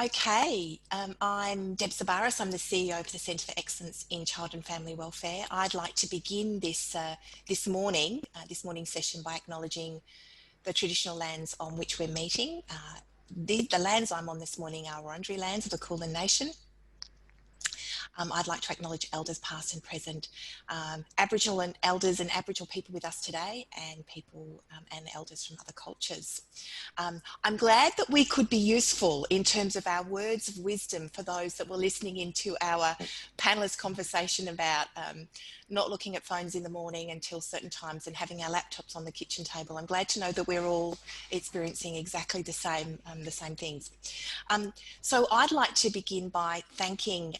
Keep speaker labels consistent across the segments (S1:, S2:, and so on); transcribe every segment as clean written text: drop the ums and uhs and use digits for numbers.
S1: Okay, I'm Deb Sabaris. I'm the CEO of the Centre for Excellence in Child and Family Welfare. I'd like to begin this morning's session by acknowledging the traditional lands on which we're meeting. The lands I'm on this morning are Wurundjeri lands of the Kulin Nation. I'd like to acknowledge elders past and present, Aboriginal and elders and Aboriginal people with us today, and people and elders from other cultures. I'm glad that we could be useful in terms of our words of wisdom for those that were listening into our panelist conversation about not looking at phones in the morning until certain times and having our laptops on the kitchen table. I'm glad to know that we're all experiencing exactly the same things. So I'd like to begin by thanking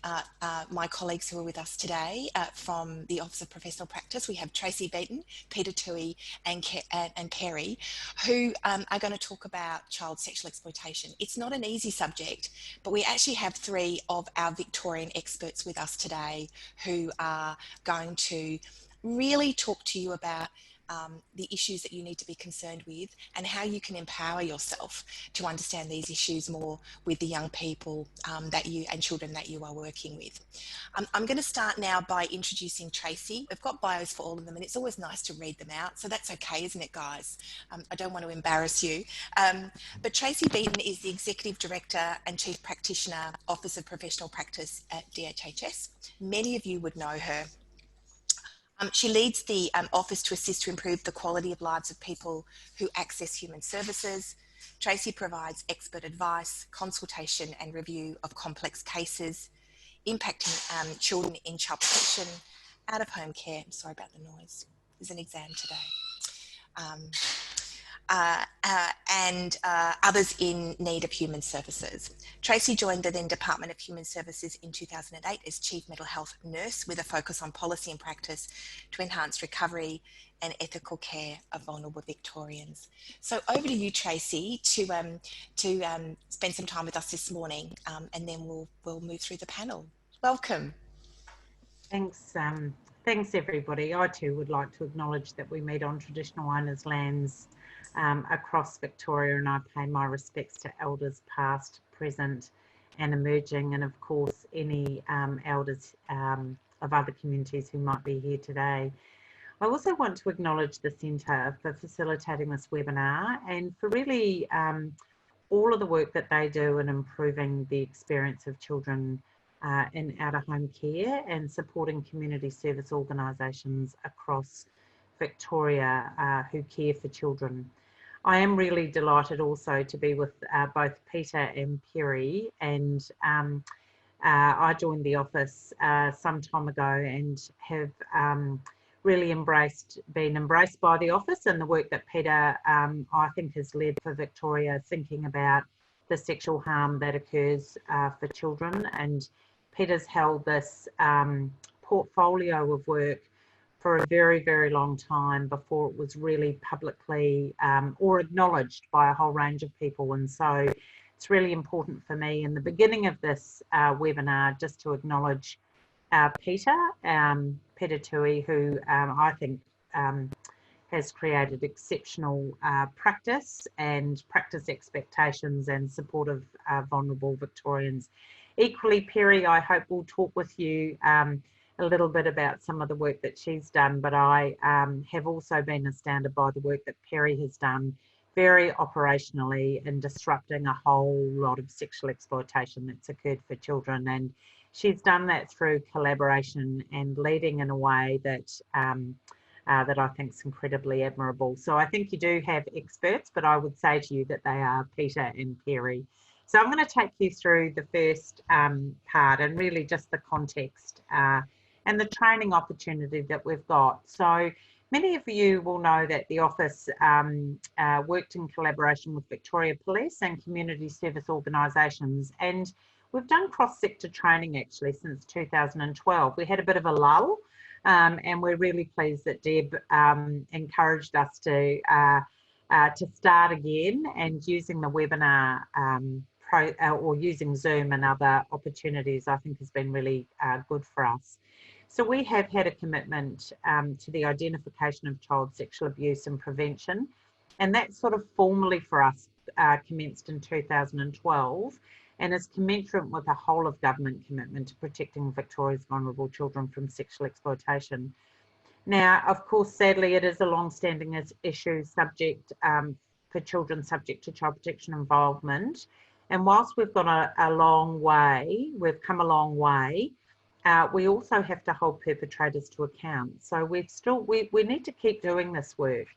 S1: my colleagues who are with us today from the Office of Professional Practice. We have Tracy Beaton, Peter Toohey and Kerry, who are going to talk about child sexual exploitation. It's not an easy subject, but we actually have three of our Victorian experts with us today who are going to really talk to you about the issues that you need to be concerned with and how you can empower yourself to understand these issues more with the young people and children that you are working with. I'm going to start now by introducing Tracy. We've got bios for all of them and it's always nice to read them out, so that's okay, isn't it, guys? I don't want to embarrass you. But Tracy Beaton is the Executive Director and Chief Practitioner, Office of Professional Practice at DHHS. Many of you would know her. She leads the office to assist to improve the quality of lives of people who access human services. Tracy provides expert advice, consultation and review of complex cases impacting children in child protection, out-of-home care. I'm sorry about the noise. There's an exam today. And others in need of human services. Tracy joined the then Department of Human Services in 2008 as Chief Mental Health Nurse with a focus on policy and practice to enhance recovery and ethical care of vulnerable Victorians. So over to you, Tracy, to spend some time with us this morning, and then we'll move through the panel. Welcome.
S2: Thanks. Thanks, everybody. I too would like to acknowledge that we meet on traditional owners' lands across Victoria, and I pay my respects to elders past, present and emerging, and of course any elders of other communities who might be here today. I also want to acknowledge the Centre for facilitating this webinar and for really all of the work that they do in improving the experience of children in out-of-home care and supporting community service organisations across Victoria who care for children. I am really delighted also to be with both Peter and Perry, and I joined the office some time ago and have really been embraced by the office and the work that Peter I think has led for Victoria, thinking about the sexual harm that occurs for children. And Peter's held this portfolio of work for a very, very long time before it was really publicly or acknowledged by a whole range of people. And so it's really important for me in the beginning of this webinar just to acknowledge Peter Toohey, who I think has created exceptional practice and practice expectations and support of vulnerable Victorians. Equally, Perry, I hope will talk with you a little bit about some of the work that she's done, but I have also been astounded by the work that Perry has done very operationally in disrupting a whole lot of sexual exploitation that's occurred for children. And she's done that through collaboration and leading in a way that that I think is incredibly admirable. So I think you do have experts, but I would say to you that they are Peter and Perry. So I'm going to take you through the first part and really just the context and the training opportunity that we've got. So many of you will know that the office worked in collaboration with Victoria Police and community service organisations, and we've done cross-sector training actually since 2012. We had a bit of a lull, and we're really pleased that Deb encouraged us to start again, and using the webinar or using Zoom and other opportunities I think has been really good for us. So we have had a commitment to the identification of child sexual abuse and prevention, and that sort of formally for us commenced in 2012. and is commensurate with a whole of government commitment to protecting Victoria's vulnerable children from sexual exploitation. Now, of course, sadly, it is a long-standing issue subject for children subject to child protection involvement. And whilst we've gone a long way, we've come a long way, we also have to hold perpetrators to account. So we need to keep doing this work.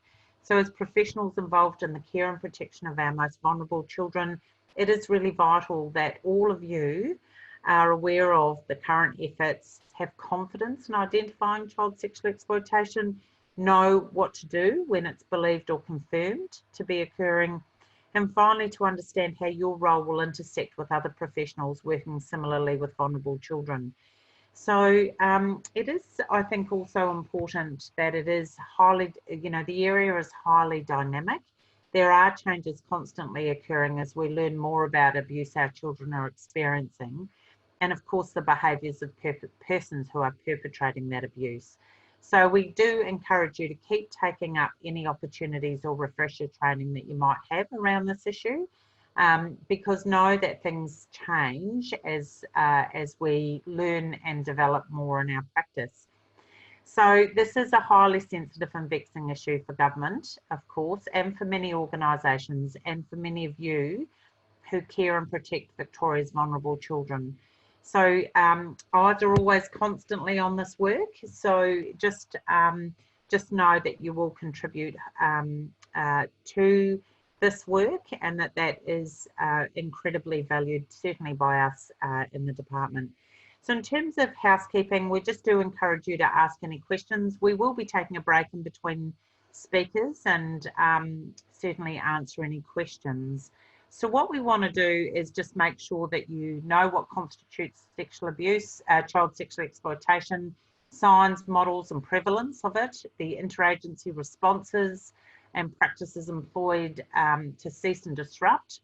S2: So as professionals involved in the care and protection of our most vulnerable children, it is really vital that all of you are aware of the current efforts, have confidence in identifying child sexual exploitation, know what to do when it's believed or confirmed to be occurring, and finally to understand how your role will intersect with other professionals working similarly with vulnerable children. So it is, I think, also important that it is highly, the area is highly dynamic. There are changes constantly occurring as we learn more about abuse our children are experiencing, and of course the behaviours of persons who are perpetrating that abuse. So we do encourage you to keep taking up any opportunities or refresher training that you might have around this issue, because know that things change as we learn and develop more in our practice. So this is a highly sensitive and vexing issue for government, of course, and for many organisations and for many of you who care and protect Victoria's vulnerable children. So eyes are always constantly on this work. So just know that you will contribute to this work, and that is incredibly valued, certainly by us in the department. So in terms of housekeeping, we just do encourage you to ask any questions. We will be taking a break in between speakers and certainly answer any questions. So what we want to do is just make sure that you know what constitutes sexual abuse, child sexual exploitation, signs, models and prevalence of it, the interagency responses and practices employed to cease and disrupt,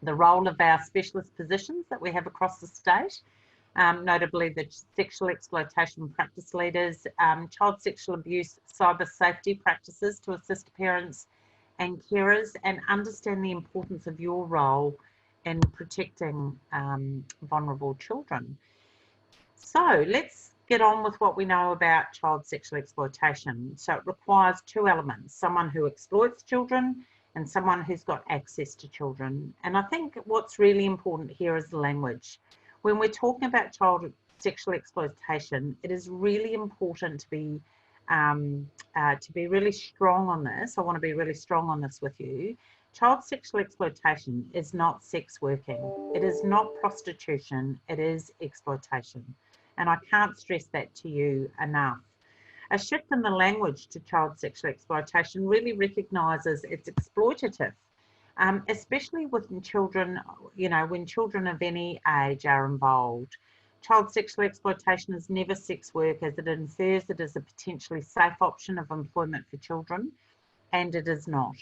S2: the role of our specialist positions that we have across the state, notably the sexual exploitation practice leaders, child sexual abuse, cyber safety practices to assist parents and carers, and understand the importance of your role in protecting vulnerable children. So let's get on with what we know about child sexual exploitation. So it requires two elements: someone who exploits children and someone who's got access to children. And I think what's really important here is the language. When we're talking about child sexual exploitation, it is really important to be really strong on this. I want to be really strong on this with you. Child sexual exploitation is not sex working. It is not prostitution. It is exploitation. And I can't stress that to you enough. A shift in the language to child sexual exploitation really recognises it's exploitative, especially with children, when children of any age are involved. Child sexual exploitation is never sex work, as it infers it is a potentially safe option of employment for children, and it is not.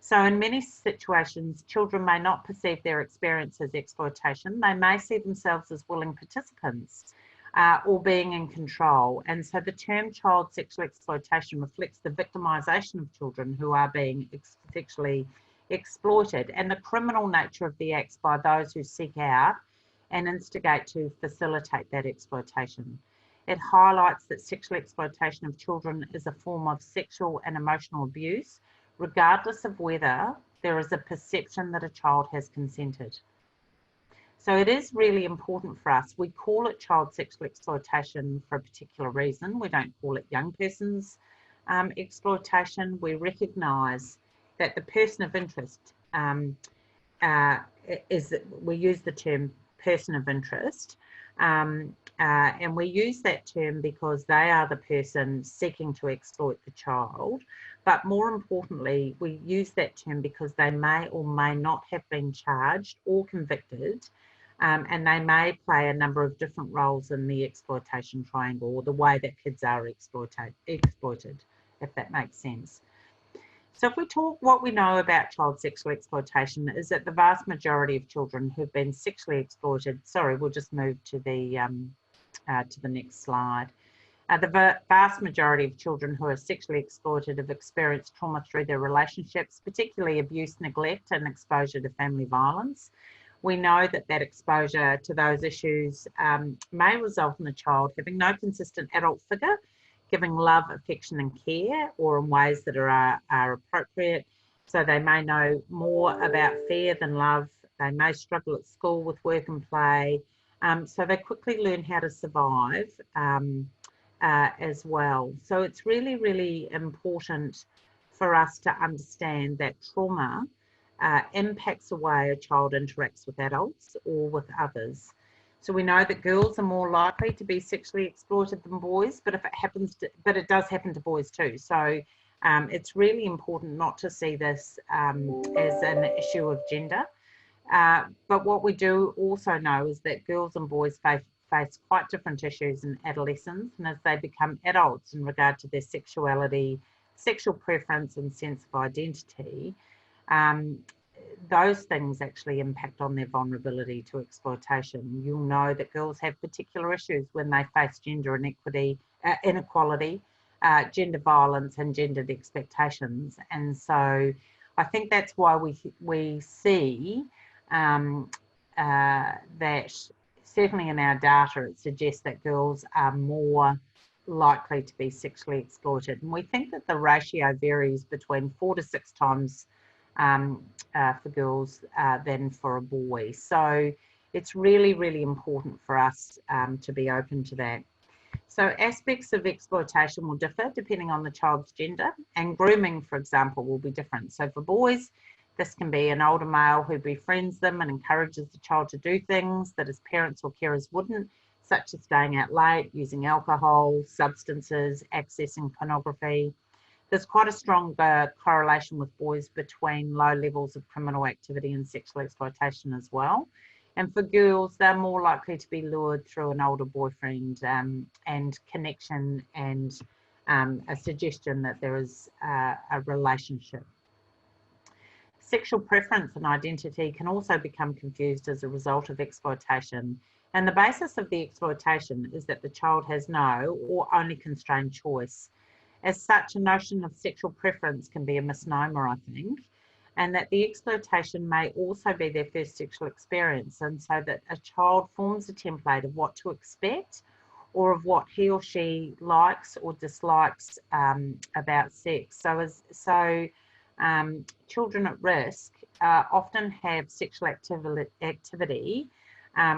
S2: So in many situations, children may not perceive their experience as exploitation. They may see themselves as willing participants or being in control. And so the term child sexual exploitation reflects the victimisation of children who are being sexually exploited and the criminal nature of the acts by those who seek out and instigate to facilitate that exploitation. It highlights that sexual exploitation of children is a form of sexual and emotional abuse, regardless of whether there is a perception that a child has consented. So it is really important for us. We call it child sexual exploitation for a particular reason. We don't call it young person's exploitation. We recognise that the person of interest we use the term person of interest, and we use that term because they are the person seeking to exploit the child. But more importantly, we use that term because they may or may not have been charged or convicted, and they may play a number of different roles in the exploitation triangle, or the way that kids are exploited, if that makes sense. So if we talk, what we know about child sexual exploitation is that the vast majority of children who've been sexually exploited, we'll just move to the next slide. The vast majority of children who are sexually exploited have experienced trauma through their relationships, particularly abuse, neglect and exposure to family violence. we know that that exposure to those issues may result in a child having no consistent adult figure, giving love, affection and care, or in ways that are appropriate. So they may know more about fear than love. They may struggle at school with work and play. So they quickly learn how to survive as well. So it's really, really important for us to understand that trauma impacts the way a child interacts with adults or with others. So we know that girls are more likely to be sexually exploited than boys, but it does happen to boys too. So it's really important not to see this as an issue of gender. But what we do also know is that girls and boys face quite different issues in adolescence, and as they become adults in regard to their sexuality, sexual preference and sense of identity, those things actually impact on their vulnerability to exploitation. You'll know that girls have particular issues when they face gender inequality, gender violence and gendered expectations. And so I think that's why we see that certainly in our data, it suggests that girls are more likely to be sexually exploited. And we think that the ratio varies between 4 to 6 times for girls than for a boy. So it's really, really important for us to be open to that. So aspects of exploitation will differ depending on the child's gender, and grooming, for example, will be different. So for boys, this can be an older male who befriends them and encourages the child to do things that his parents or carers wouldn't, such as staying out late, using alcohol, substances, accessing pornography. There's quite a strong correlation with boys between low levels of criminal activity and sexual exploitation as well. And for girls, they're more likely to be lured through an older boyfriend and connection and a suggestion that there is a relationship. Sexual preference and identity can also become confused as a result of exploitation. And the basis of the exploitation is that the child has no or only constrained choice. As such, a notion of sexual preference can be a misnomer, I think, and that the exploitation may also be their first sexual experience, and so that a child forms a template of what to expect or of what he or she likes or dislikes about sex. Children at risk often have sexual activity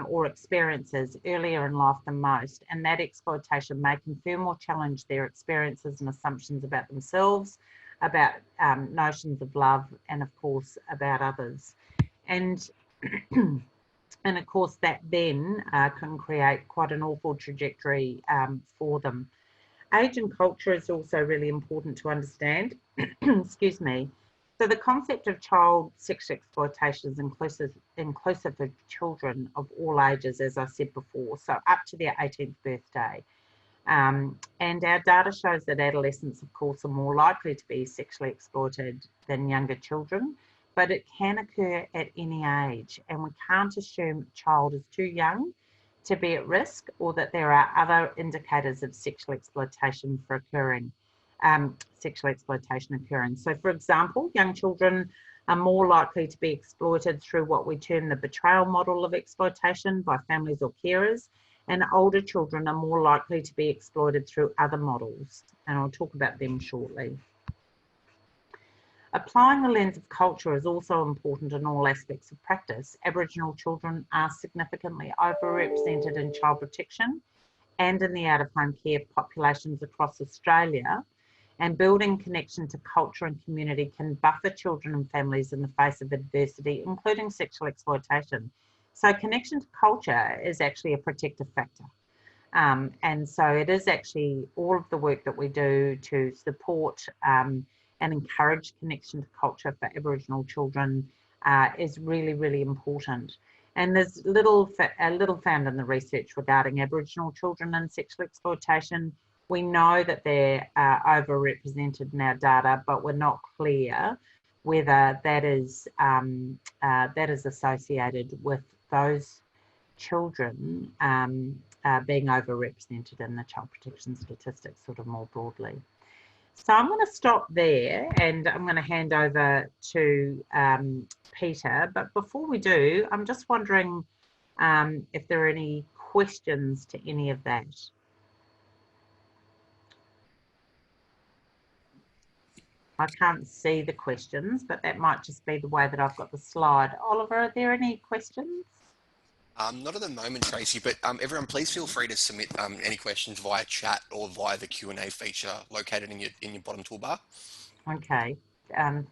S2: or experiences earlier in life than most, and that exploitation may confirm or challenge their experiences and assumptions about themselves, about notions of love, and of course about others. And and of course that then can create quite an awful trajectory for them. Age and culture is also really important to understand. Excuse me. So the concept of child sexual exploitation is inclusive of children of all ages, as I said before, so up to their 18th birthday. And our data shows that adolescents, of course, are more likely to be sexually exploited than younger children, but it can occur at any age, and we can't assume a child is too young to be at risk, or that there are other indicators of sexual exploitation occurring. So, for example, young children are more likely to be exploited through what we term the betrayal model of exploitation by families or carers, and older children are more likely to be exploited through other models, and I'll talk about them shortly. Applying the lens of culture is also important in all aspects of practice. Aboriginal children are significantly overrepresented in child protection and in the out-of-home care populations across Australia, and building connection to culture and community can buffer children and families in the face of adversity, including sexual exploitation. So connection to culture is actually a protective factor. And so it is actually all of the work that we do to support and encourage connection to culture for Aboriginal children is really, really important. And there's little found in the research regarding Aboriginal children and sexual exploitation. We know that they're overrepresented in our data, but we're not clear whether that is associated with those children being overrepresented in the child protection statistics sort of more broadly. So I'm going to stop there and I'm going to hand over to Peter. But before we do, I'm just wondering if there are any questions to any of that. I can't see the questions, but that might just be the way that I've got the slide. Oliver, are there any questions?
S3: Not at the moment, Tracy, but everyone, please feel free to submit any questions via chat or via the Q&A feature located in your bottom toolbar.
S2: Okay,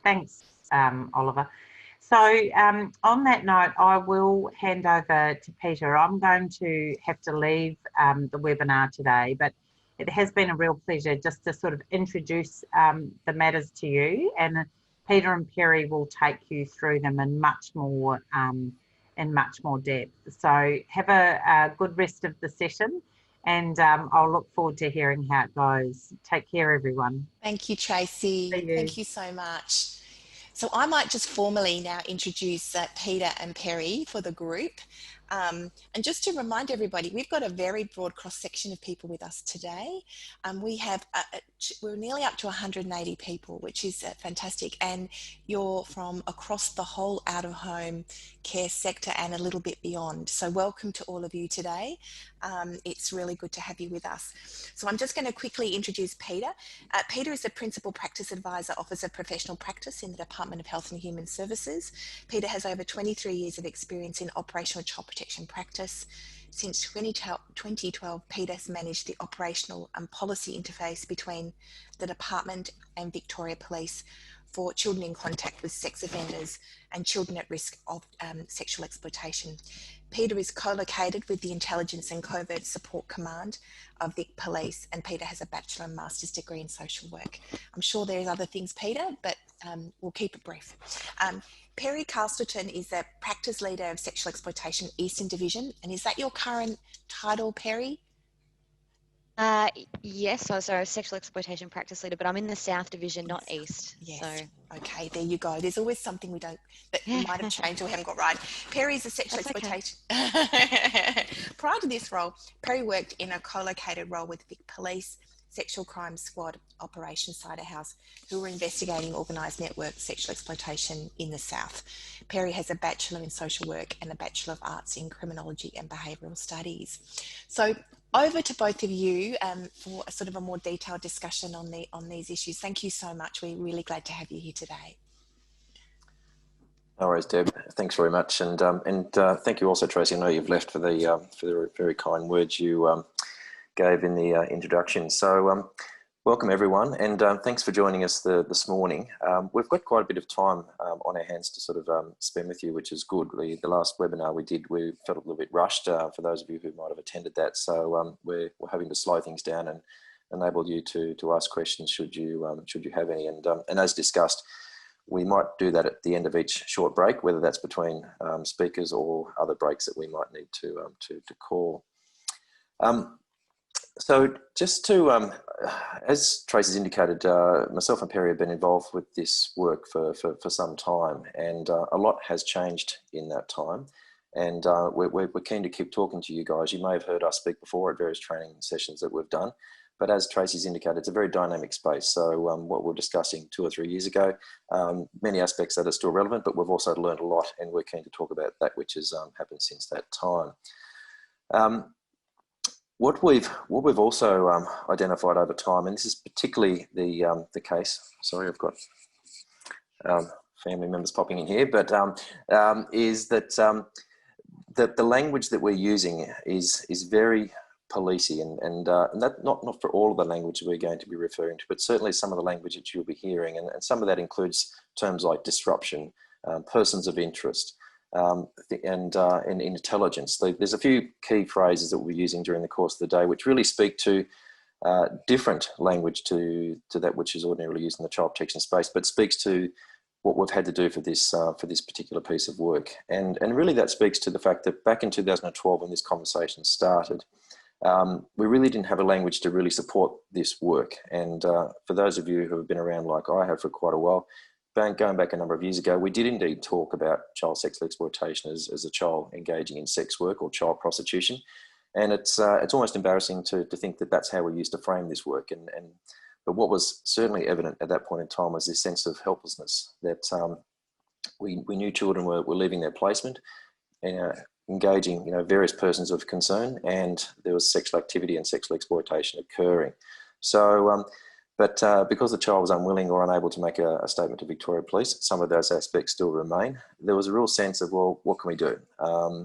S2: thanks, Oliver. So on that note, I will hand over to Peter. I'm going to have to leave the webinar today, but it has been a real pleasure just to sort of introduce the matters to you, and Peter and Perry will take you through them in much more depth. So have a good rest of the session, and I'll look forward to hearing how it goes. Take care, everyone.
S1: Thank you, Tracy. Thank you so much. So I might just formally now introduce Peter and Perry for the group. And just to remind everybody, we've got a very broad cross-section of people with us today. We're nearly up to 180 people, which is fantastic. And you're from across the whole out-of-home care sector and a little bit beyond. So welcome to all of you today. It's really good to have you with us. So I'm just going to quickly introduce Peter. Peter is the Principal Practice Advisor, Office of Professional Practice in the Department of Health and Human Services. Peter has over 23 years of experience in operational child protection practice. Since 2012, Peter has managed the operational and policy interface between the Department and Victoria Police for children in contact with sex offenders and children at risk of sexual exploitation. Peter is co-located with the Intelligence and Covert Support Command of Vic Police, and Peter has a Bachelor and Master's degree in social work. I'm sure there's other things, Peter, but we'll keep it brief. Perry Castleton is the Practice Leader of Sexual Exploitation Eastern Division, and is that your current title, Perry?
S4: Yes, so Sexual Exploitation Practice Leader, but I'm in the South Division, not East.
S1: Yes.
S4: So.
S1: Okay, there you go. There's always something that might have changed or we haven't got right. Perry is a sexual exploitation. Okay. Prior to this role, Perry worked in a co-located role with Vic Police Sexual Crime Squad Operation Cider House, who were investigating organised network sexual exploitation in the South. Perry has a Bachelor in Social Work and a Bachelor of Arts in Criminology and Behavioural Studies. So over to both of you for a sort of a more detailed discussion on these issues. Thank you so much. We're really glad to have you here today.
S5: No worries, Deb. Thanks very much, and thank you also, Tracy. I know you've left for the very kind words you gave in the introduction. So welcome everyone, and thanks for joining us this morning. We've got quite a bit of time on our hands to sort of spend with you, which is good. The last webinar we did, we felt a little bit rushed for those of you who might have attended that. So we're having to slow things down and enable you to ask questions should you have any. And as discussed, we might do that at the end of each short break, whether that's between speakers or other breaks that we might need to call. So just to, as Tracy's indicated, myself and Perry have been involved with this work for some time, and a lot has changed in that time. And we're keen to keep talking to you guys. You may have heard us speak before at various training sessions that we've done, but as Tracy's indicated, it's a very dynamic space. So what we're discussing 2 or 3 years ago, many aspects that are still relevant, but we've also learned a lot, and we're keen to talk about that which has happened since that time. What we've also identified over time, and this is particularly the case. Sorry, I've got family members popping in here, but is that the language that we're using is very policey, and that not for all of the language we're going to be referring to, but certainly some of the language that you'll be hearing, and some of that includes terms like disruption, persons of interest. And intelligence. There's a few key phrases that we'll be using during the course of the day, which really speak to different language to that which is ordinarily used in the child protection space, but speaks to what we've had to do for this particular piece of work. And really that speaks to the fact that back in 2012, when this conversation started, we really didn't have a language to really support this work. And for those of you who have been around like I have for quite a while, going back a number of years ago, we did indeed talk about child sexual exploitation as a child engaging in sex work or child prostitution. And it's almost embarrassing to think that that's how we used to frame this work. And But what was certainly evident at that point in time was this sense of helplessness, that we knew children were leaving their placement, engaging various persons of concern, and there was sexual activity and sexual exploitation occurring. So, because the child was unwilling or unable to make a statement to Victoria Police, some of those aspects still remain. There was a real sense of, well, what can we do?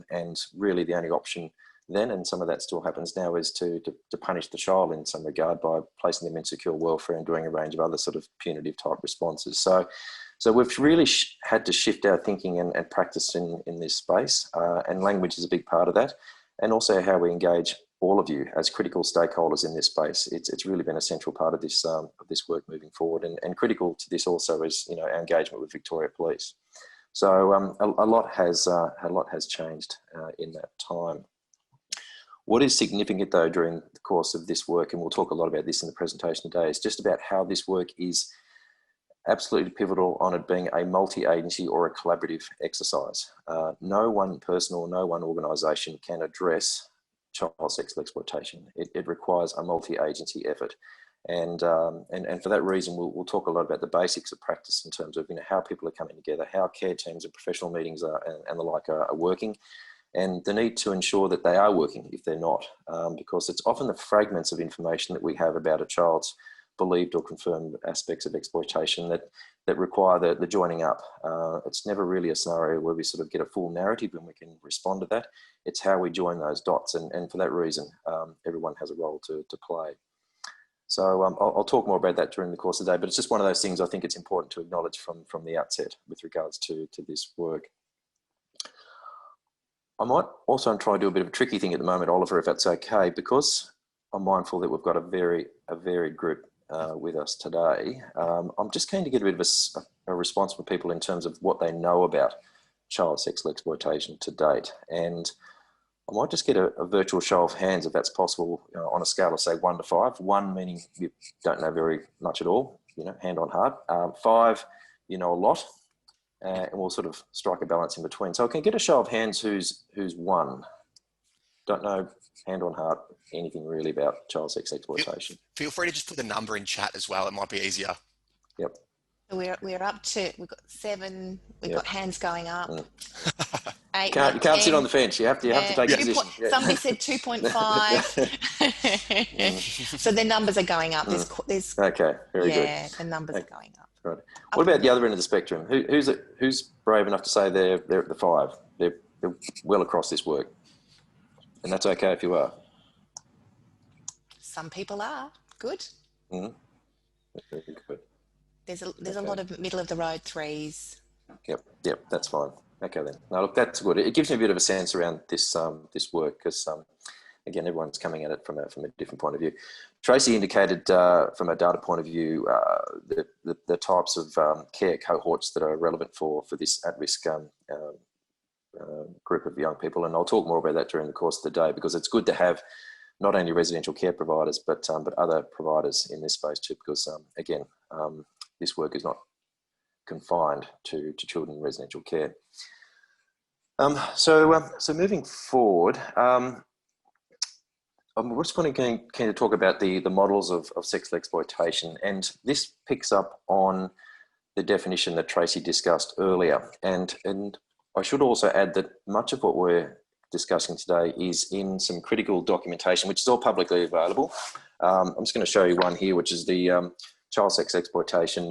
S5: And really the only option then, and some of that still happens now, is to punish the child in some regard by placing them in secure welfare and doing a range of other sort of punitive type responses. So we've really had to shift our thinking and practice in this space, and language is a big part of that, and also how we engage all of you as critical stakeholders in this space. It's really been a central part of this work moving forward, and critical to this also is our engagement with Victoria Police. So a lot has changed in that time. What is significant though during the course of this work, and we'll talk a lot about this in the presentation today, is just about how this work is absolutely pivotal on it being a multi-agency or a collaborative exercise. No one person or no one organisation can address child sexual exploitation. It requires a multi-agency effort. And for that reason, we'll talk a lot about the basics of practice in terms of how people are coming together, how care teams and professional meetings and the like are working, and the need to ensure that they are working if they're not, because it's often the fragments of information that we have about a child's believed or confirmed aspects of exploitation that require the joining up. It's never really a scenario where we sort of get a full narrative and we can respond to that. It's how we join those dots, and for that reason, everyone has a role to play. So I'll talk more about that during the course of the day, but it's just one of those things I think it's important to acknowledge from the outset with regards to this work. I might also try and do a bit of a tricky thing at the moment, Oliver, if that's okay, because I'm mindful that we've got a varied group with us today. I'm just keen to get a bit of a response from people in terms of what they know about child sexual exploitation to date. And I might just get a virtual show of hands, if that's possible, on a scale of, say, 1 to 5. 1 meaning you don't know very much at all, hand on heart. 5, you know a lot. And we'll sort of strike a balance in between. So I can get a show of hands who's 1. Don't know, hand on heart, anything really about child sex exploitation.
S3: Feel free to just put the number in chat as well. It might be easier.
S5: Yep.
S1: We're up to, we've got 7, we've got hands going up. 8,
S5: you can't sit on the fence. You have to take a position.
S1: Somebody said 2.5. So their numbers are going up. There's
S5: okay, very good.
S1: Yeah, the numbers are going up.
S5: Right. What about the other end of the spectrum? Who's brave enough to say they're at the 5? They're well across this work, and that's okay if you are.
S1: Some people are good.
S5: Mm-hmm. Very good.
S1: There's a lot of middle of the road 3s.
S5: Yep, that's fine. Okay then. No, look, that's good. It gives me a bit of a sense around this work, because again, everyone's coming at it from a different point of view. Tracy indicated from a data point of view the types of care cohorts that are relevant for this at-risk group of young people, and I'll talk more about that during the course of the day, because it's good to have not only residential care providers but other providers in this space too, because again, this work is not confined to children in residential care. So moving forward, we're just keen to talk about the models of sexual exploitation, and this picks up on the definition that Tracy discussed earlier. And I should also add that much of what we're discussing today is in some critical documentation, which is all publicly available. I'm just going to show you one here, which is the Child Sex Exploitation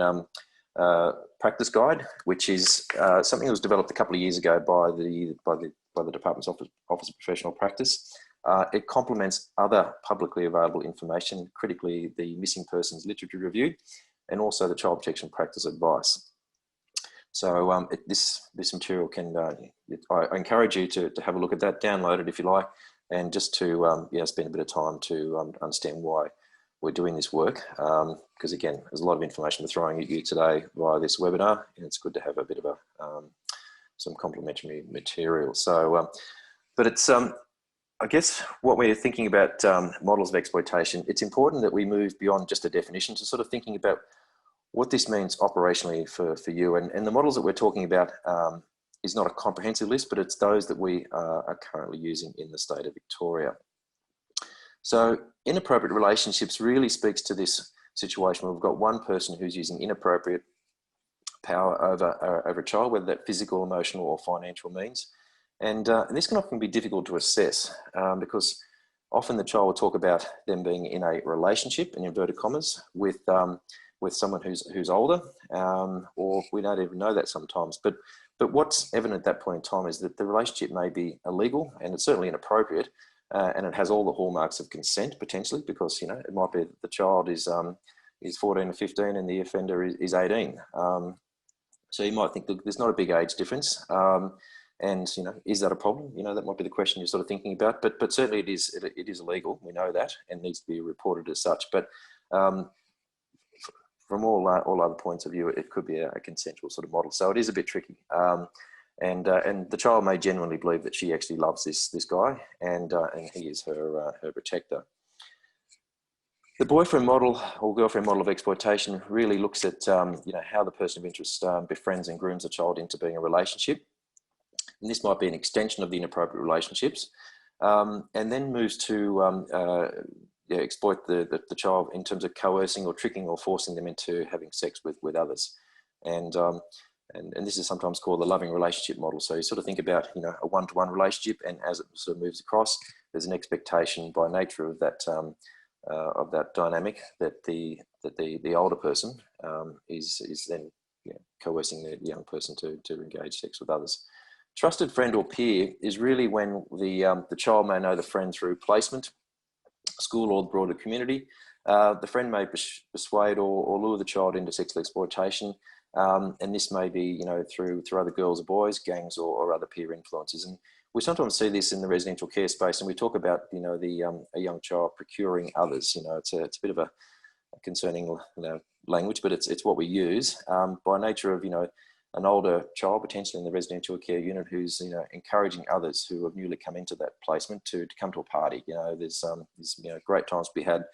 S5: Practice Guide, which is something that was developed a couple of years ago by the Department's Office of Professional Practice. It complements other publicly available information, critically the Missing Persons Literature Review, and also the Child Protection Practice Advice. So this material can, I encourage you to have a look at that, download it if you like, and just to spend a bit of time to understand why we're doing this work. Because again, there's a lot of information we're throwing at you today via this webinar, and it's good to have a bit of some complementary material. So, but it's, I guess what we're thinking about models of exploitation, it's important that we move beyond just a definition to sort of thinking about what this means operationally for you. And the models that we're talking about is not a comprehensive list, but it's those that we are currently using in the state of Victoria. So inappropriate relationships really speaks to this situation where we've got one person who's using inappropriate power over a child, whether that physical, emotional, or financial means. And this can often be difficult to assess because often the child will talk about them being in a relationship, in inverted commas, with someone who's older, or we don't even know that sometimes. But what's evident at that point in time is that the relationship may be illegal, and it's certainly inappropriate, and it has all the hallmarks of consent potentially, because it might be that the child is 14 or 15 and the offender is 18. So you might think, look, there's not a big age difference. And is that a problem? That might be the question you're sort of thinking about. But certainly it is illegal. We know that, and needs to be reported as such. But from all other points of view, it could be a consensual sort of model. So it is a bit tricky. And the child may genuinely believe that she actually loves this guy, and he is her protector. The boyfriend model or girlfriend model of exploitation really looks at how the person of interest befriends and grooms a child into being a relationship. And this might be an extension of the inappropriate relationships, and then moves to exploit the child in terms of coercing or tricking or forcing them into having sex with others. And this is sometimes called the loving relationship model. So you sort of think about a one-to-one relationship, and as it sort of moves across, there's an expectation by nature of that dynamic that the older person is then coercing the young person to engage sex with others. Trusted friend or peer is really when the child may know the friend through placement, school, or the broader community. The friend may persuade or lure the child into sexual exploitation, and this may be through other girls or boys, gangs, or other peer influences. And we sometimes see this in the residential care space, and we talk about a young child procuring others. It's a bit of a concerning language, but it's what we use by nature of an older child potentially in the residential care unit who's encouraging others who have newly come into that placement to come to a party. There's great times to be had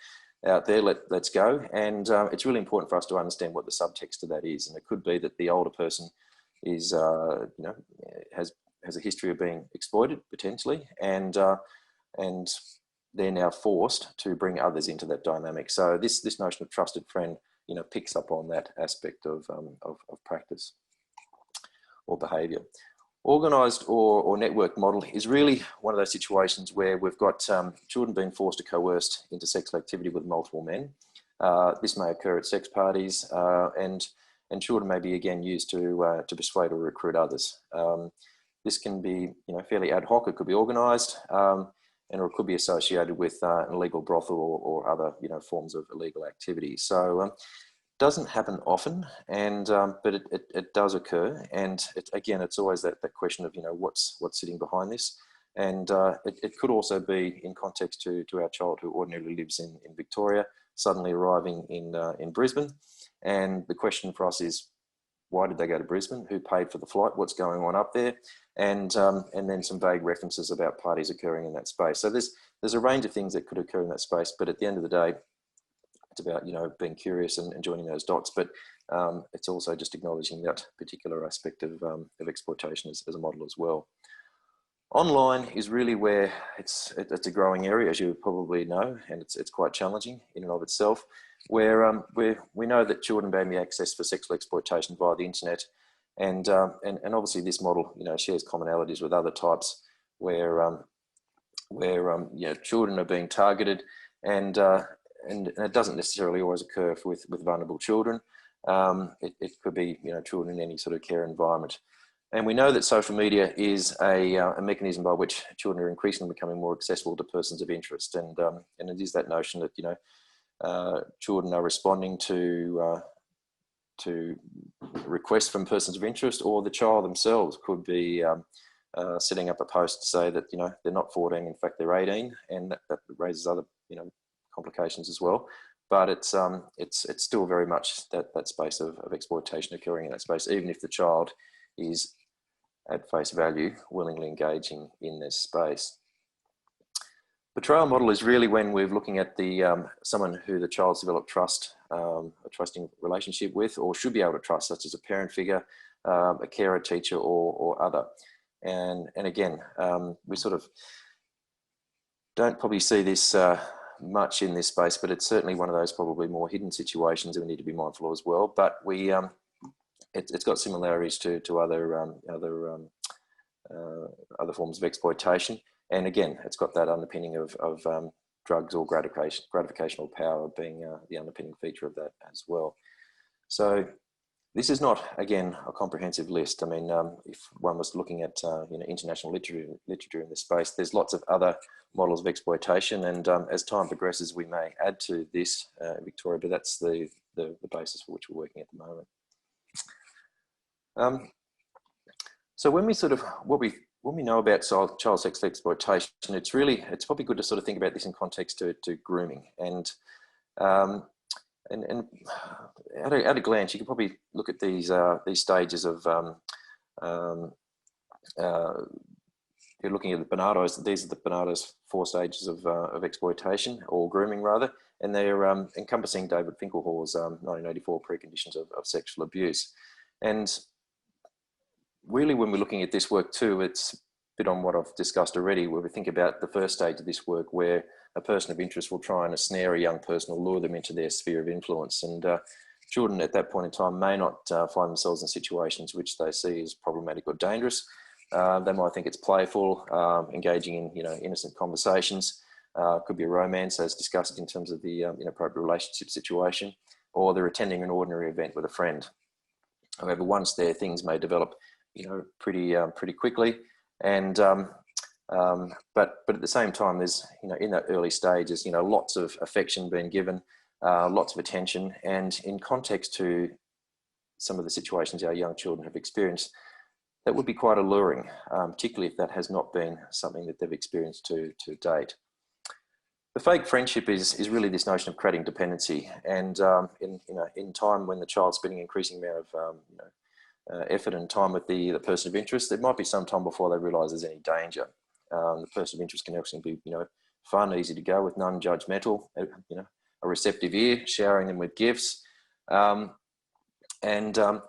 S5: out there. Let's go. And it's really important for us to understand what the subtext of that is. And it could be that the older person is has a history of being exploited potentially, and they're now forced to bring others into that dynamic. So this notion of trusted friend picks up on that aspect of practice or behaviour. Organised or network model is really one of those situations where we've got children being forced or coerced into sexual activity with multiple men. This may occur at sex parties, and children may be again used to persuade or recruit others. This can be fairly ad hoc. It could be organised, or it could be associated with an illegal brothel or other forms of illegal activity. So doesn't happen often, but it does occur, and it's always that question of what's sitting behind this, and it could also be in context to our child who ordinarily lives in Victoria, suddenly arriving in Brisbane, and the question for us is, why did they go to Brisbane? Who paid for the flight? What's going on up there? And then some vague references about parties occurring in that space. So there's a range of things that could occur in that space, but at the end of the day, it's about being curious and joining those dots, but it's also just acknowledging that particular aspect of exploitation as a model as well. Online is really where it's a growing area, as you probably know, and it's quite challenging in and of itself, where we know that children may be accessed for sexual exploitation via the internet, and obviously this model shares commonalities with other types where children are being targeted, and it doesn't necessarily always occur with vulnerable children. It could be children in any sort of care environment. And we know that social media is a mechanism by which children are increasingly becoming more accessible to persons of interest. And it is that notion that, children are responding to requests from persons of interest, or the child themselves could be setting up a post to say that, they're not 14, in fact, they're 18. And that raises other, complications as well. But it's still very much that space of exploitation occurring in that space, even if the child is at face value willingly engaging in this space. Betrayal model is really when we're looking at the someone who the child's developed trust, a trusting relationship with, or should be able to trust, such as a parent figure, a carer, teacher, or other. And again, we sort of don't probably see this much in this space, but it's certainly one of those probably more hidden situations that we need to be mindful of as well. But we, it's got similarities to other forms of exploitation, and again, it's got that underpinning of drugs or gratificational power being the underpinning feature of that as well. So this is not, again, a comprehensive list. I mean, if one was looking at international literature in this space, there's lots of other models of exploitation, and as time progresses, we may add to this, Victoria, but that's the basis for which we're working at the moment. So when we sort of, what we know about child sex exploitation, it's probably good to sort of think about this in context to grooming. And at a glance, you can probably look at these stages of, you're looking at the Bernardo's, these are the Bernardo's 4 stages of exploitation, or grooming rather, and they're encompassing David Finkelhauer's 1984 preconditions of sexual abuse. And really, when we're looking at this work too, it's a bit on what I've discussed already, where we think about the first stage of this work, where a person of interest will try and ensnare a young person or lure them into their sphere of influence. And children at that point in time may not find themselves in situations which they see as problematic or dangerous. They might think it's playful, engaging in innocent conversations. Could be a romance, as discussed in terms of the inappropriate relationship situation, or they're attending an ordinary event with a friend. However, once there, things may develop pretty quickly, and but at the same time, there's in that early stages, lots of affection being given, lots of attention, and in context to some of the situations our young children have experienced, that would be quite alluring, particularly if that has not been something that they've experienced to date. The fake friendship is really this notion of creating dependency, and in time when the child's spending an increasing amount of effort and time with the person of interest, it might be some time before they realise there's any danger. The person of interest can actually be fun, easy to go with, non-judgmental, a receptive ear, showering them with gifts, and the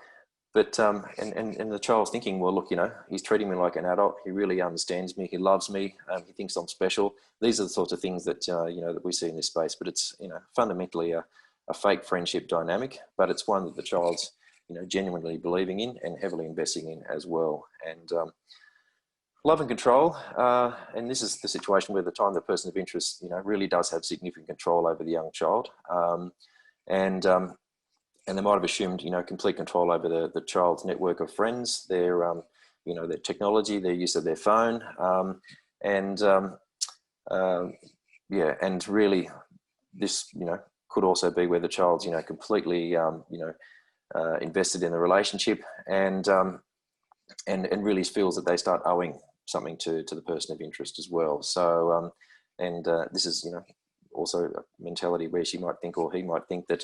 S5: child's thinking, well, look, he's treating me like an adult. He really understands me. He loves me. He thinks I'm special. These are the sorts of things that that we see in this space. But it's fundamentally a fake friendship dynamic. But it's one that the child's genuinely believing in and heavily investing in as well. And love and control. And this is the situation where the time the person of interest really does have significant control over the young child. And they might have assumed, complete control over the child's network of friends, their technology, their use of their phone, and really, this, could also be where the child's, completely, invested in the relationship, and really feels that they start owing something to the person of interest as well. So, this is, also a mentality where she might think, or he might think, that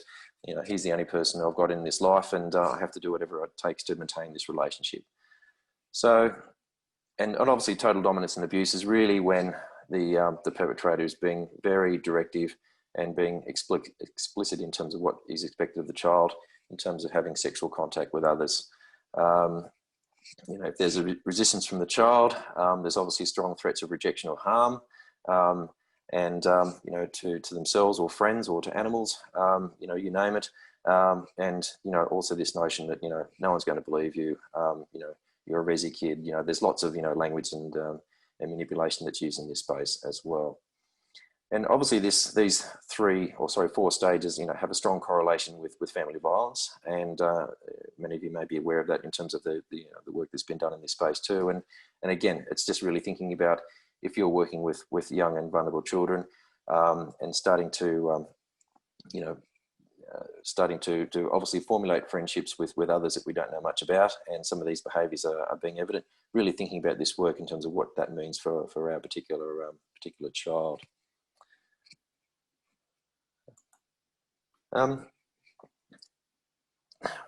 S5: he's the only person I've got in this life, and I have to do whatever it takes to maintain this relationship. So, and obviously total dominance and abuse is really when the perpetrator is being very directive and being explicit in terms of what is expected of the child in terms of having sexual contact with others. If there's a resistance from the child, there's obviously strong threats of rejection or harm, and to themselves or friends or to animals, you name it, and also this notion that no one's going to believe you, you're a resi kid. There's lots of language and manipulation that's used in this space as well. And obviously these 4 stages have a strong correlation with family violence, and many of you may be aware of that in terms of the work that's been done in this space too. And again, it's just really thinking about, if you're working with young and vulnerable children, and starting to obviously formulate friendships with others that we don't know much about, and some of these behaviours are being evident, really thinking about this work in terms of what that means for our particular child.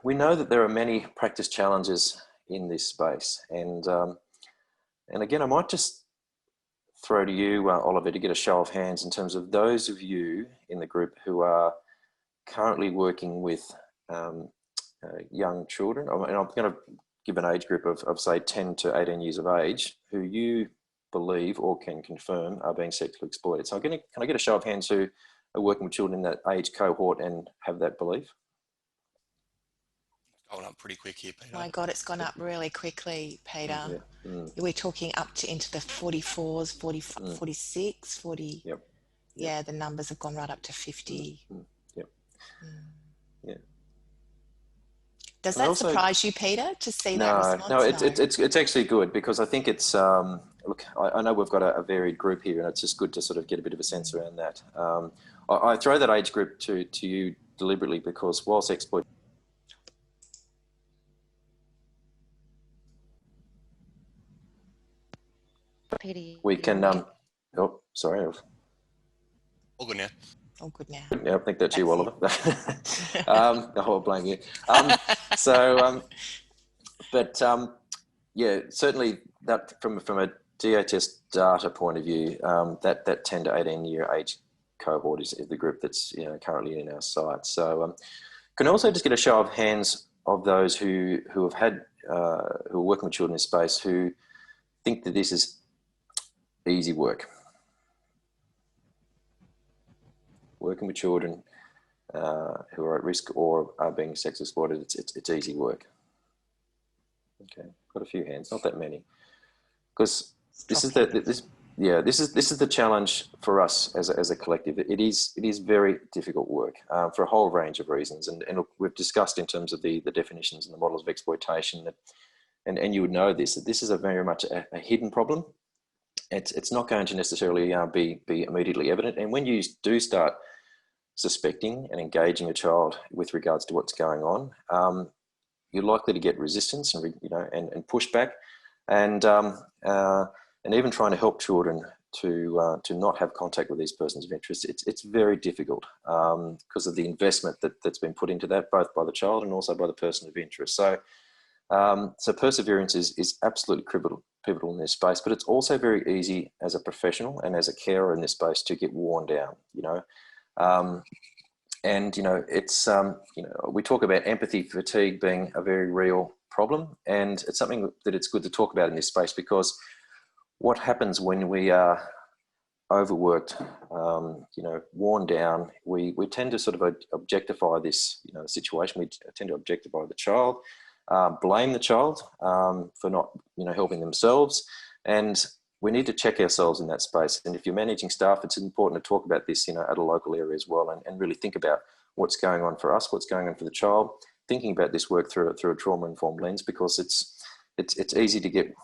S5: We know that there are many practice challenges in this space, and again, I might just throw to you, Oliver, to get a show of hands in terms of those of you in the group who are currently working with young children, and I'm going to give an age group of say 10 to 18 years of age, who you believe or can confirm are being sexually exploited. So can I get a show of hands who are working with children in that age cohort and have that belief?
S3: Going up pretty quick here, Peter.
S1: My God, it's gone up really quickly, Peter. We're talking up to into the 44s, 45, 46, 40.
S5: Yep.
S1: Yeah, the numbers have gone right up to 50.
S5: Yep. Yeah.
S1: Does that surprise you, Peter, to see that response?
S5: No, it's actually good, because I think it's, look, I know we've got a varied group here, and it's just good to sort of get a bit of a sense around that. I throw that age group to you deliberately because whilst exploit...
S4: Peter,
S5: we can, oh, sorry.
S3: All good now.
S1: All good now.
S5: Yeah, I think that's you, Oliver. I'll blame you. Yeah, certainly that from a DHS data point of view, that 10 to 18 year age cohort is the group that's currently in our site. So can I also just get a show of hands of those who have had who are working with children in this space who think that this is easy work? Working with children who are at risk or are being sex exploited, it's easy work. Okay, got a few hands, not that many, because this is the challenge for us as a collective. It is very difficult work for a whole range of reasons, and look, we've discussed in terms of the definitions and the models of exploitation that, and you would know this, that this is a very much a hidden problem. It's not going to necessarily be immediately evident, and when you do start suspecting and engaging a child with regards to what's going on, you're likely to get resistance and pushback, and even trying to help children to not have contact with these persons of interest. It's very difficult because of the investment that's been put into that, both by the child and also by the person of interest. So perseverance is absolutely pivotal in this space, but it's also very easy as a professional and as a carer in this space to get worn down, we talk about empathy fatigue being a very real problem, and it's something that it's good to talk about in this space, because what happens when we are overworked, worn down, we tend to sort of objectify this situation. We tend to objectify the child, blame the child for not helping themselves, and we need to check ourselves in that space. And if you're managing staff, it's important to talk about this, at a local area as well, and really think about what's going on for us, what's going on for the child, thinking about this work through a trauma-informed lens, because it's easy to get,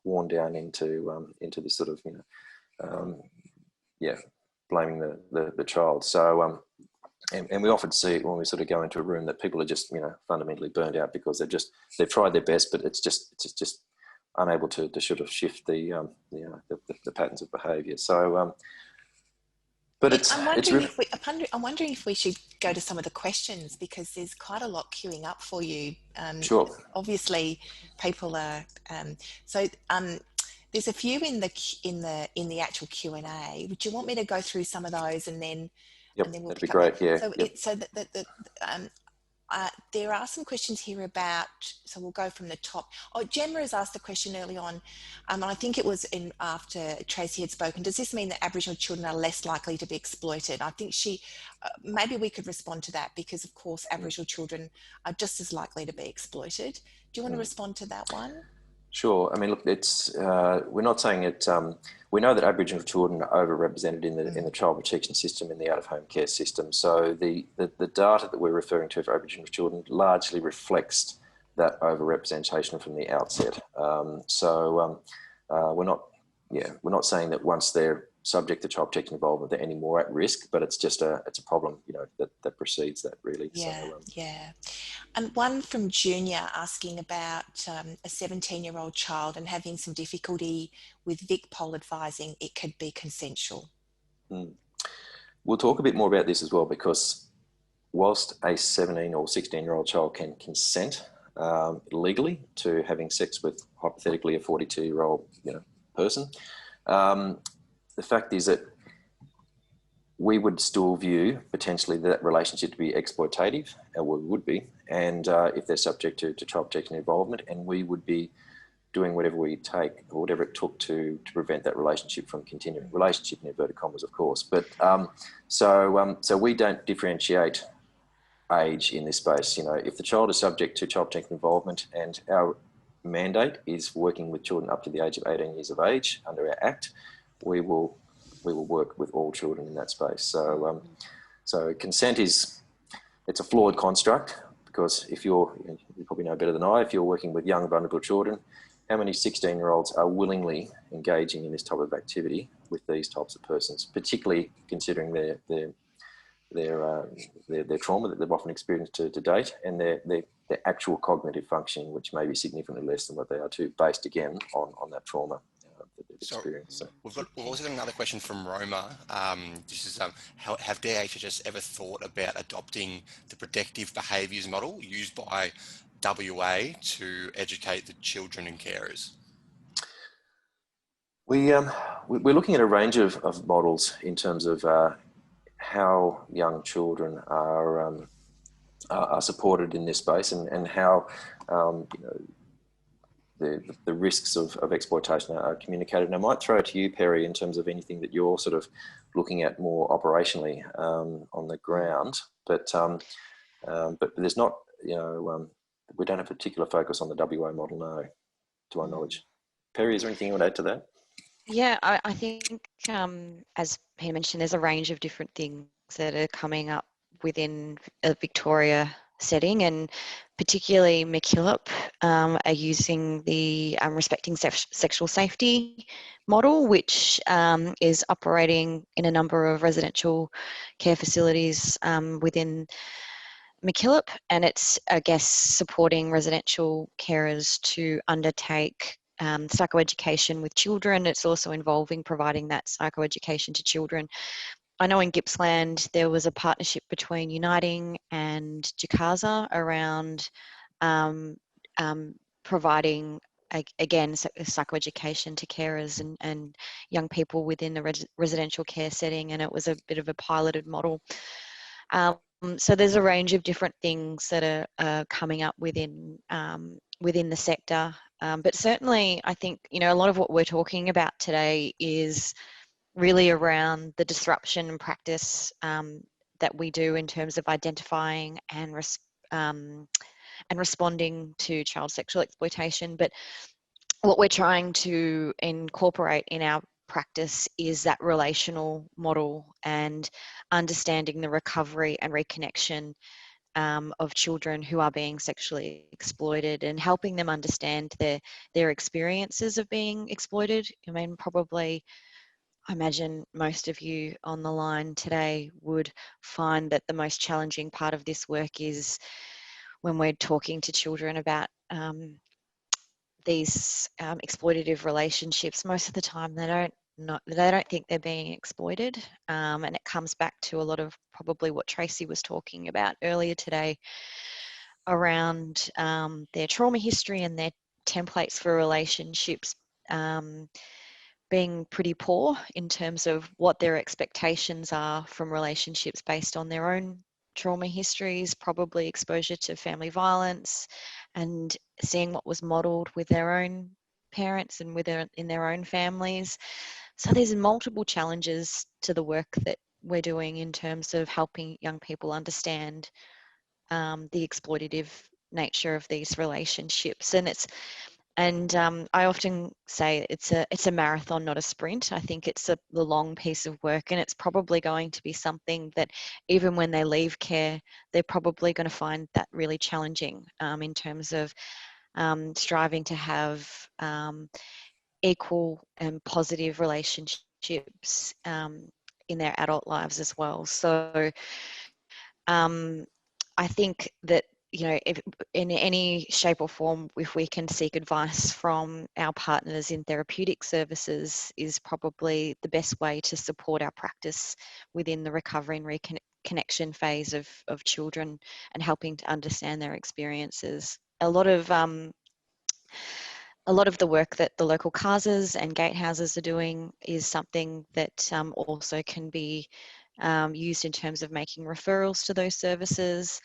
S5: worn down into this sort of, blaming the child. So, and we often see it when we sort of go into a room that people are just, fundamentally burned out because they've tried their best, but it's just unable to sort of shift the patterns of behaviour. So, but
S1: I'm wondering if we should go to some of the questions, because there's quite a lot queuing up for you.
S5: Sure.
S1: Obviously, people are. There's a few in the actual Q&A. Would you want me to go through some of those and then?
S5: Yep,
S1: and then we'll
S5: that'd be great. Yeah.
S1: So, there are some questions here about, so we'll go from the top. Oh, Gemma has asked the question early on, and I think it was after Tracy had spoken. Does this mean that Aboriginal children are less likely to be exploited? I think maybe we could respond to that, because of course Aboriginal children are just as likely to be exploited. Do you want to respond to that one?
S5: Sure. I mean, look, we're not saying it. We know that Aboriginal children are overrepresented in the child protection system, in the out-of-home care system. So the data that we're referring to for Aboriginal children largely reflects that overrepresentation from the outset. We're not saying that once they're subject to child protection involvement they're any more at risk, but it's a problem that precedes that, really.
S1: Yeah. And one from Junior asking about a 17-year-old child and having some difficulty with Vic Pol advising it could be consensual.
S5: We'll talk a bit more about this as well, because whilst a 17 or 16-year-old child can consent legally to having sex with hypothetically a 42-year-old person, the fact is that we would still view potentially that relationship to be exploitative, or we would be, and if they're subject to child protection involvement, and we would be doing whatever we take or whatever it took to prevent that relationship from continuing. Relationship in inverted commas, of course. But so we don't differentiate age in this space. You know, if the child is subject to child protective involvement, and our mandate is working with children up to the age of 18 years of age under our Act, we will work with all children in that space. So so consent it's a flawed construct, because if you probably know better than I, if you're working with young vulnerable children, how many 16-year-olds are willingly engaging in this type of activity with these types of persons, particularly considering their trauma that they've often experienced to date, and their actual cognitive functioning, which may be significantly less than what they are too, based again on that trauma that they've experienced. So
S3: we've also got another question from Roma. This is have DHHS ever thought about adopting the protective behaviours model used by WA to educate the children and carers?
S5: We're looking at a range of models in terms of how young children are supported in this space, and how you know, the risks of exploitation are communicated. And I might throw it to you, Perry, in terms of anything that you're sort of looking at more operationally on the ground. But there's not, you know, we don't have a particular focus on the WA model, no, to my knowledge. Perry, is there anything you want to add to that?
S4: Yeah, I think, as Peter mentioned, there's a range of different things that are coming up within a Victoria setting, and particularly MacKillop are using the respecting sexual safety model, which is operating in a number of residential care facilities within MacKillop, and it's, I guess, supporting residential carers to undertake psychoeducation with children. It's also involving providing that psychoeducation to children. I know in Gippsland there was a partnership between Uniting and Jakaza around providing, again, psychoeducation to carers and young people within the residential care setting, and it was a bit of a piloted model. So there's a range of different things that are coming up within the sector, but certainly I think, you know, a lot of what we're talking about today is really around the disruption and practice that we do in terms of identifying and responding to child sexual exploitation. But what we're trying to incorporate in our practice is that relational model and understanding the recovery and reconnection of children who are being sexually exploited, and helping them understand their experiences of being exploited. I mean, probably, I imagine most of you on the line today would find that the most challenging part of this work is when we're talking to children about these exploitative relationships. Most of the time they don't think they're being exploited, and it comes back to a lot of probably what Tracy was talking about earlier today around their trauma history and their templates for relationships being pretty poor in terms of what their expectations are from relationships based on their own trauma histories, probably exposure to family violence, and seeing what was modelled with their own parents and in their own families. So there's multiple challenges to the work that we're doing in terms of helping young people understand the exploitative nature of these relationships. And I often say it's a marathon, not a sprint. I think it's the long piece of work, and it's probably going to be something that even when they leave care, they're probably going to find that really challenging in terms of striving to have equal and positive relationships in their adult lives as well. So I think that, you know, if in any shape or form, if we can seek advice from our partners in therapeutic services, is probably the best way to support our practice within the recovery and reconnection phase of children, and helping to understand their experiences. A lot of the work that the local CASAs and gatehouses are doing is something that also can be used in terms of making referrals to those services.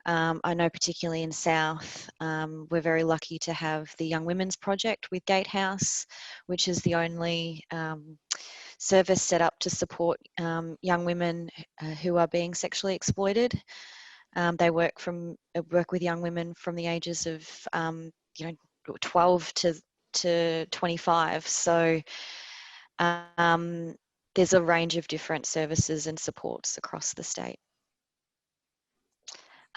S4: I know particularly in South, we're very lucky to have the Young Women's Project with Gatehouse, which is the only service set up to support young women who are being sexually exploited. They work with young women from the ages of 12 to 25. So there's a range of different services and supports across the state.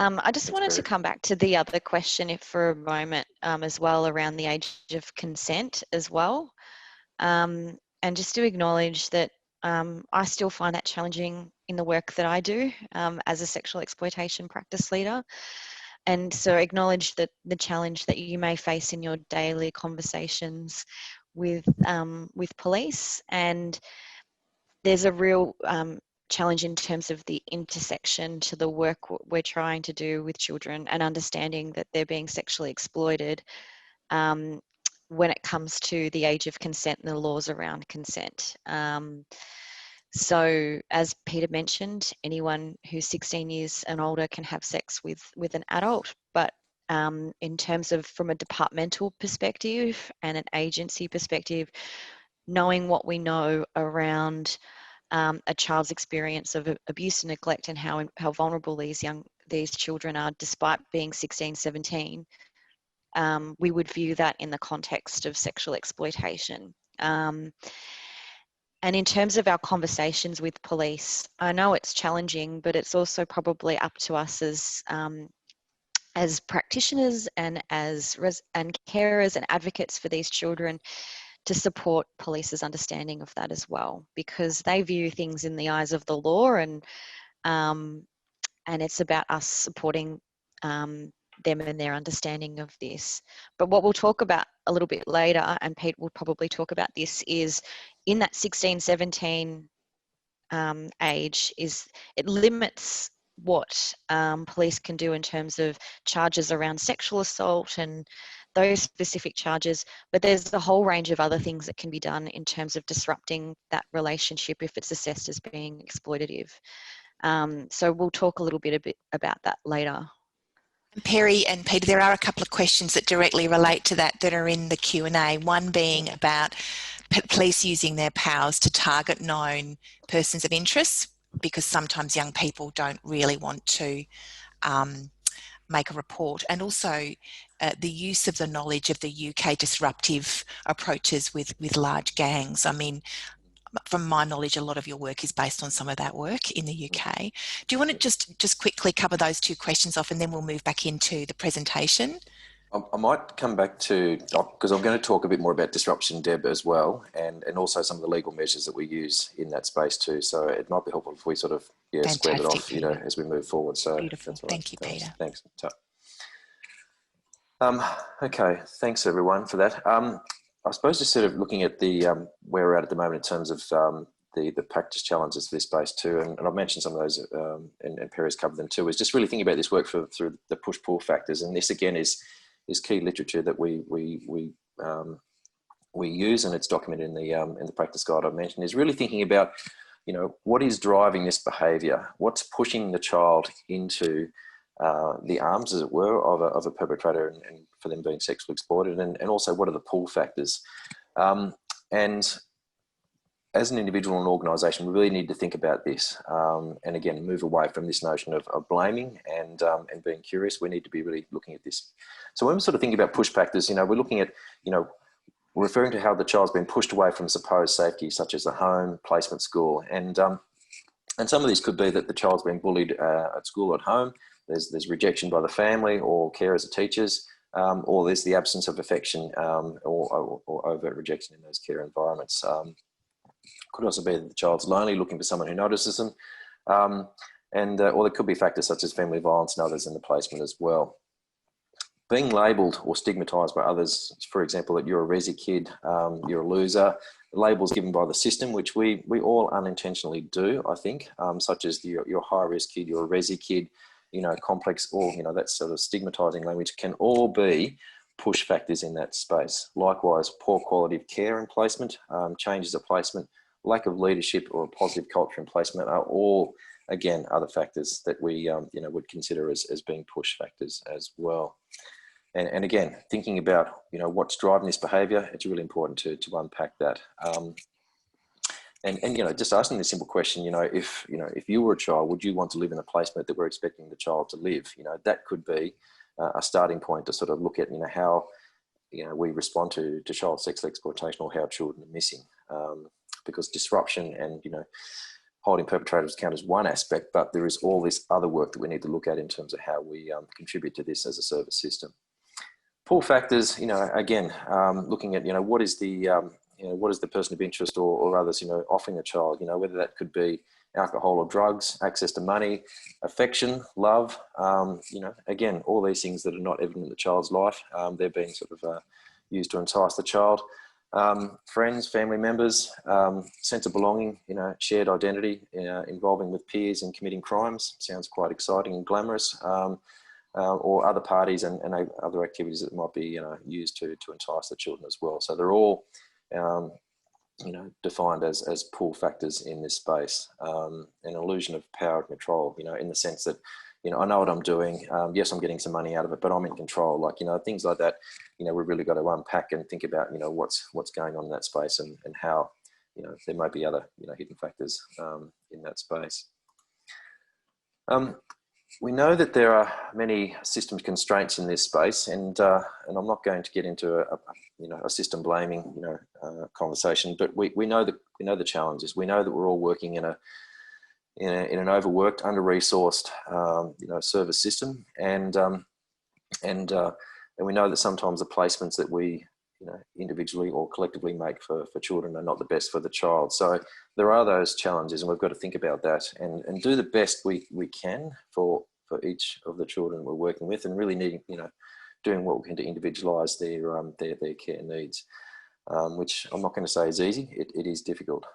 S4: I just wanted to come back to the other question for a moment as well, around the age of consent as well. And just to acknowledge that I still find that challenging in the work that I do as a sexual exploitation practice leader. And so acknowledge that the challenge that you may face in your daily conversations with police. And there's a real challenge in terms of the intersection to the work we're trying to do with children and understanding that they're being sexually exploited when it comes to the age of consent and the laws around consent. So as Peter mentioned, anyone who's 16 years and older can have sex with an adult, but in terms of from a departmental perspective and an agency perspective, knowing what we know around a child's experience of abuse and neglect and how vulnerable these children are despite being 16, 17, we would view that in the context of sexual exploitation. And in terms of our conversations with police, I know it's challenging, but it's also probably up to us as practitioners and as carers and advocates for these children to support police's understanding of that as well, because they view things in the eyes of the law, and it's about us supporting them and their understanding of this. But what we'll talk about a little bit later, and Pete will probably talk about this, is in that 16, 17 age, is it limits what police can do in terms of charges around sexual assault and those specific charges, but there's a whole range of other things that can be done in terms of disrupting that relationship if it's assessed as being exploitative. So we'll talk a little bit about that later.
S1: Perry and Peter, there are a couple of questions that directly relate to that are in the Q&A, one being about police using their powers to target known persons of interest, because sometimes young people don't really want to make a report, and also the use of the knowledge of the UK disruptive approaches with large gangs. I mean, from my knowledge, a lot of your work is based on some of that work in the UK. Do you want to just quickly cover those two questions off, and then we'll move back into the presentation?
S5: I might come back to, because I'm going to talk a bit more about disruption, Deb, as well, and also some of the legal measures that we use in that space too. So it might be helpful if we sort of square that off,
S1: Peter,
S5: as we move forward. So
S1: beautiful. Thank you, Peter.
S5: Thanks. Okay, thanks everyone for that. I suppose just sort of looking at the where we're at the moment in terms of the practice challenges for this space too, and I've mentioned some of those, and Perry's covered them too, is just really thinking about this work through the push-pull factors, and this again is key literature that we use, and it's documented in the practice guide I mentioned, is really thinking about, what is driving this behaviour, what's pushing the child into the arms, as it were, of a perpetrator, and for them being sexually exploited, and also what are the pull factors. And as an individual and organisation, we really need to think about this, and again, move away from this notion of blaming and being curious. We need to be really looking at this. So when we sort of think about push factors, we're looking at, we're referring to how the child's been pushed away from supposed safety, such as the home, placement, school, and some of these could be that the child's been bullied at school, at home. There's rejection by the family or carers or teachers, or there's the absence of affection or overt rejection in those care environments. Could also be that the child's lonely, looking for someone who notices them, or there could be factors such as family violence and others in the placement as well. Being labelled or stigmatised by others, for example, that you're a resi kid, you're a loser, labels given by the system, which we all unintentionally do, I think, such as you're a high-risk kid, you're a resi kid, complex, or, that sort of stigmatising language can all be push factors in that space. Likewise, poor quality of care and placement, changes of placement, lack of leadership or a positive culture in placement are all again, other factors that we would consider as being push factors as well. And again, thinking about what's driving this behaviour, it's really important to unpack that. And just asking the simple question, if you were a child, would you want to live in a placement that we're expecting the child to live? That could be a starting point to sort of look at how we respond to child sexual exploitation, or how children are missing, because disruption and holding perpetrators account as one aspect, but there is all this other work that we need to look at in terms of how we contribute to this as a service system. Pull factors, again, looking at what is the person of interest or others offering a child, whether that could be alcohol or drugs, access to money, affection, love, again, all these things that are not evident in the child's life, they're being sort of used to entice the child. Friends, family members, sense of belonging, shared identity, involving with peers and committing crimes, sounds quite exciting and glamorous, or other parties and other activities that might be used to entice the children as well. So they're all defined as pull factors in this space. An illusion of power and control, in the sense that, I know what I'm doing. Yes, I'm getting some money out of it, but I'm in control. Like, things like that, we've really got to unpack and think about, what's going on in that space, and how, there might be other, hidden factors in that space. We know that there are many system constraints in this space, and I'm not going to get into a system blaming conversation, but we know the challenges. We know that we're all working in an overworked, under-resourced service system, and we know that sometimes the placements that we individually or collectively make for children are not the best for the child. So there are those challenges, and we've got to think about that and do the best we can for each of the children we're working with, and really needing, doing what we can to individualise their care needs, which I'm not going to say is easy. It is difficult.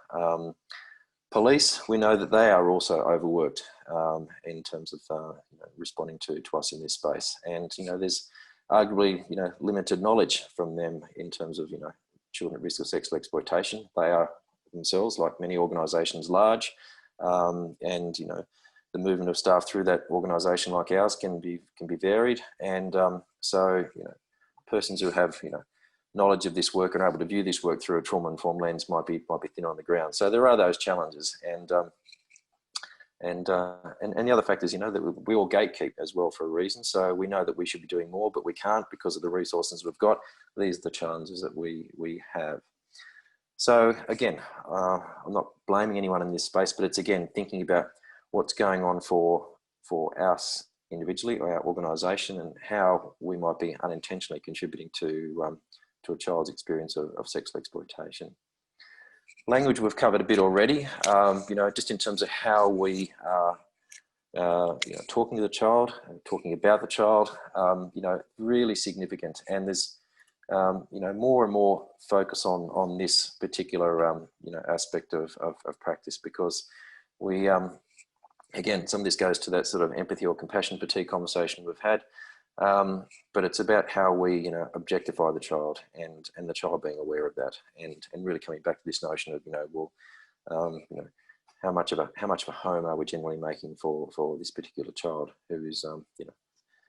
S5: Police, we know that they are also overworked in terms of responding to us in this space, and there's arguably limited knowledge from them in terms of children at risk of sexual exploitation. They are themselves, like many organisations, large, and the movement of staff through that organisation like ours can be varied, and so persons who have knowledge of this work and are able to view this work through a trauma-informed lens might be thin on the ground. So there are those challenges, and the other factors, that we all gatekeep as well for a reason. So we know that we should be doing more, but we can't because of the resources we've got. These are the challenges that we have. So again, I'm not blaming anyone in this space, but it's again thinking about what's going on for us individually or our organisation, and how we might be unintentionally contributing to a child's experience of sexual exploitation. Language we've covered a bit already, just in terms of how we are talking to the child, talking about the child, really significant. And there's, more and more focus on this particular, aspect of practice, because we, again, some of this goes to that sort of empathy or compassion fatigue conversation we've had, but it's about how we, objectify the child, and the child being aware of that, and really coming back to this notion of, how much of a home are we generally making for this particular child who is,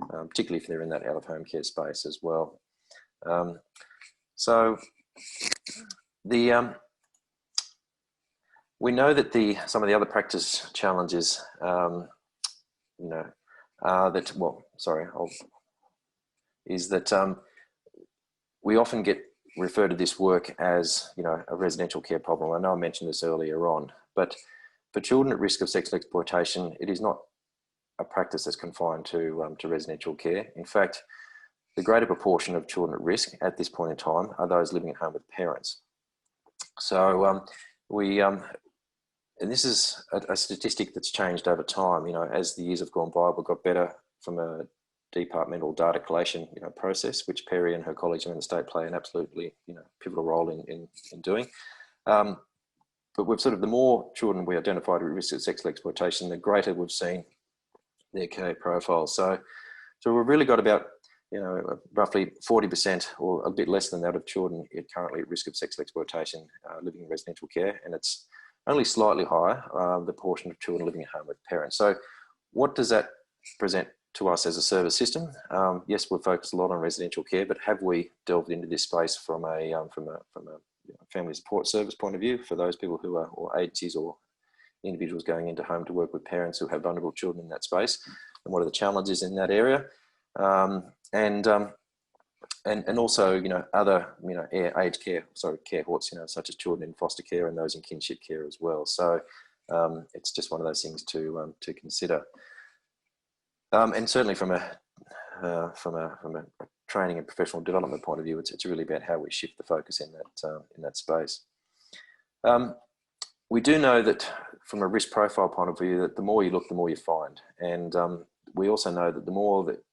S5: particularly if they're in that out of home care space as well. So we know that some of the other practice challenges, is that we often get referred to this work as, a residential care problem. I know I mentioned this earlier on, but for children at risk of sexual exploitation, it is not a practice that's confined to residential care. In fact, the greater proportion of children at risk at this point in time are those living at home with parents. So and this is a statistic that's changed over time. As the years have gone by, we've got better from a departmental data collation, process, which Perry and her colleagues around the state play an absolutely, pivotal role in doing. But we've the more children we identified at risk of sexual exploitation, the greater we've seen their care profile. So we've really got about, roughly 40% or a bit less than that of children currently at risk of sexual exploitation living in residential care, and it's only slightly higher, the portion of children living at home with parents. So what does that present to us as a service system? Yes, we've focused a lot on residential care, but have we delved into this space from a family support service point of view for those people who are, or agencies or individuals going into home to work with parents who have vulnerable children in that space, and what are the challenges in that area? And also, other, aged care, care horts, such as children in foster care and those in kinship care as well. So it's just one of those things to consider. And certainly from a training and professional development point of view, it's really about how we shift the focus in that space. We do know that from a risk profile point of view, that the more you look, the more you find. And we also know that the more that,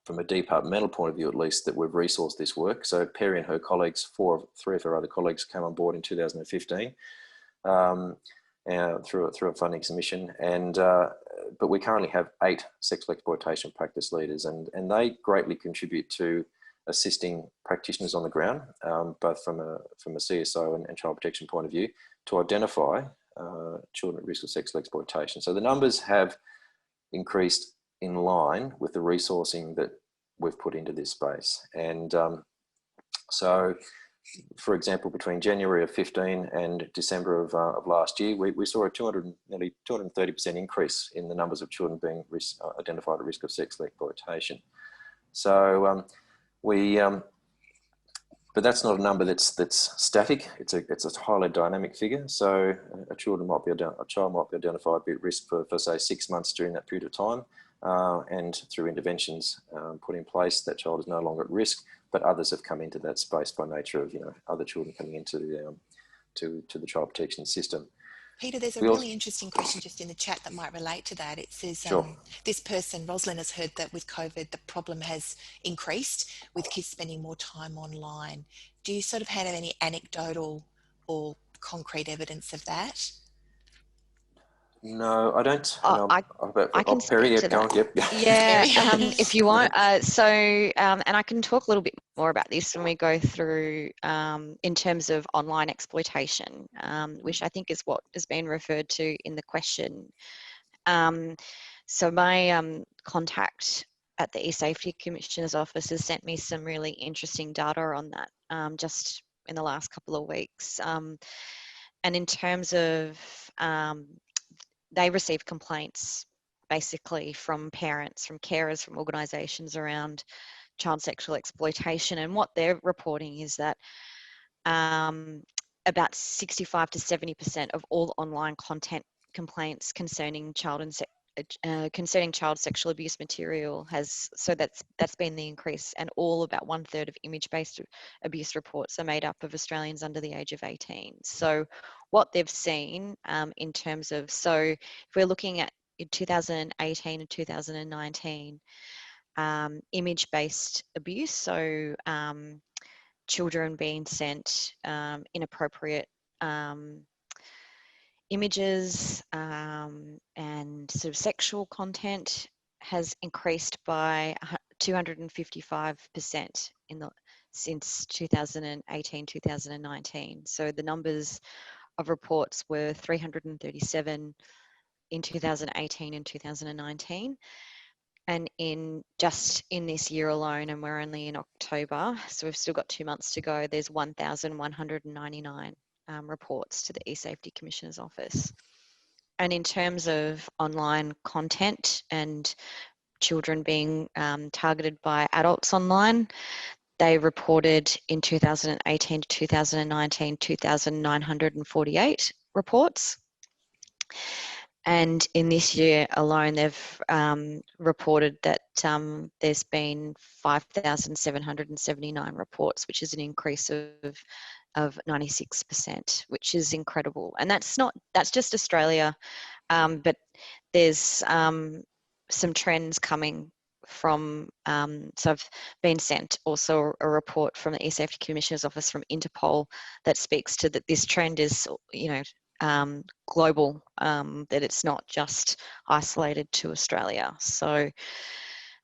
S5: from a departmental point of view at least, that we've resourced this work. So Perry and her colleagues, three of her other colleagues came on board in 2015 through a funding submission. And but we currently have 8 sexual exploitation practice leaders, and they greatly contribute to assisting practitioners on the ground, both from a CSO and child protection point of view, to identify children at risk of sexual exploitation. So the numbers have increased in line with the resourcing that we've put into this space. And so, for example, between January of 15 and December of last year, we saw a nearly 230% increase in the numbers of children being identified at risk of sexual exploitation. So but that's not a number that's static. It's a highly dynamic figure. So a child might be identified at risk for say 6 months during that period of time, and through interventions put in place, that child is no longer at risk. But others have come into that space by nature of other children coming into the to the child protection system.
S1: Peter, there's a really interesting question just in the chat that might relate to that. It says,
S5: sure.
S1: This person, Rosalind, has heard that with COVID, the problem has increased with kids spending more time online. Do you sort of have any anecdotal or concrete evidence of that?
S5: No, I don't.
S4: I can
S5: Perry,
S4: speak to that.
S5: Yep.
S4: Yeah, if you want. And I can talk a little bit more about this when we go through in terms of online exploitation, which I think is what has been referred to in the question. So my contact at the E-Safety Commissioner's Office has sent me some really interesting data on that just in the last couple of weeks. And in terms of they receive complaints basically from parents, from carers, from organisations around child sexual exploitation. And what they're reporting is that about 65 to 70% of all online content complaints concerning child sexual abuse material that's been the increase, and all about 1/3 of image-based abuse reports are made up of Australians under the age of 18. So what they've seen in terms of, so if we're looking at in 2018 and 2019, image-based abuse, so children being sent inappropriate images and sort of sexual content has increased by 255% since 2018, 2019. So the numbers of reports were 337 in 2018 and 2019. And in this year alone, and we're only in October, so we've still got 2 months to go, there's 1,199 reports to the E-Safety Commissioner's Office. And in terms of online content and children being targeted by adults online, they reported in 2018 to 2019, 2,948 reports. And in this year alone, they've reported that there's been 5,779 reports, which is an increase of 96%, which is incredible. And that's just Australia, but there's some trends coming from, so I've been sent also a report from the E-Safety Commissioner's Office from Interpol that speaks to that this trend is, global, that it's not just isolated to Australia. So,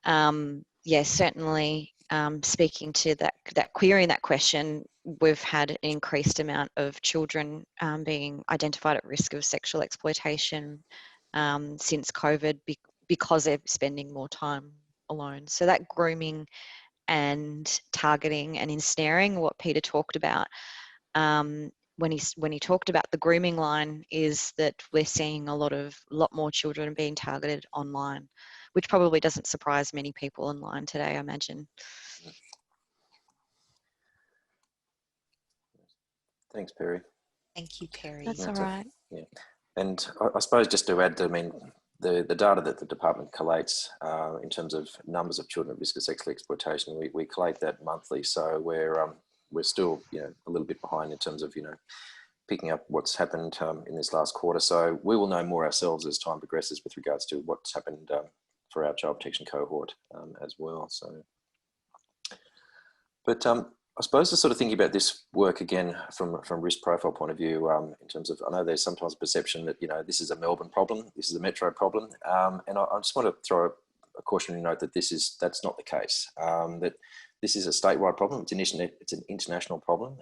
S4: certainly speaking to that querying that question, we've had an increased amount of children being identified at risk of sexual exploitation since COVID because they're spending more time alone. So that grooming and targeting and ensnaring, what Peter talked about when he talked about the grooming line, is that we're seeing a lot more children being targeted online, which probably doesn't surprise many people online today, I imagine.
S5: Thanks, Perry.
S1: Thank you, Perry.
S4: That's all right.
S5: Yeah, and I suppose just to add, I mean, the data that the department collates in terms of numbers of children at risk of sexual exploitation, we collate that monthly. So we're still, you know, a little bit behind in terms of, you know, picking up what's happened in this last quarter. So we will know more ourselves as time progresses with regards to what's happened for our child protection cohort as well. So, but I suppose just sort of thinking about this work again from risk profile point of view, in terms of, I know there's sometimes a perception that, you know, this is a Melbourne problem, this is a metro problem, and I just want to throw a cautionary note that that's not the case. That this is a statewide problem. It's an international problem.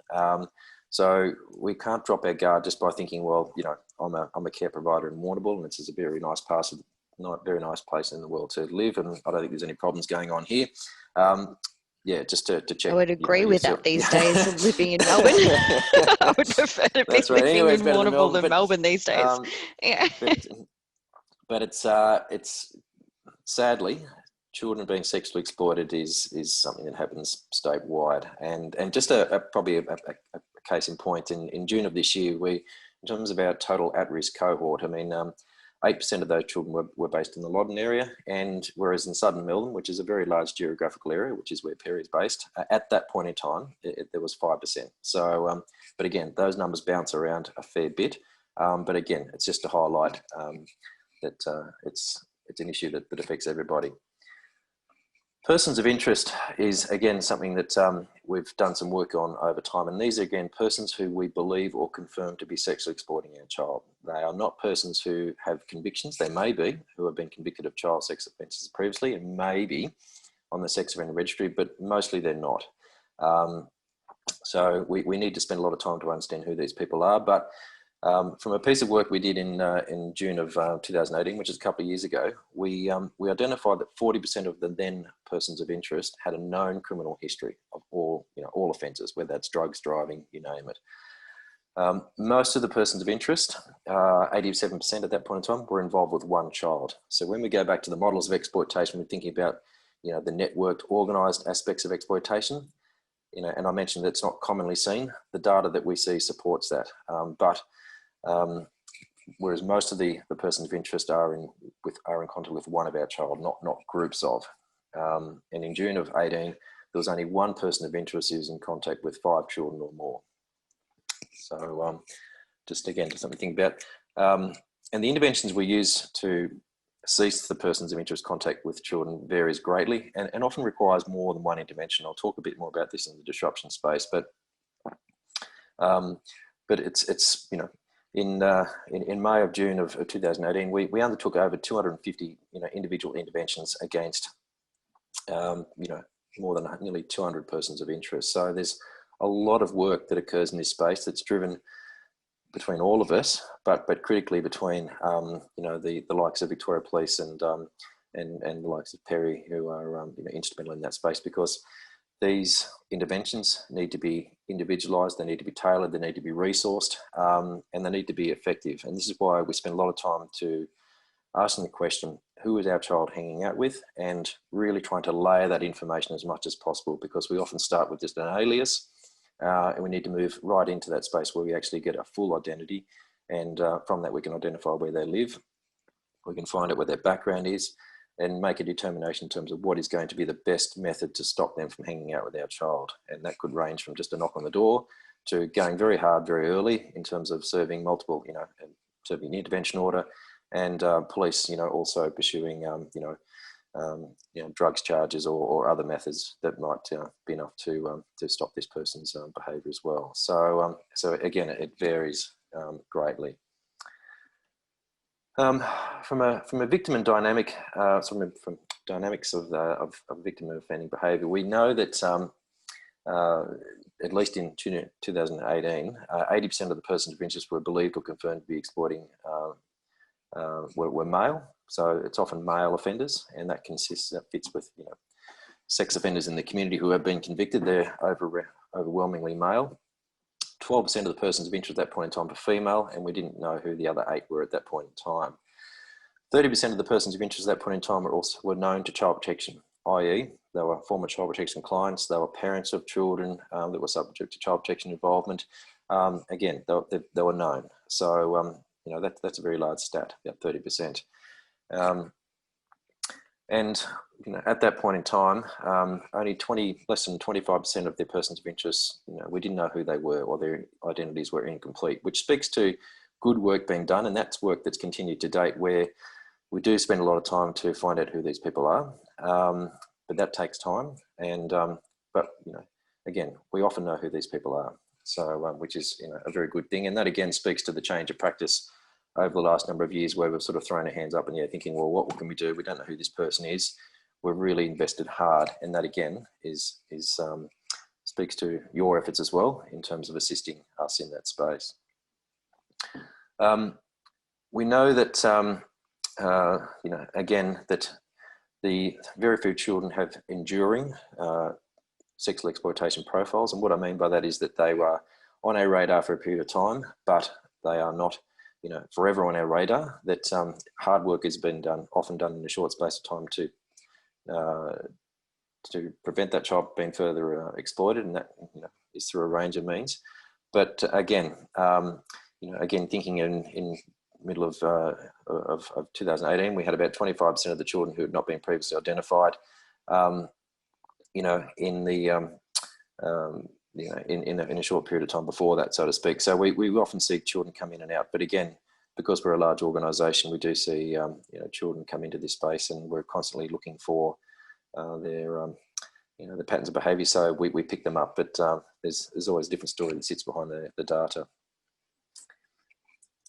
S5: So we can't drop our guard just by thinking, well, you know, I'm a care provider in Warrnambool, and this is a very nice very nice place in the world to live, and I don't think there's any problems going on here. Yeah, just to check.
S4: I would agree with that these days, living in Melbourne. I would prefer to be living in Warrnambool than Melbourne these days. Yeah.
S5: But it's sadly, children being sexually exploited is something that happens statewide. And just probably a case in point, in June of this year, in terms of our total at-risk cohort, I mean, 8% of those children were based in the Loddon area, and whereas in southern Melbourne, which is a very large geographical area, which is where Perry is based, at that point in time, there was 5%. So, but again, those numbers bounce around a fair bit. But again, it's just to highlight that it's an issue that affects everybody. Persons of interest is, again, something that we've done some work on over time. And these are, again, persons who we believe or confirm to be sexually exploiting our child. They are not persons who have convictions. They may be, who have been convicted of child sex offences previously, and may be on the sex offender registry, but mostly they're not. So we need to spend a lot of time to understand who these people are. But from a piece of work we did in June of 2018, which is a couple of years ago, we identified that 40% of the then persons of interest had a known criminal history of all offences, whether that's drugs, driving, you name it. Most of the persons of interest, 87% at that point in time, were involved with one child. So when we go back to the models of exploitation, we're thinking about, you know, the networked, organised aspects of exploitation. You know, and I mentioned that it's not commonly seen. The data that we see supports that, whereas most of the persons of interest are in contact with one of our child, not groups of. And in June of 18, there was only one person of interest who was in contact with 5 children or more. So just something to think about. And the interventions we use to cease the persons of interest contact with children varies greatly and often requires more than one intervention. I'll talk a bit more about this in the disruption space, but it's you know, in May of June of 2018, we undertook over 250 individual interventions against more than nearly 200 persons of interest. So there's a lot of work that occurs in this space that's driven between all of us, but critically between the likes of Victoria Police and the likes of Perry, who are instrumental in that space, because these interventions need to be individualised, they need to be tailored, they need to be resourced, and they need to be effective. And this is why we spend a lot of time to asking the question, who is our child hanging out with, and really trying to layer that information as much as possible, because we often start with just an alias, and we need to move right into that space where we actually get a full identity, and from that we can identify where they live, we can find out what their background is, and make a determination in terms of what is going to be the best method to stop them from hanging out with our child. And that could range from just a knock on the door to going very hard very early in terms of serving multiple, serving an intervention order, and police, also pursuing, drugs charges or other methods that might be enough to stop this person's behaviour as well. So, again, it varies greatly. From a victim and dynamic, from dynamics of victim offending behaviour. We know that at least in 2018, 80% of the persons of interest were believed or confirmed to be exploiting were male. So it's often male offenders, and that fits with sex offenders in the community who have been convicted. They're overwhelmingly male. 12% of the persons of interest at that point in time were female, and we didn't know who the other 8 were at that point in time. 30% of the persons of interest at that point in time were known to child protection, i.e. they were former child protection clients, they were parents of children that were subject to child protection involvement. Again, they were known. So, that's a very large stat, about 30%. And at that point in time, only less than 25% of their persons of interest, we didn't know who they were, or their identities were incomplete, which speaks to good work being done, and that's work that's continued to date, where we do spend a lot of time to find out who these people are, but that takes time. And but again, we often know who these people are, so which is a very good thing, and that again speaks to the change of practice over the last number of years, where we've sort of thrown our hands up in the air thinking, well, what can we do? We don't know who this person is. We've really invested hard, and that again speaks to your efforts as well in terms of assisting us in that space. We know that again, that the very few children have enduring sexual exploitation profiles, and what I mean by that is that they were on our radar for a period of time, but they are not forever on our radar. That hard work has been often done in a short space of time to prevent that child being further exploited, and that is through a range of means. But again, again, thinking in middle of 2018, we had about 25% of the children who had not been previously identified. In a short period of time before that, so to speak. So we often see children come in and out, but again, because we're a large organisation, we do see children come into this space, and we're constantly looking for their the patterns of behaviour. So we pick them up, but there's always a different story that sits behind the data.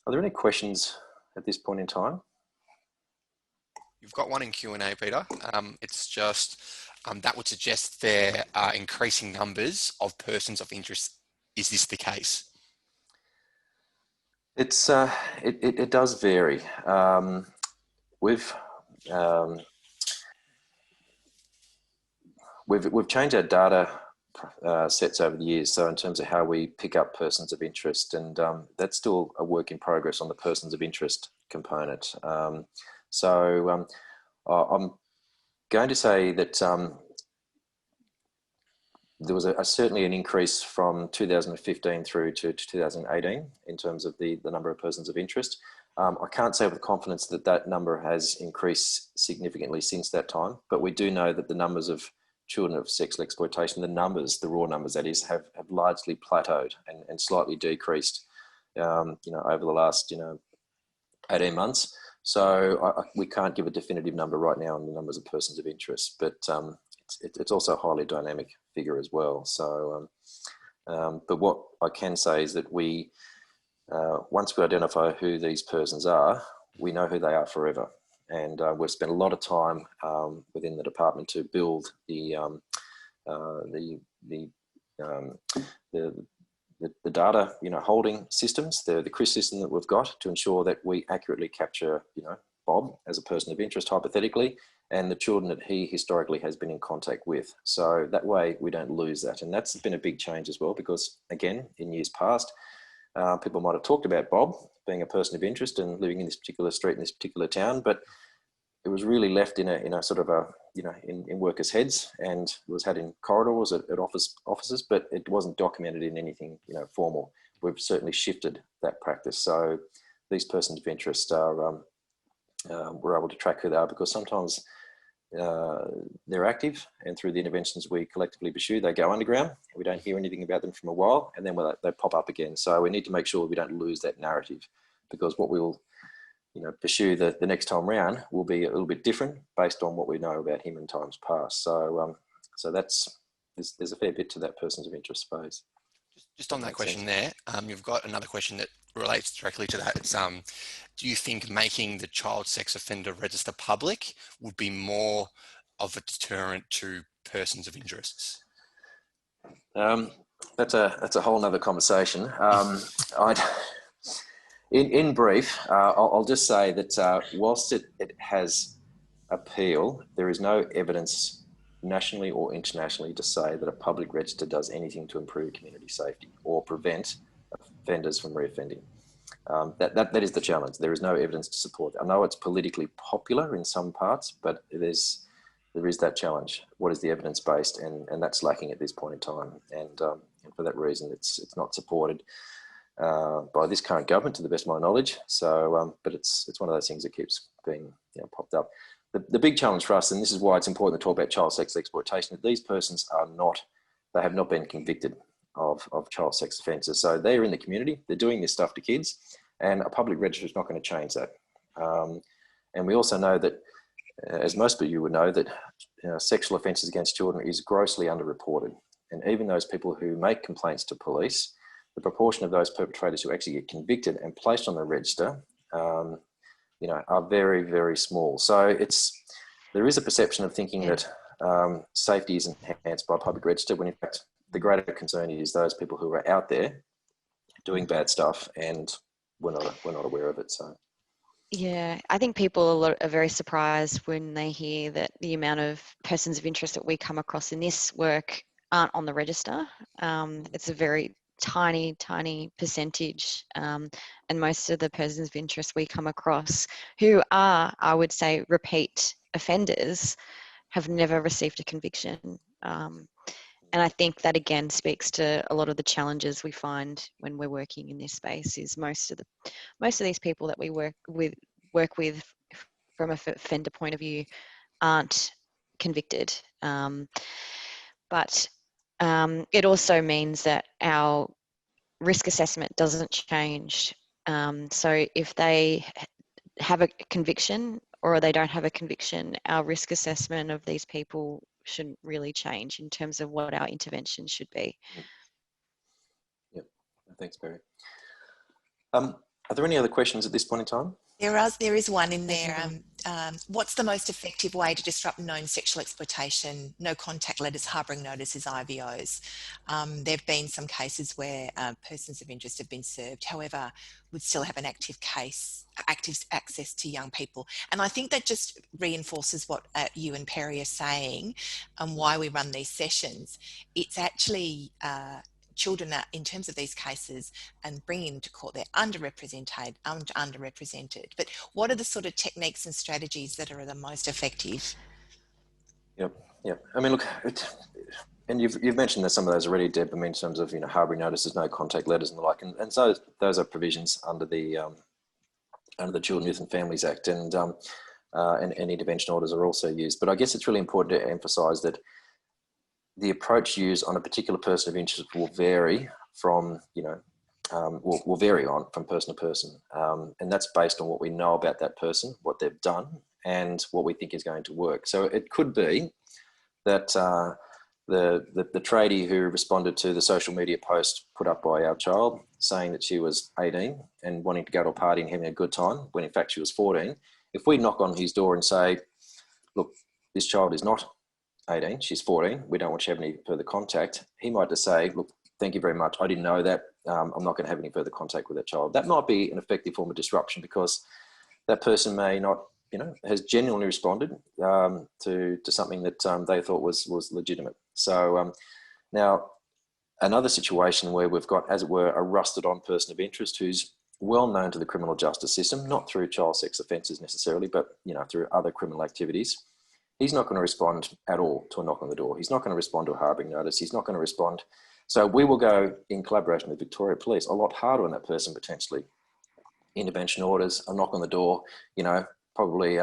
S5: Are there any questions at this point in time?
S3: You've got one in Q&A, Peter. It's just that would suggest there are increasing numbers of persons of interest. Is this the case?
S5: It's it does vary. We've changed our data sets over the years. So in terms of how we pick up persons of interest, and that's still a work in progress on the persons of interest component. So I'm going to say that there was certainly an increase from 2015 through to 2018 in terms of the number of persons of interest. I can't say with confidence that that number has increased significantly since that time, but we do know that the numbers of children of sexual exploitation, the raw numbers that is, have largely plateaued and slightly decreased, over the last 18 months. So we can't give a definitive number right now on the numbers of persons of interest, but it's also a highly dynamic figure as well. So, but what I can say is that we, once we identify who these persons are, we know who they are forever. And we've spent a lot of time within the department to build the data, holding systems, the CRIS system that we've got, to ensure that we accurately capture, Bob as a person of interest, hypothetically, and the children that he historically has been in contact with. So that way we don't lose that. And that's been a big change as well, because again, in years past, people might have talked about Bob being a person of interest and living in this particular street in this particular town, but it was really left in a sort of a, in workers' heads, and it was had in corridors at offices, but it wasn't documented in anything, formal. We've certainly shifted that practice. So these persons of interest are, we're able to track who they are, because sometimes they're active, and through the interventions we collectively pursue, they go underground. We don't hear anything about them for a while, and then they pop up again. So we need to make sure we don't lose that narrative, because what we'll pursue the next time round will be a little bit different based on what we know about him in times past. So so there's a fair bit to that persons of interest space.
S3: Just on that question there, you've got another question that relates directly to that. It's, do you think making the child sex offender register public would be more of a deterrent to persons of interest?
S5: That's a whole nother conversation. In brief, I'll just say that whilst it has appeal, there is no evidence nationally or internationally to say that a public register does anything to improve community safety or prevent offenders from reoffending. That is the challenge. There is no evidence to support that. I know it's politically popular in some parts, but there is that challenge. What is the evidence based? And that's lacking at this point in time. And for that reason, it's not supported by this current government, to the best of my knowledge. So, but it's one of those things that keeps being popped up. The big challenge for us, and this is why it's important to talk about child sex exploitation, that these persons they have not been convicted of child sex offences. So they're in the community, they're doing this stuff to kids, and a public register is not going to change that. And we also know that, as most of you would know, that sexual offences against children is grossly underreported. And even those people who make complaints to police, the proportion of those perpetrators who actually get convicted and placed on the register are very, very small. So there is a perception of thinking that safety is enhanced by a public register, when in fact the greater concern is those people who are out there doing bad stuff and we're not aware of it. So
S4: yeah, I think people are very surprised when they hear that the amount of persons of interest that we come across in this work aren't on the register. It's a very tiny percentage, and most of the persons of interest we come across who are, I would say, repeat offenders have never received a conviction. And I think that again speaks to a lot of the challenges we find when we're working in this space. Is most of these people that we work with from a offender point of view aren't convicted. But it also means that our risk assessment doesn't change. So if they have a conviction or they don't have a conviction, our risk assessment of these people shouldn't really change in terms of what our intervention should be.
S5: Yep. Thanks, Barry. Are there any other questions at this point in time?
S1: There is one in there. What's the most effective way to disrupt known sexual exploitation? No contact letters, harbouring notices, IVOs. There have been some cases where persons of interest have been served, however, would still have an active access to young people. And I think that just reinforces what you and Perry are saying and why we run these sessions. It's actually children are, in terms of these cases and bringing them to court, they're underrepresented. But what are the sort of techniques and strategies that are the most effective?
S5: Yep. I mean, look, and you've mentioned that some of those already, Deb. I mean, in terms of harbouring notices, no contact letters, and the like, and so those are provisions under the Children, Youth and Families Act, and intervention orders are also used. But I guess it's really important to emphasise that the approach used on a particular person of interest will vary from, will vary from person to person. And that's based on what we know about that person, what they've done, and what we think is going to work. So it could be that the tradie who responded to the social media post put up by our child saying that she was 18 and wanting to go to a party and having a good time, when in fact she was 14, if we knock on his door and say, look, this child is not 18, she's 14, we don't want you to have any further contact, he might just say, look, thank you very much, I didn't know that, I'm not going to have any further contact with that child. That might be an effective form of disruption because that person may not, has genuinely responded to something that they thought was legitimate. So now another situation where we've got, as it were, a rusted on person of interest who's well known to the criminal justice system, not through child sex offences necessarily, but through other criminal activities. He's not going to respond at all to a knock on the door. He's not going to respond to a harbouring notice. He's not going to respond. So we will go, in collaboration with Victoria Police, a lot harder on that person potentially. Intervention orders, a knock on the door, probably,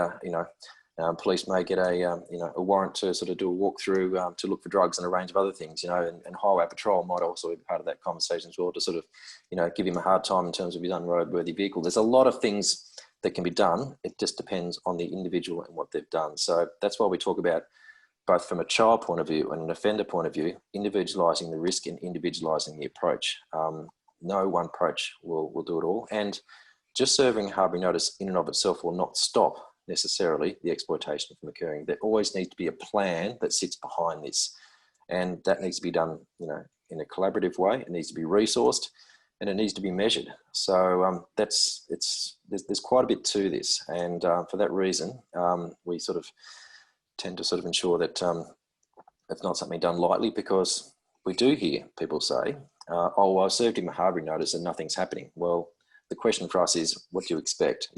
S5: police may get a warrant to sort of do a walkthrough to look for drugs and a range of other things, and highway patrol might also be part of that conversation as well to sort of, give him a hard time in terms of his unroadworthy vehicle. There's a lot of things that can be done. It just depends on the individual and what they've done. So that's why we talk about both from a child point of view and an offender point of view, individualising the risk and individualising the approach. No one approach will do it all. And just serving a harbouring notice in and of itself will not stop necessarily the exploitation from occurring. There always needs to be a plan that sits behind this. And that needs to be done, you know, in a collaborative way. It needs to be resourced and it needs to be measured. So there's quite a bit to this. And for that reason, we sort of tend to sort of ensure that it's not something done lightly, because we do hear people say, oh, well, I served him a harbouring notice and nothing's happening. Well, the question for us is, what do you expect?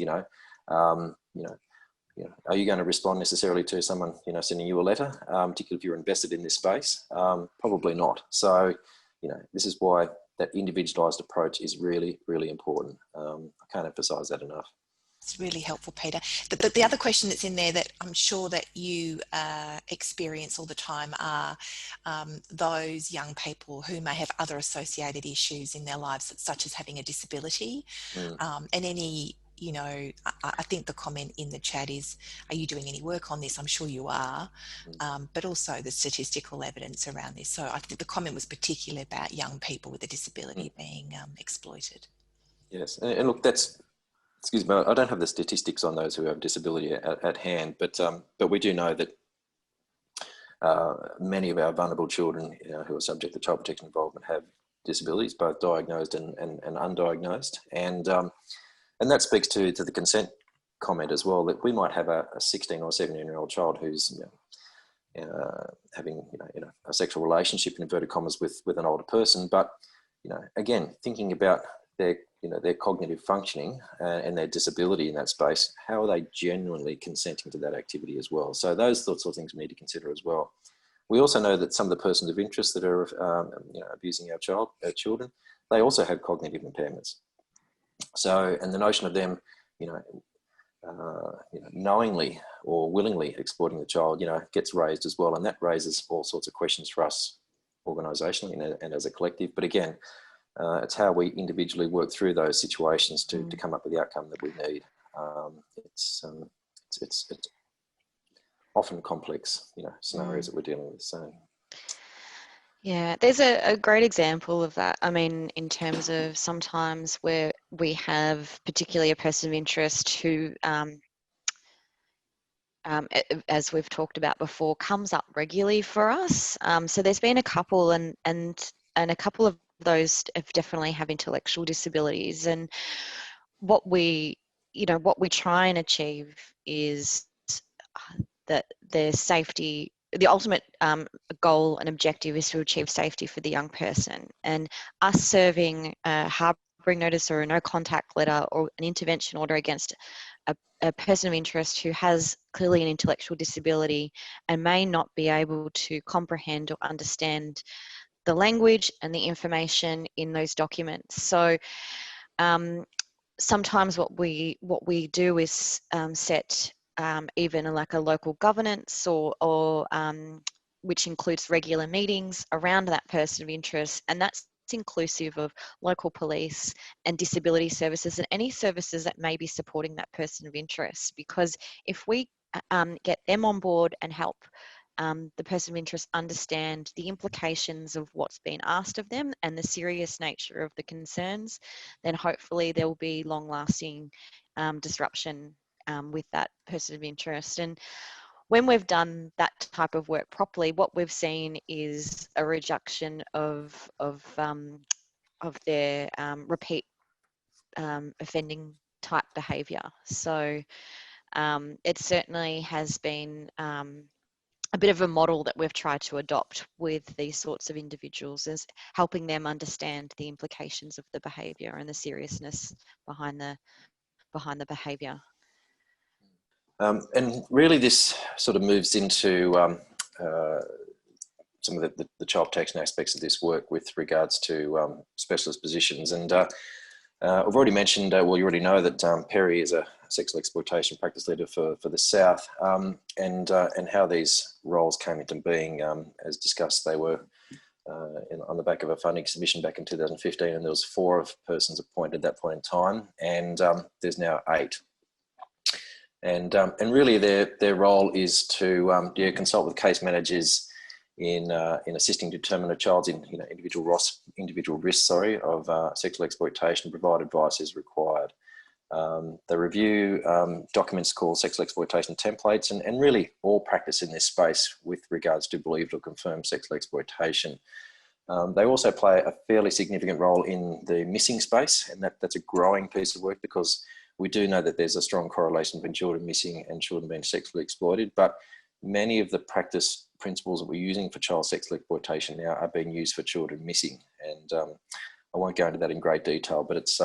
S5: Are you going to respond necessarily to someone, you know, sending you a letter, particularly if you're invested in this space? Probably not. So, you know, this is why that individualised approach is really, really important. I can't emphasise that enough.
S1: It's really helpful, Peter. The other question that's in there that I'm sure that you experience all the time are those young people who may have other associated issues in their lives, such as having a disability, and any, you know, I think the comment in the chat is, are you doing any work on this? I'm sure you are, but also the statistical evidence around this. So I think the comment was particularly about young people with a disability being exploited.
S5: Yes, and look, that's, excuse me, I don't have the statistics on those who have disability at hand, but we do know that many of our vulnerable children, you know, who are subject to child protection involvement have disabilities, both diagnosed and undiagnosed, and that speaks to the consent comment as well, that we might have a 16 or 17-year-old child who's, you know, having, you know, a sexual relationship in inverted commas with an older person, but, you know, again, thinking about their, you know, their cognitive functioning and their disability in that space, how are they genuinely consenting to that activity as well? So those sorts of things we need to consider as well. We also know that some of the persons of interest that are, you know, abusing our children, they also have cognitive impairments. So, and the notion of them, you know, knowingly or willingly exploiting the child, you know, gets raised as well, and that raises all sorts of questions for us organisationally and as a collective. But again, it's how we individually work through those situations to come up with the outcome that we need. It's often complex, you know, scenarios that we're dealing with. So.
S4: Yeah, there's a great example of that. I mean, in terms of sometimes where we have particularly a person of interest who, as we've talked about before, comes up regularly for us. So there's been a couple, and a couple of those have definitely have intellectual disabilities. And what we try and achieve is that their safety. The ultimate goal and objective is to achieve safety for the young person, and us serving a harbouring notice or a no contact letter or an intervention order against a person of interest who has clearly an intellectual disability and may not be able to comprehend or understand the language and the information in those documents. So sometimes what we do is set even like a local governance or which includes regular meetings around that person of interest, and that's inclusive of local police and disability services and any services that may be supporting that person of interest. Because if we get them on board and help the person of interest understand the implications of what's been asked of them and the serious nature of the concerns, then hopefully there will be long-lasting disruption with that person of interest. And when we've done that type of work properly, what we've seen is a reduction of their repeat offending type behaviour. So it certainly has been a bit of a model that we've tried to adopt with these sorts of individuals, is helping them understand the implications of the behaviour and the seriousness behind the behaviour.
S5: And really this sort of moves into some of the child protection aspects of this work with regards to specialist positions. And I've already mentioned, well, you already know that Perry is a sexual exploitation practice leader for the South, and how these roles came into being. As discussed, they were on the back of a funding submission back in 2015, and there was 4 persons appointed at that point in time, and there's now 8. And really their role is to consult with case managers in assisting to determine a child's individual risk of sexual exploitation, provide advice as required. They review documents called sexual exploitation templates and really all practice in this space with regards to believed or confirmed sexual exploitation. They also play a fairly significant role in the missing space, and that's a growing piece of work because we do know that there's a strong correlation between children missing and children being sexually exploited, but many of the practice principles that we're using for child sexual exploitation now are being used for children missing. And I won't go into that in great detail, but it's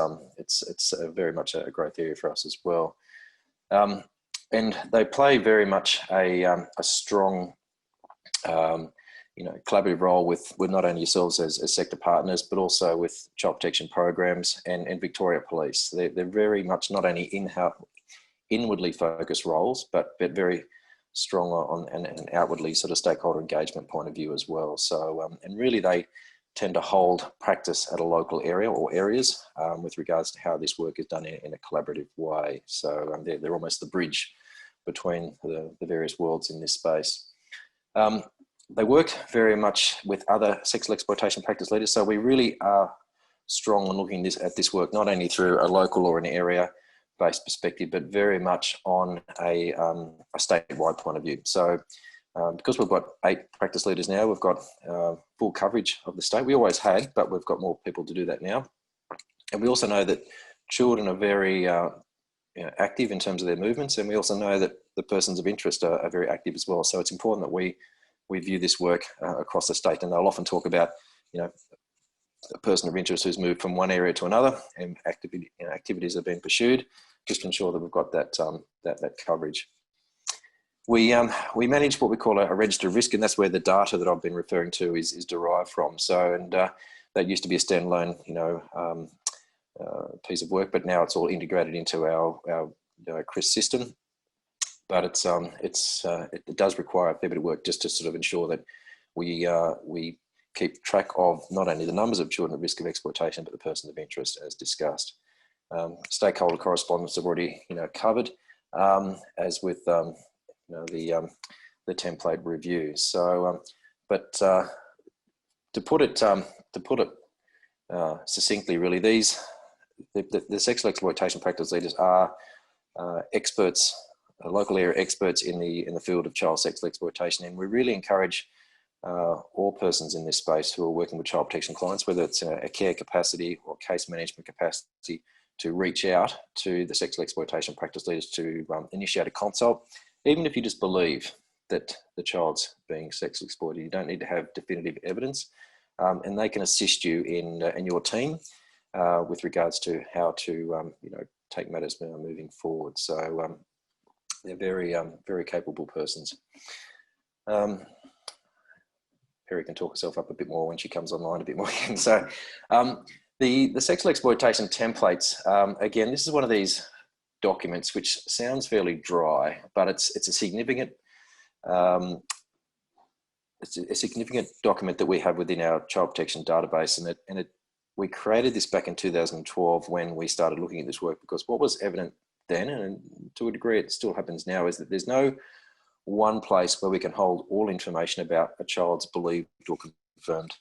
S5: very much a growth area for us as well. And they play very much a strong collaborative role with not only yourselves as sector partners, but also with child protection programs and Victoria Police. They're very much not only inwardly focused roles, but very strong on an outwardly sort of stakeholder engagement point of view as well. So, and really they tend to hold practice at a local area or areas with regards to how this work is done in a collaborative way. So they're almost the bridge between the various worlds in this space. They work very much with other sexual exploitation practice leaders. So we really are strong on looking at this work, not only through a local or an area-based perspective, but very much on a statewide point of view. So because we've got 8 practice leaders now, we've got full coverage of the state. We always had, but we've got more people to do that now. And we also know that children are very active in terms of their movements. And we also know that the persons of interest are very active as well. So it's important that we view this work across the state, and they'll often talk about, a person of interest who's moved from one area to another, and activities are being pursued, just to ensure that we've got that coverage. We manage what we call a register of risk, and that's where the data that I've been referring to is derived from. So, and that used to be a standalone, piece of work, but now it's all integrated into our CRIS system. But it does require a fair bit of work just to sort of ensure that we keep track of not only the numbers of children at risk of exploitation, but the persons of interest, as discussed. Stakeholder correspondence I've already covered, as with the template review. So, but to put it succinctly, really, the sexual exploitation practice leaders are experts. Local area experts in the field of child sexual exploitation, and we really encourage all persons in this space who are working with child protection clients, whether it's a care capacity or case management capacity, to reach out to the sexual exploitation practice leaders to initiate a consult, even if you just believe that the child's being sexually exploited. You don't need to have definitive evidence, and they can assist you in your team with regards to how to take matters moving forward. So. They're very capable persons. Perry can talk herself up a bit more when she comes online a bit more. So the sexual exploitation templates, again, this is one of these documents which sounds fairly dry, but it's a significant document that we have within our child protection database, and we created this back in 2012 when we started looking at this work, because what was evident then, and to a degree it still happens now, is that there's no one place where we can hold all information about a child's believed or confirmed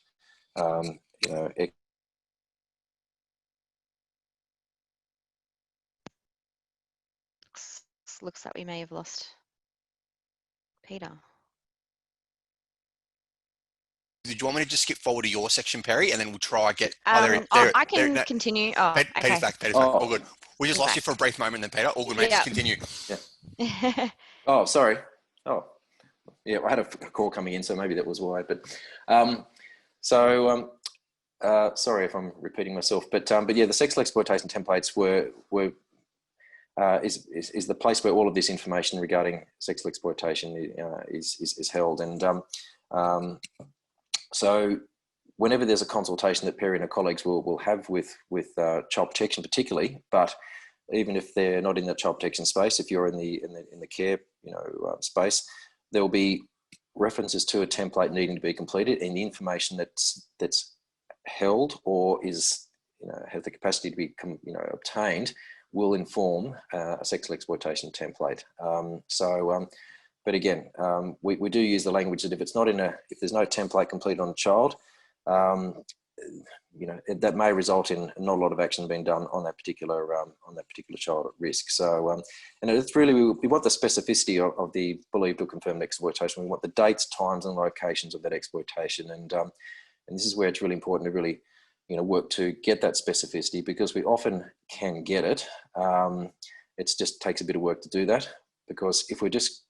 S4: Looks like we may have lost Peter.
S3: Did you want me to just skip forward to your section, Perry, and then we'll try get...
S4: I can continue. Oh,
S3: Peter's back. All good. We just lost you for a brief moment then, Peter. All good, mate. Just continue.
S5: Yeah. Oh, sorry. Oh, yeah, I had a call coming in, so maybe that was why. But sorry if I'm repeating myself, but yeah, the sexual exploitation templates is the place where all of this information regarding sexual exploitation is held, and so whenever there's a consultation that Perry and her colleagues will have with child protection particularly, but even if they're not in the child protection space, if you're in the care space, there will be references to a template needing to be completed, and the information that's held or is has the capacity to be obtained will inform a sexual exploitation template. But again, we do use the language that if it's not if there's no template completed on a child, you know, that may result in not a lot of action being done on that particular child at risk. So, and it's really, we want the specificity of the believed or confirmed exploitation. We want the dates, times, and locations of that exploitation, and this is where it's really important to really, you know, work to get that specificity, because we often can get it. It just takes a bit of work to do that, because if we're just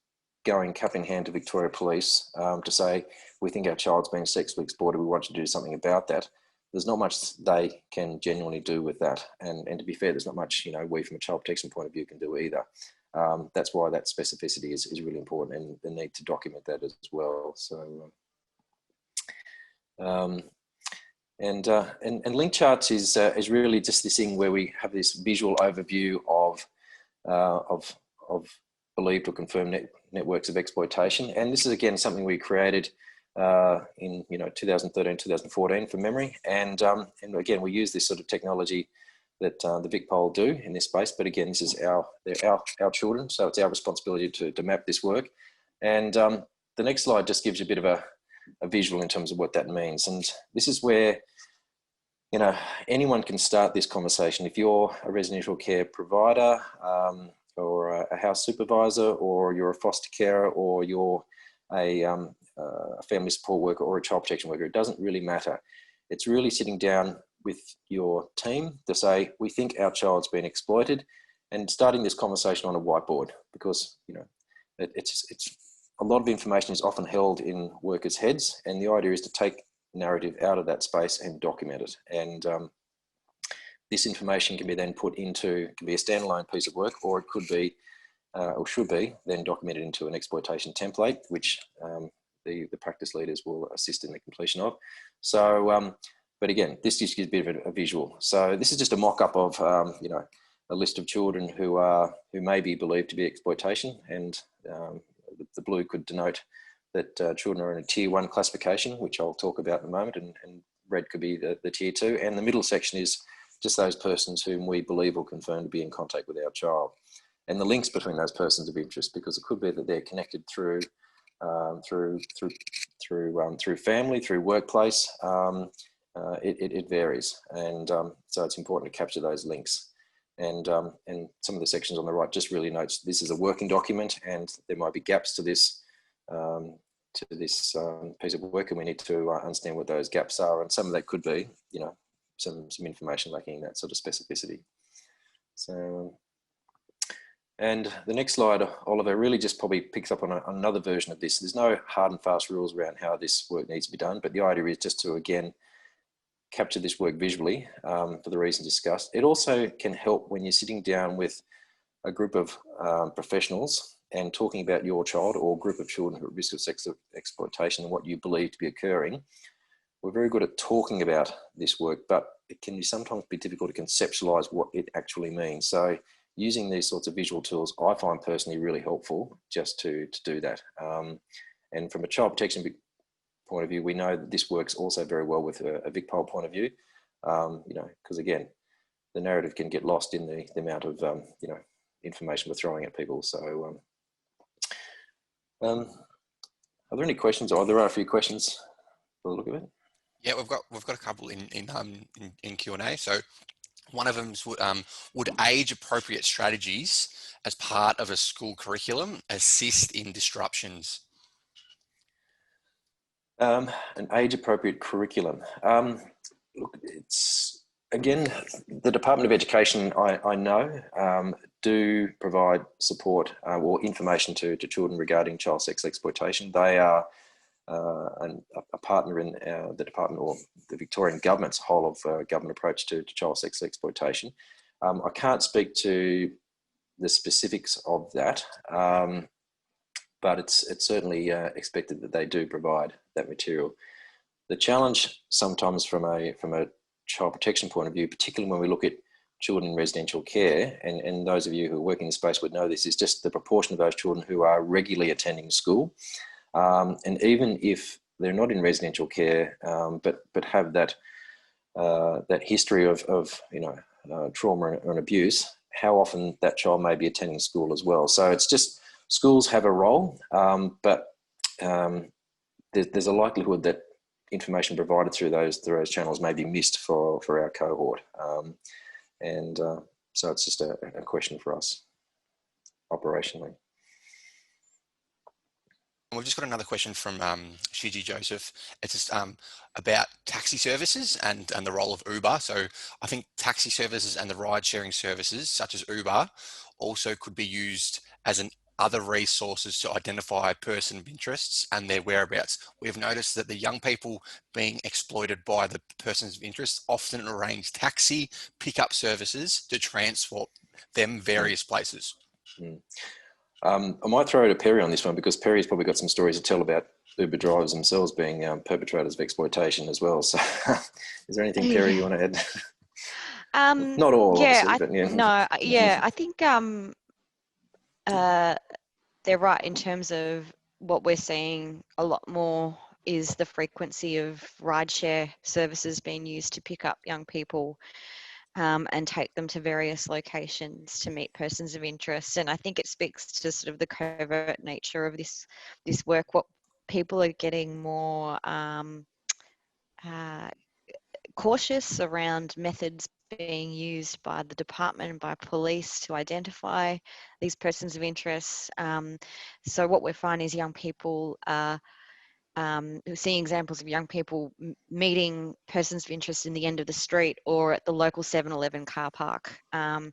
S5: going cap in hand to Victoria Police to say, we think our child's been sexually exploited, we want you to do something about that, there's not much they can genuinely do with that. And to be fair, there's not much, you know, we from a child protection point of view can do either. That's why that specificity is really important, and the need to document that as well. So, and link charts is really just this thing where we have this visual overview of believed or confirmed networks of exploitation. And this is again something we created in 2013, 2014 from memory. And again, we use this sort of technology that the VicPol do in this space. But again, this is they're our children, so it's our responsibility to map this work. And the next slide just gives you a bit of a visual in terms of what that means. And this is where, you know, anyone can start this conversation. If you're a residential care provider, or a house supervisor, or you're a foster carer, or you're a family support worker or a child protection worker, it doesn't really matter. It's really sitting down with your team to say, we think our child's been exploited, and starting this conversation on a whiteboard, because, you know, it's a lot of information is often held in workers' heads, and the idea is to take narrative out of that space and document it. And this information can be then put into, can be a standalone piece of work, or it could be, or should be, then documented into an exploitation template, which the practice leaders will assist in the completion of. So, but again, this just gives a bit of a visual. So this is just a mock-up of, you know, a list of children who may be believed to be exploitation, and the blue could denote that children are in a tier 1 classification, which I'll talk about in a moment, and red could be the tier 2, and the middle section is just those persons whom we believe or confirm to be in contact with our child. And the links between those persons of interest, because it could be that they're connected through family, through workplace. It varies, and so it's important to capture those links. And some of the sections on the right just really notes this is a working document, and there might be gaps to this piece of work, and we need to understand what those gaps are. And some of that could be, you know, some information lacking in that sort of specificity. So, and the next slide, Oliver, really just probably picks up on another version of this. There's no hard and fast rules around how this work needs to be done, but the idea is just to, again, capture this work visually for the reasons discussed. It also can help when you're sitting down with a group of professionals and talking about your child or group of children who are at risk of sexual exploitation and what you believe to be occurring. We're very good at talking about this work, but it can sometimes be difficult to conceptualize what it actually means. So using these sorts of visual tools, I find personally really helpful just to do that. And from a child protection point of view, we know that this works also very well with a VicPol point of view, you know, because again, the narrative can get lost in the amount of, you know, information we're throwing at people. So are there any questions? Or there are a few questions by the look of it.
S3: Yeah, we've got a couple in Q&A. So one of them would age-appropriate strategies as part of a school curriculum assist in disruptions?
S5: An age-appropriate curriculum. Look, it's, again, the Department of Education, I know, do provide support or information to children regarding child sex exploitation. They are a partner in the department, or the Victorian government's whole of government approach to child sex exploitation. I can't speak to the specifics of that, but it's certainly expected that they do provide that material. The challenge sometimes from a child protection point of view, particularly when we look at children in residential care, and those of you who work in the space would know this, is just the proportion of those children who are regularly attending school. And even if they're not in residential care, but have that history of you know, trauma and abuse, how often that child may be attending school as well. So it's just, schools have a role, but there's a likelihood that information provided through those channels may be missed for our cohort. So it's just a question for us operationally.
S3: We've just got another question from Shiji Joseph. It's just about taxi services and the role of Uber. So I think taxi services and the ride sharing services such as Uber also could be used as other resources to identify a person of interests and their whereabouts. We've noticed that the young people being exploited by the persons of interest often arrange taxi pickup services to transport them various places.
S5: Mm. I might throw it to Perry on this one, because Perry's probably got some stories to tell about Uber drivers themselves being perpetrators of exploitation as well. So is there anything, Perry, you want to add? Not all,
S4: yeah,
S5: obviously, but yeah.
S4: No, yeah, I think they're right in terms of what we're seeing a lot more is the frequency of rideshare services being used to pick up young people and take them to various locations to meet persons of interest. And I think it speaks to sort of the covert nature of this work. What people are getting more cautious around methods being used by the department and by police to identify these persons of interest. So what we're finding is young people are seeing examples of young people meeting persons of interest in the end of the street or at the local 7-Eleven car park. And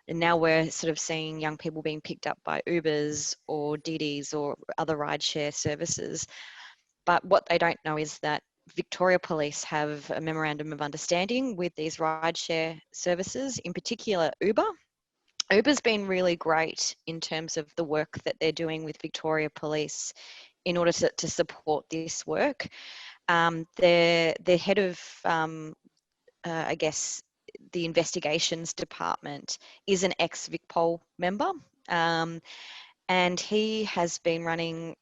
S4: now we're sort of seeing young people being picked up by Ubers or Didis or other rideshare services. But what they don't know is that Victoria Police have a memorandum of understanding with these rideshare services, in particular Uber. Uber's been really great in terms of the work that they're doing with Victoria Police in order to support this work. The head of, I guess, the investigations department is an ex-VicPol member, and he has been running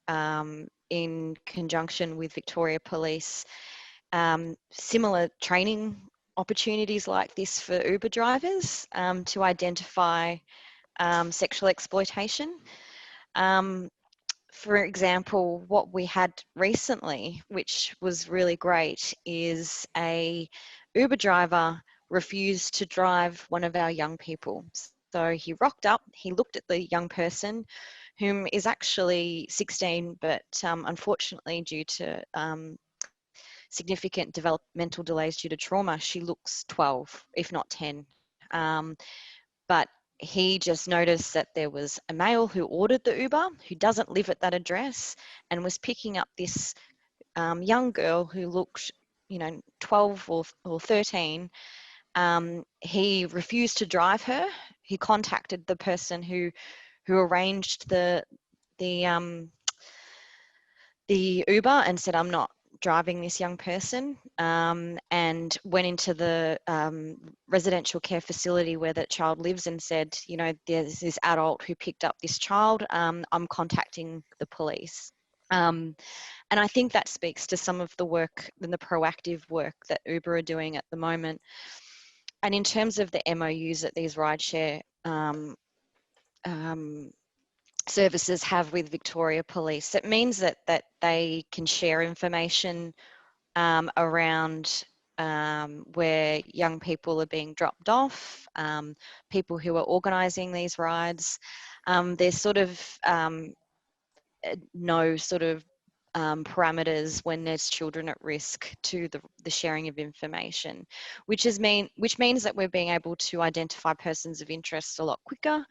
S4: in conjunction with Victoria Police similar training opportunities like this for Uber drivers to identify sexual exploitation. For example, what we had recently, which was really great, is a Uber driver refused to drive one of our young people. So he rocked up, he looked at the young person, whom is actually 16, but unfortunately due to significant developmental delays due to trauma, she looks 12, if not 10. But he just noticed that there was a male who ordered the Uber, who doesn't live at that address, and was picking up this young girl who looked, 12 or 13. He refused to drive her. He contacted the person who arranged the Uber and said, "I'm not driving this young person," and went into the residential care facility where that child lives and said, "There's this adult who picked up this child. I'm contacting the police." And I think that speaks to some of the work and the proactive work that Uber are doing at the moment. And in terms of the MOUs that these rideshare services have with Victoria Police, it means that they can share information around where young people are being dropped off, people who are organising these rides. There's sort of no sort of parameters when there's children at risk to the sharing of information, which means that we're being able to identify persons of interest a lot quicker.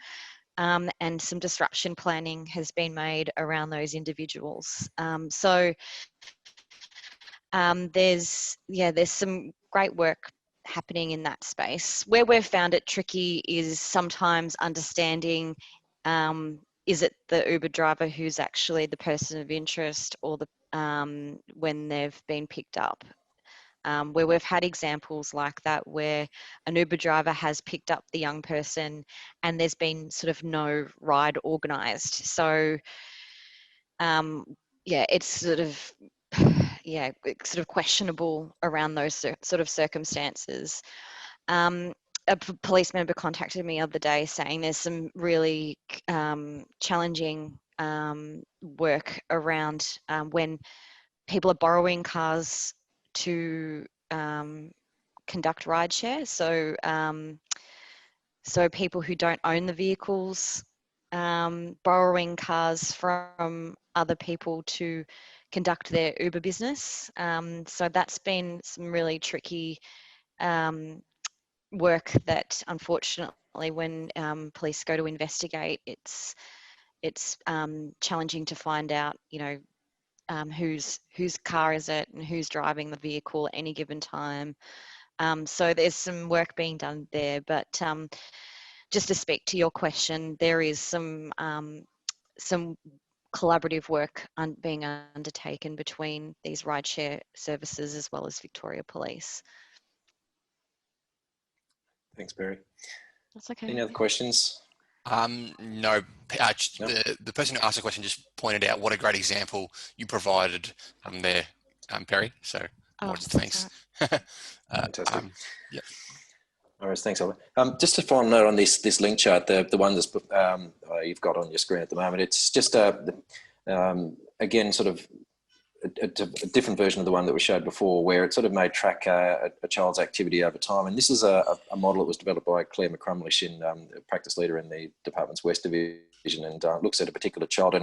S4: And some disruption planning has been made around those individuals. So there's some great work happening in that space. Where we've found it tricky is sometimes understanding, is it the Uber driver who's actually the person of interest, or when they've been picked up? Where we've had examples like that, where an Uber driver has picked up the young person and there's been sort of no ride organised. So it's sort of questionable around those sort of circumstances. a police member contacted me the other day saying there's some really challenging work around when people are borrowing cars to conduct rideshare. So people who don't own the vehicles, borrowing cars from other people to conduct their Uber business. So that's been some really tricky work that, unfortunately, when police go to investigate, it's challenging to find out, you know, whose car is it and who's driving the vehicle at any given time. So there's some work being done there, but just to speak to your question, there is some collaborative work being undertaken between these rideshare services as well as Victoria Police.
S5: Thanks, Barry.
S4: That's okay.
S5: Any other questions?
S3: No, the person who asked the question just pointed out what a great example you provided there, Perry. So, thanks.
S5: Fantastic.
S3: Yeah.
S5: All right, thanks, Oliver. Just a final note on this link chart, the one that's you've got on your screen at the moment. It's just again sort of a different version of the one that we showed before, where it sort of may track a child's activity over time. And this is a model that was developed by Claire McCrumlish, a practice leader in the department's West Division, and looks at a particular child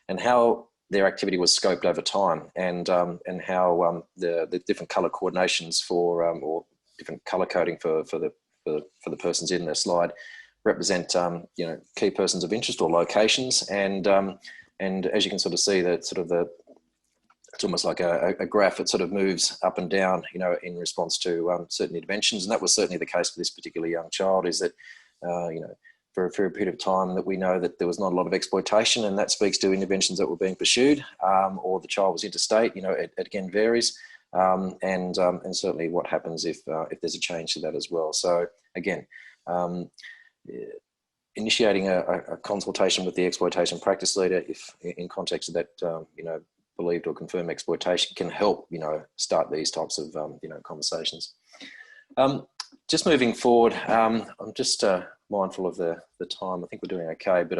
S5: and how their activity was scoped over time, and how the different colour coordinations for or different colour coding for the persons in the slide represent you know, key persons of interest or locations, and as you can sort of see, that sort of it's almost like a graph. It sort of moves up and down, you know, in response to certain interventions, and that was certainly the case for this particular young child. Is that you know, for a period of time that we know that there was not a lot of exploitation, and that speaks to interventions that were being pursued, or the child was interstate. You know, it again varies, and certainly what happens if there's a change to that as well. So again, initiating a consultation with the exploitation practice leader, if in context of that, you know, believed or confirmed exploitation, can help, you know, start these types of you know, conversations. Just moving forward, I'm just mindful of the time. I think we're doing okay, but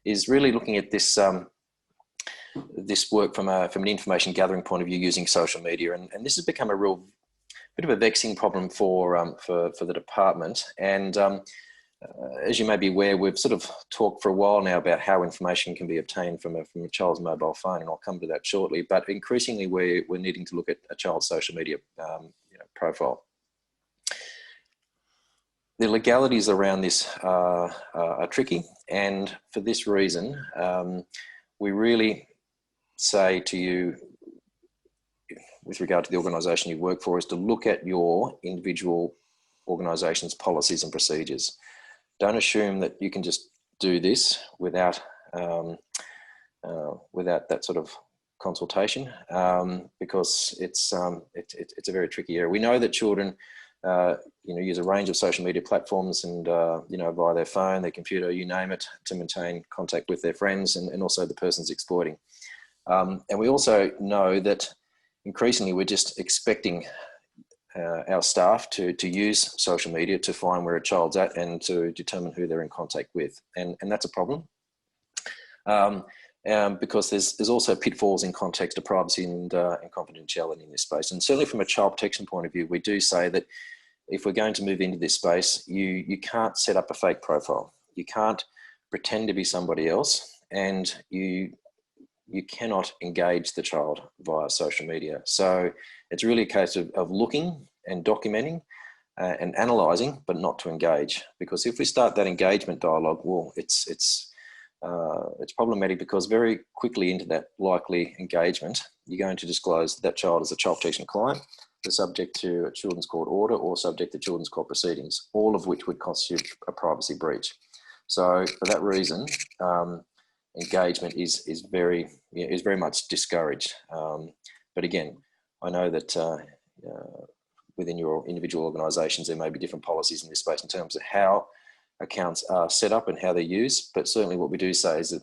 S5: is really looking at this this work from an information gathering point of view using social media, and this has become a real bit of a vexing problem for the department. And as you may be aware, we've sort of talked for a while now about how information can be obtained from a child's mobile phone, and I'll come to that shortly. But increasingly, we're needing to look at a child's social media you know, profile. The legalities around this are tricky, and for this reason, we really say to you, with regard to the organisation you work for, is to look at your individual organisation's policies and procedures. Don't assume that you can just do this without that sort of consultation, because it's a very tricky area. We know that children you know, use a range of social media platforms, and you know, via their phone, their computer, you name it, to maintain contact with their friends and also the persons exploiting. And we also know that increasingly we're just expecting our staff to use social media to find where a child's at and to determine who they're in contact with, and that's a problem, because there's also pitfalls in context of privacy and confidentiality in this space. And certainly from a child protection point of view, we do say that if we're going to move into this space, you can't set up a fake profile. You can't pretend to be somebody else, and you cannot engage the child via social media. So it's really a case of looking and documenting and analysing, but not to engage. Because if we start that engagement dialogue, well, it's problematic, because very quickly into that likely engagement, you're going to disclose that child as a child protection client, they're subject to a children's court order or subject to children's court proceedings, all of which would constitute a privacy breach. So for that reason, engagement is very much discouraged. But again, I know that within your individual organisations, there may be different policies in this space in terms of how accounts are set up and how they're used. But certainly what we do say is that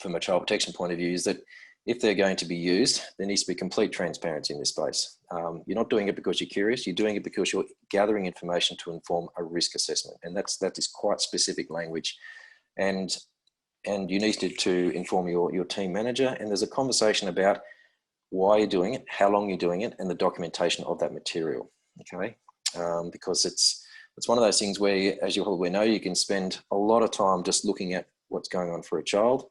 S5: from a child protection point of view is that if they're going to be used, there needs to be complete transparency in this space. You're not doing it because you're curious, you're doing it because you're gathering information to inform a risk assessment. And that is quite specific language. And you need to inform your team manager. And there's a conversation about why you're doing it, how long you're doing it, and the documentation of that material, okay? Because it's one of those things where, as you probably know, you can spend a lot of time just looking at what's going on for a child.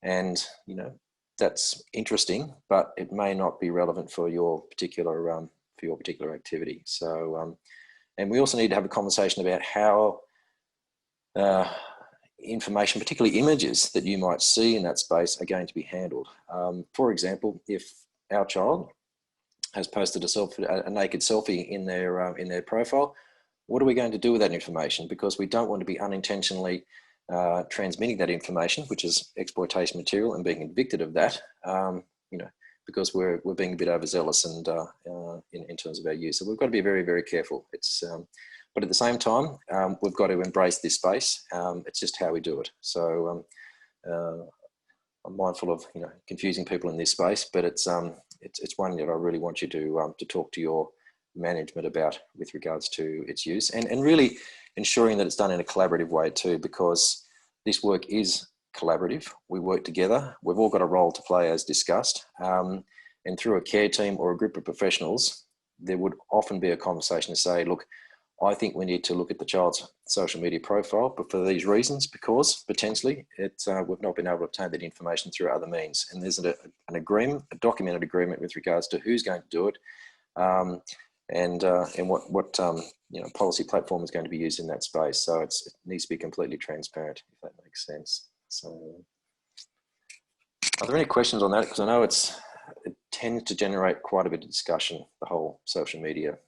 S5: And, you know, that's interesting, but it may not be relevant for your particular activity. So, and we also need to have a conversation about how information, particularly images that you might see in that space, are going to be handled. For example, if our child has posted a naked selfie in their profile, what are we going to do with that information? Because we don't want to be unintentionally transmitting that information, which is exploitation material, and being convicted of that, you know, because we're being a bit overzealous and in terms of our use. So we've got to be very, very careful. It's but at the same time, we've got to embrace this space. It's just how we do it. So I'm mindful of, you know, confusing people in this space, but it's one that I really want you to talk to your management about with regards to its use, and really ensuring that it's done in a collaborative way too, because this work is collaborative. We work together. We've all got a role to play as discussed. And through a care team or a group of professionals, there would often be a conversation to say, look, I think we need to look at the child's social media profile, but for these reasons, because potentially we've not been able to obtain that information through other means. And there's an agreement, a documented agreement with regards to who's going to do it, and what you know, policy platform is going to be used in that space. So it needs to be completely transparent, if that makes sense. So, are there any questions on that? Because I know it tends to generate quite a bit of discussion, the whole social media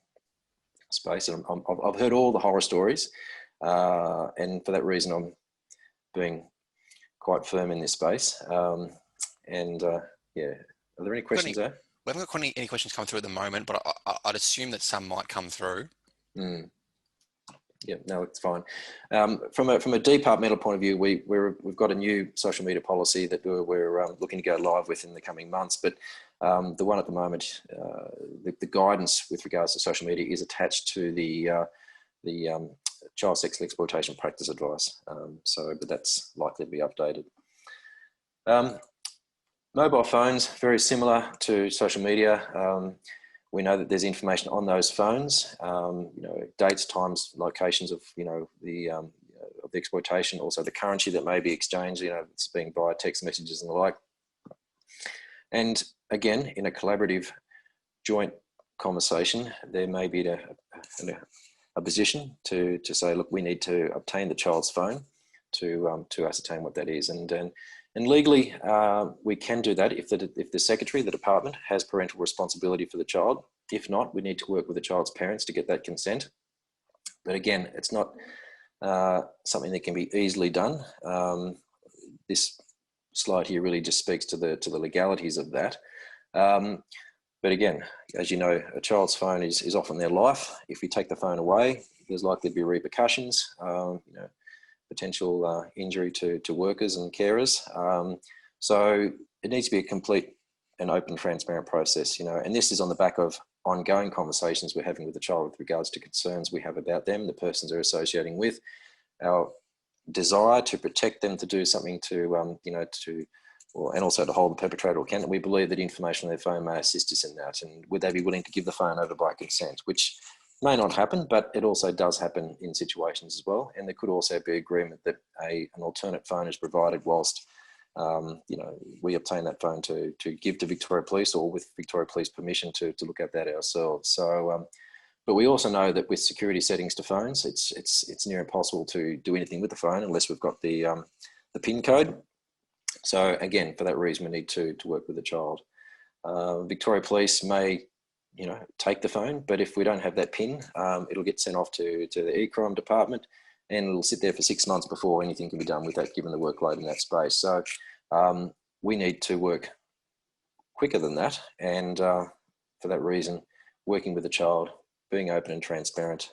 S5: space. And I've heard all the horror stories, and for that reason, I'm being quite firm in this space. Yeah, are there any questions there?
S3: We haven't got any questions come through at the moment, but I'd assume that some might come through.
S5: Yeah, no, it's fine. From a departmental point of view, we've got a new social media policy that we're looking to go live with in the coming months. But the one at the moment, the guidance with regards to social media is attached to the child sexual exploitation practice advice. But that's likely to be updated. Mobile phones, very similar to social media. We know that there's information on those phones, you know, dates, times, locations of, you know, of the exploitation, also the currency that may be exchanged, you know, it's being via text messages and the like. And again, in a collaborative joint conversation, there may be a position to say, look, we need to obtain the child's phone to ascertain what that is. And legally, we can do that if the secretary, the department, has parental responsibility for the child. If not, we need to work with the child's parents to get that consent. But again, it's not something that can be easily done. This slide here really just speaks to the legalities of that. But again, as you know, a child's phone is often their life. If we take the phone away, there's likely to be repercussions. You know, potential injury to workers and carers. So it needs to be a complete and open, transparent process, you know, and this is on the back of ongoing conversations we're having with the child with regards to concerns we have about them, the persons they're associating with, our desire to protect them, to do something to, you know, and also to hold the perpetrator accountable. We believe that information on their phone may assist us in that. And would they be willing to give the phone over by consent, which may not happen, but it also does happen in situations as well. And there could also be agreement that an alternate phone is provided whilst, you know, we obtain that phone to give to Victoria Police, or with Victoria Police permission to look at that ourselves. So, but we also know that with security settings to phones, it's near impossible to do anything with the phone unless we've got the PIN code. So again, for that reason, we need to work with the child. Victoria Police may, you know, take the phone, but if we don't have that PIN, it'll get sent off to the e-crime department, and it'll sit there for 6 months before anything can be done with that, given the workload in that space. So we need to work quicker than that, and for that reason, working with the child, being open and transparent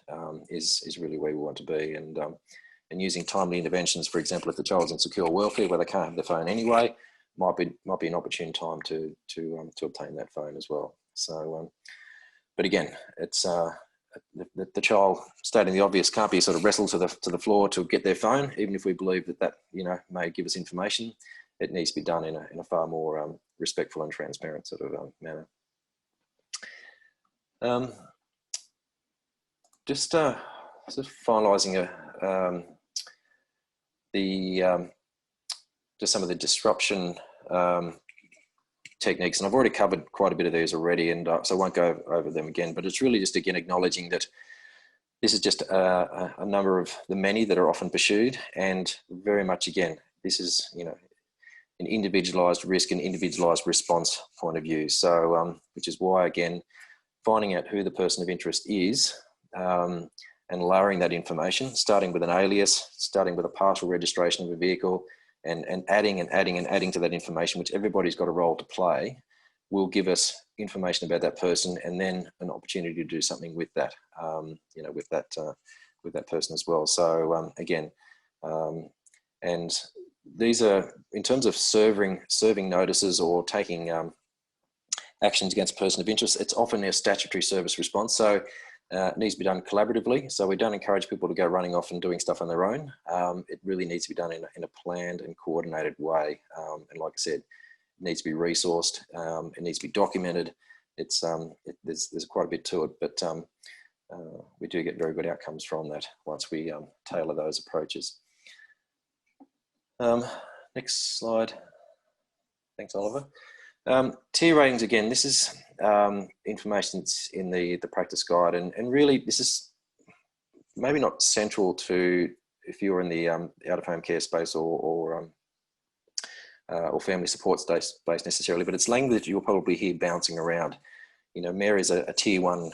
S5: is really where we want to be, and using timely interventions. For example, if the child's in secure welfare where they can't have the phone anyway, might be an opportune time to obtain that phone as well. So, but again, it's the child, stating the obvious, can't be sort of wrestled to the floor to get their phone, even if we believe that may give us information. It needs to be done in a far more respectful and transparent sort of manner. Just sort of finalising just some of the disruption techniques, and I've already covered quite a bit of these already, and so I won't go over them again, but it's really just again acknowledging that this is just a number of the many that are often pursued, and very much again, this is an individualised risk and individualised response point of view. So which is why again, finding out who the person of interest is and layering that information, starting with an alias, starting with a partial registration of a vehicle, and adding to that information, which everybody's got a role to play, will give us information about that person, and then an opportunity to do something with that, with that person as well. So again, and these are, in terms of serving notices or taking actions against a person of interest, it's often a statutory service response. So it needs to be done collaboratively. So we don't encourage people to go running off and doing stuff on their own. It really needs to be done in a planned and coordinated way. And like I said, it needs to be resourced. It needs to be documented. There's quite a bit to it, but we do get very good outcomes from that once we tailor those approaches. Next slide. Thanks, Oliver. Tier ratings, again, this is information that's in the practice guide, and really this is maybe not central to if you're in the out-of-home care space or family support space necessarily, but it's language that you'll probably hear bouncing around. Mary's a tier 1,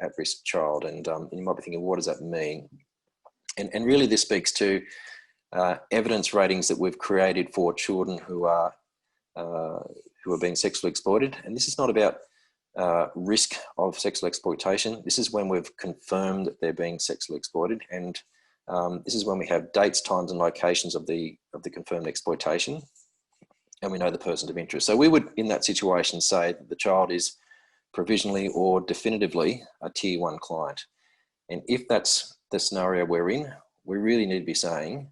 S5: at-risk child, and you might be thinking, what does that mean? And really this speaks to evidence ratings that we've created for children who are being sexually exploited. And this is not about risk of sexual exploitation. This is when we've confirmed that they're being sexually exploited, and this is when we have dates, times, and locations of the confirmed exploitation, and we know the person of interest. So we would, in that situation, say that the child is provisionally or definitively a tier 1 client. And if that's the scenario we're in, we really need to be saying,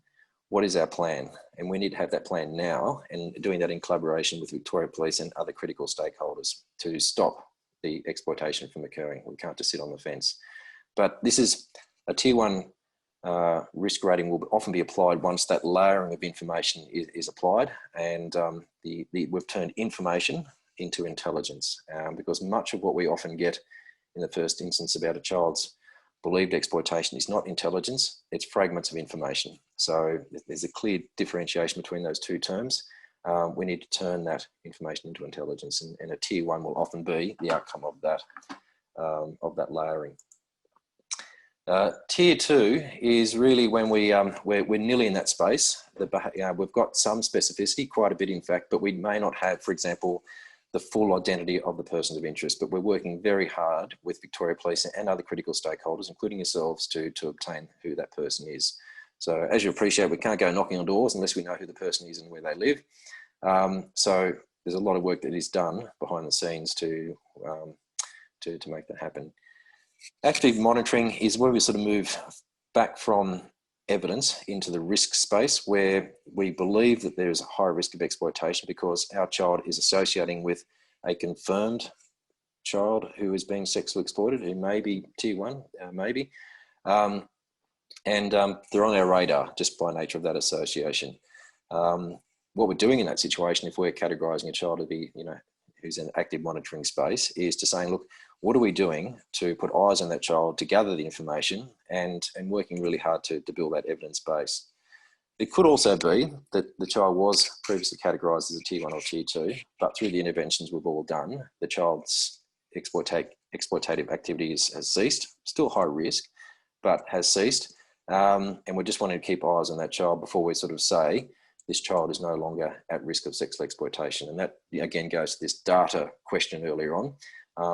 S5: what is our plan? And we need to have that plan now, and doing that in collaboration with Victoria Police and other critical stakeholders to stop the exploitation from occurring. We can't just sit on the fence. But this is a tier 1 risk rating will often be applied once that layering of information is applied, and we've turned information into intelligence, because much of what we often get in the first instance about a child's believed exploitation is not intelligence, it's fragments of information. So there's a clear differentiation between those two terms. We need to turn that information into intelligence, and a tier 1 will often be the outcome of that layering. Tier 2 is really when we're nearly in that space. We've got some specificity, quite a bit in fact, but we may not have, for example, the full identity of the person of interest, but we're working very hard with Victoria Police and other critical stakeholders, including yourselves, to obtain who that person is. So as you appreciate, we can't go knocking on doors unless we know who the person is and where they live. So there's a lot of work that is done behind the scenes to make that happen. Active monitoring is where we sort of move back from evidence into the risk space, where we believe that there is a high risk of exploitation because our child is associating with a confirmed child who is being sexually exploited, who may be tier 1, maybe, and they're on our radar just by nature of that association. What we're doing in that situation, if we're categorising a child to be, who's in active monitoring space, is to saying, look, what are we doing to put eyes on that child, to gather the information, and working really hard to build that evidence base. It could also be that the child was previously categorised as a tier 1 or tier 2, but through the interventions we've all done, the child's exploitative activities has ceased, still high risk, but has ceased. And we're just wanting to keep eyes on that child before we sort of say, this child is no longer at risk of sexual exploitation. And that again goes to this data question earlier on.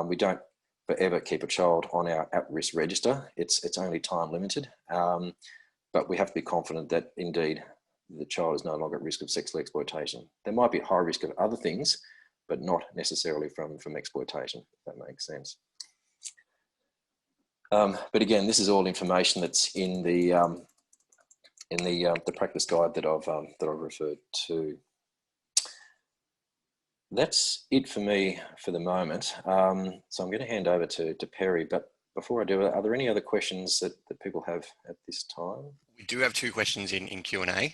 S5: We don't forever keep a child on our at-risk register. It's only time limited, but we have to be confident that indeed the child is no longer at risk of sexual exploitation. There might be a high risk of other things, but not necessarily from exploitation, if that makes sense. But again, this is all information that's in the practice guide that I've referred to. That's it for me for the moment. So I'm going to hand over to Perry, but before I do, are there any other questions that people have at this time?
S3: We do have two questions in Q&A.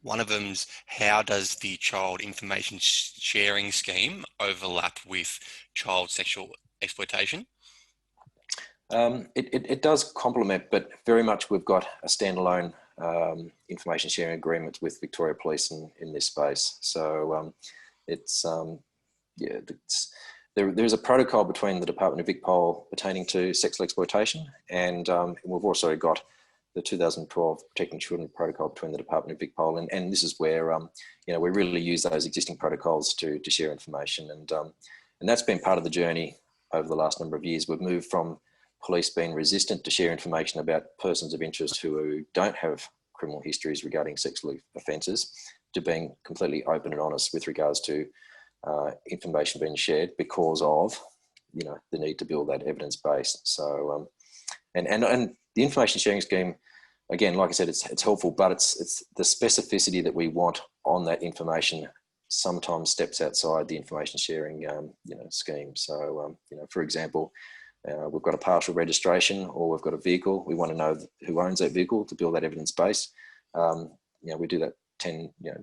S3: One of them's, how does the child information sharing scheme overlap with child sexual exploitation?
S5: It does complement, but very much we've got a standalone information sharing agreement with Victoria Police in this space. So there's a protocol between the Department of Vicpol pertaining to sexual exploitation, and we've also got the 2012 Protecting Children protocol between the Department of Vicpol, and this is where we really use those existing protocols to share information, and that's been part of the journey over the last number of years. We've moved from police being resistant to share information about persons of interest who don't have criminal histories regarding sexual offences, to being completely open and honest with regards to information being shared because of the need to build that evidence base. So and the information sharing scheme, again, like I said, it's helpful, but it's the specificity that we want on that information sometimes steps outside the information sharing scheme. So for example, we've got a partial registration or we've got a vehicle. We want to know who owns that vehicle to build that evidence base. We do that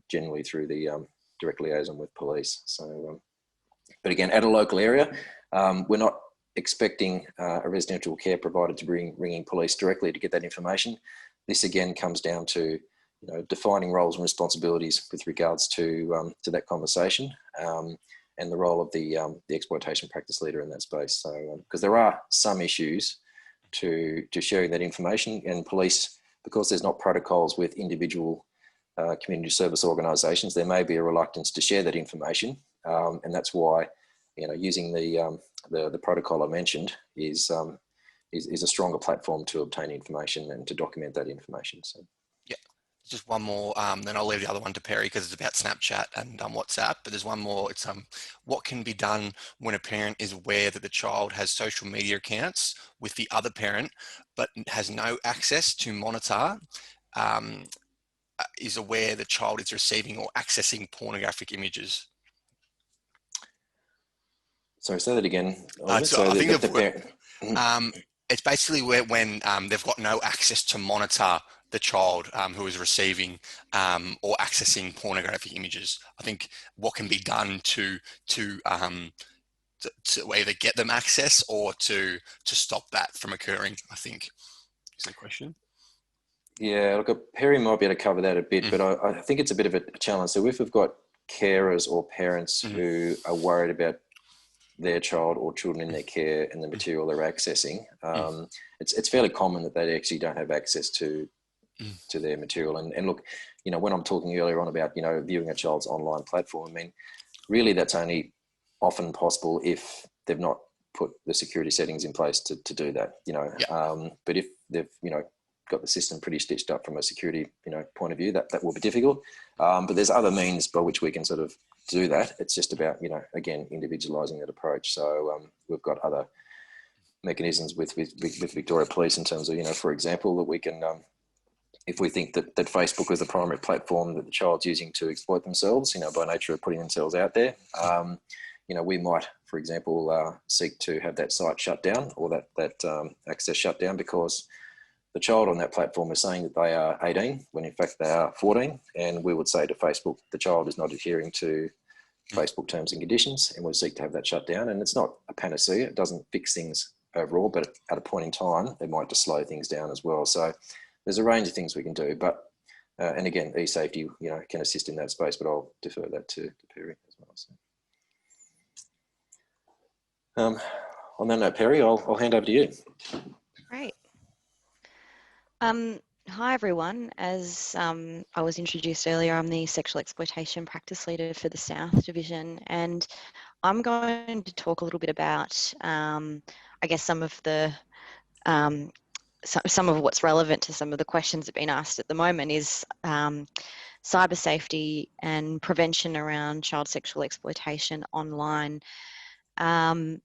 S5: generally through the direct liaison with police. So, but again, at a local area, we're not expecting a residential care provider to ringing police directly to get that information. This again comes down to defining roles and responsibilities with regards to that conversation, and the role of the exploitation practice leader in that space. So, because there are some issues to sharing that information, and police, because there's not protocols with individual community service organisations, there may be a reluctance to share that information, and that's why using the protocol I mentioned is a stronger platform to obtain information and to document that information. So.
S3: Just one more, then I'll leave the other one to Perry because it's about Snapchat and WhatsApp. But there's one more. It's what can be done when a parent is aware that the child has social media accounts with the other parent, but has no access to monitor, is aware the child is receiving or accessing pornographic images.
S5: Sorry, say that again.
S3: It's basically when they've got no access to monitor the child who is receiving or accessing pornographic images. I think what can be done to either get them access or to stop that from occurring, I think, is the question.
S5: Yeah, look, Perry might be able to cover that a bit, but I think it's a bit of a challenge. So if we've got carers or parents who are worried about their child or children in their care and the material they're accessing, it's fairly common that they actually don't have access to their material. And look, when I'm talking earlier on about, viewing a child's online platform, I mean, really that's only often possible if they've not put the security settings in place to do that, but if they've, got the system pretty stitched up from a security, point of view, that will be difficult. But there's other means by which we can sort of do that. It's just about, again, individualising that approach. So we've got other mechanisms with Victoria Police in terms of, for example, that we can, if we think that Facebook is the primary platform that the child's using to exploit themselves, by nature of putting themselves out there, we might, for example, seek to have that site shut down or that access shut down because the child on that platform is saying that they are 18 when in fact they are 14, and we would say to Facebook the child is not adhering to Facebook terms and conditions, and we'll seek to have that shut down. And it's not a panacea, it doesn't fix things overall, but at a point in time it might just slow things down as well. So there's a range of things we can do, but and again, e-safety can assist in that space, but I'll defer that to Perry as well. So. On that note, Perry, I'll hand over to you.
S4: Great. Hi everyone. As I was introduced earlier, I'm the Sexual Exploitation Practice Leader for the South Division, and I'm going to talk a little bit about, I guess, some of the some of what's relevant to some of the questions that have been asked at the moment is cyber safety and prevention around child sexual exploitation online. And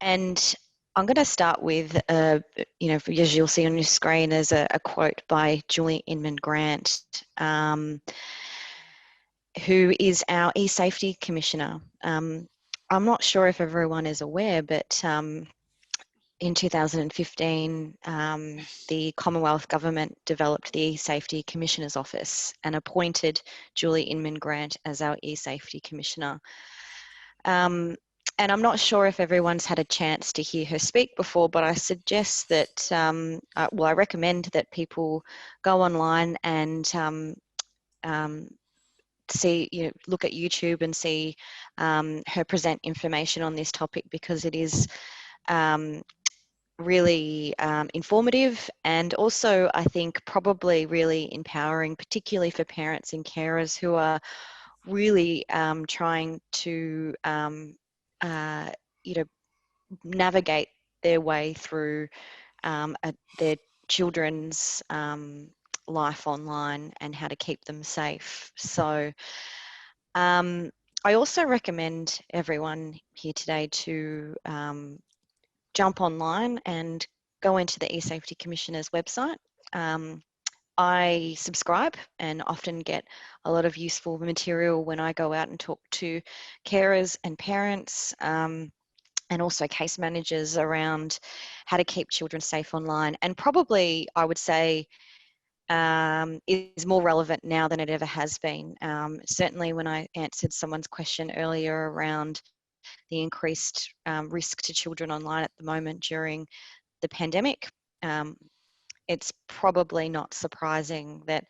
S4: I'm going to start with, as you'll see on your screen, there's a quote by Julie Inman Grant, who is our e-safety commissioner. I'm not sure if everyone is aware, but in 2015, the Commonwealth Government developed the E-Safety Commissioner's Office and appointed Julie Inman Grant as our E-Safety Commissioner. And I'm not sure if everyone's had a chance to hear her speak before, but I suggest that, I recommend that people go online and see, look at YouTube and see her present information on this topic, because it is really informative, and also I think probably really empowering, particularly for parents and carers who are really trying to navigate their way through their children's life online and how to keep them safe. So I also recommend everyone here today to jump online and go into the eSafety Commissioner's website. I subscribe and often get a lot of useful material when I go out and talk to carers and parents, and also case managers around how to keep children safe online. And probably, I would say, is more relevant now than it ever has been. Certainly when I answered someone's question earlier around the increased risk to children online at the moment during the pandemic, it's probably not surprising that,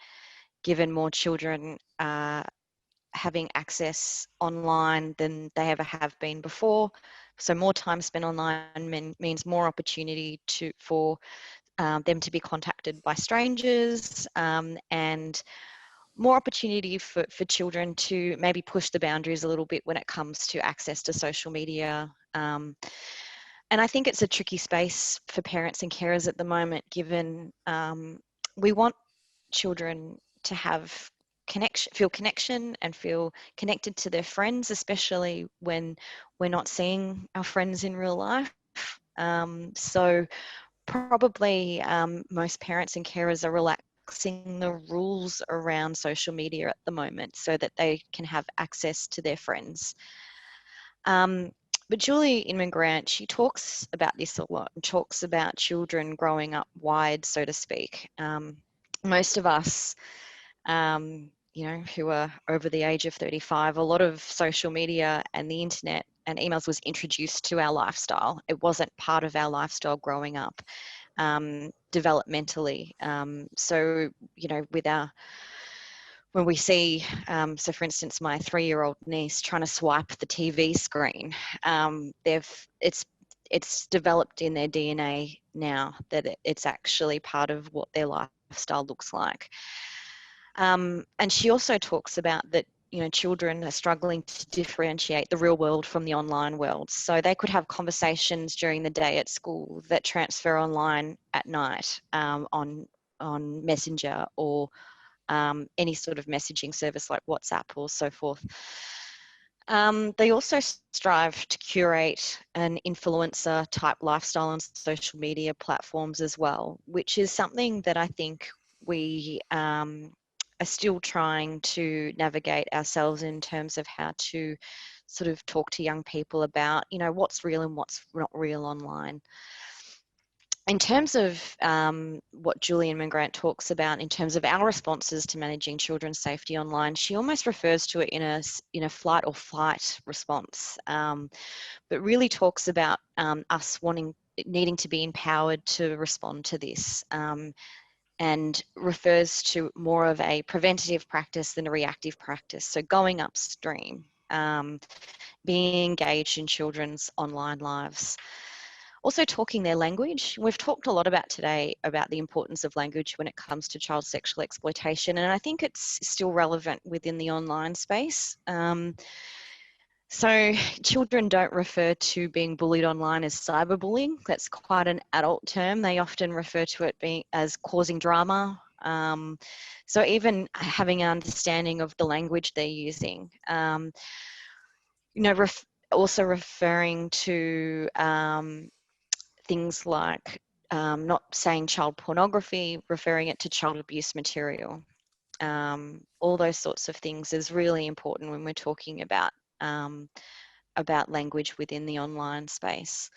S4: given more children having access online than they ever have been before, so more time spent online means more opportunity for them to be contacted by strangers, and more opportunity for children to maybe push the boundaries a little bit when it comes to access to social media. And I think it's a tricky space for parents and carers at the moment, given we want children to have feel connection and feel connected to their friends, especially when we're not seeing our friends in real life. So probably most parents and carers are relaxing the rules around social media at the moment so that they can have access to their friends. But Julie Inman Grant, she talks about this a lot and talks about children growing up wired, so to speak. Most of us, who are over the age of 35, a lot of social media and the internet and emails was introduced to our lifestyle. It wasn't part of our lifestyle growing up developmentally. So, when we see, so for instance, my 3-year-old niece trying to swipe the TV screen, it's developed in their DNA now that it's actually part of what their lifestyle looks like. And she also talks about that, children are struggling to differentiate the real world from the online world. So they could have conversations during the day at school that transfer online at night on Messenger or any sort of messaging service like WhatsApp or so forth. They also strive to curate an influencer type lifestyle on social media platforms as well, which is something that I think we are still trying to navigate ourselves in terms of how to sort of talk to young people about, what's real and what's not real online. In terms of what Julie Inman Grant talks about in terms of our responses to managing children's safety online, she almost refers to it in a flight or flight response, but really talks about us needing to be empowered to respond to this, and refers to more of a preventative practice than a reactive practice. So going upstream, being engaged in children's online lives. Also talking their language. We've talked a lot today about the importance of language when it comes to child sexual exploitation, and I think it's still relevant within the online space. So children don't refer to being bullied online as cyberbullying. That's quite an adult term. They often refer to it being as causing drama. So even having an understanding of the language they're using, also referring to things like not saying child pornography, referring it to child abuse material. All those sorts of things is really important when we're talking about language within the online space.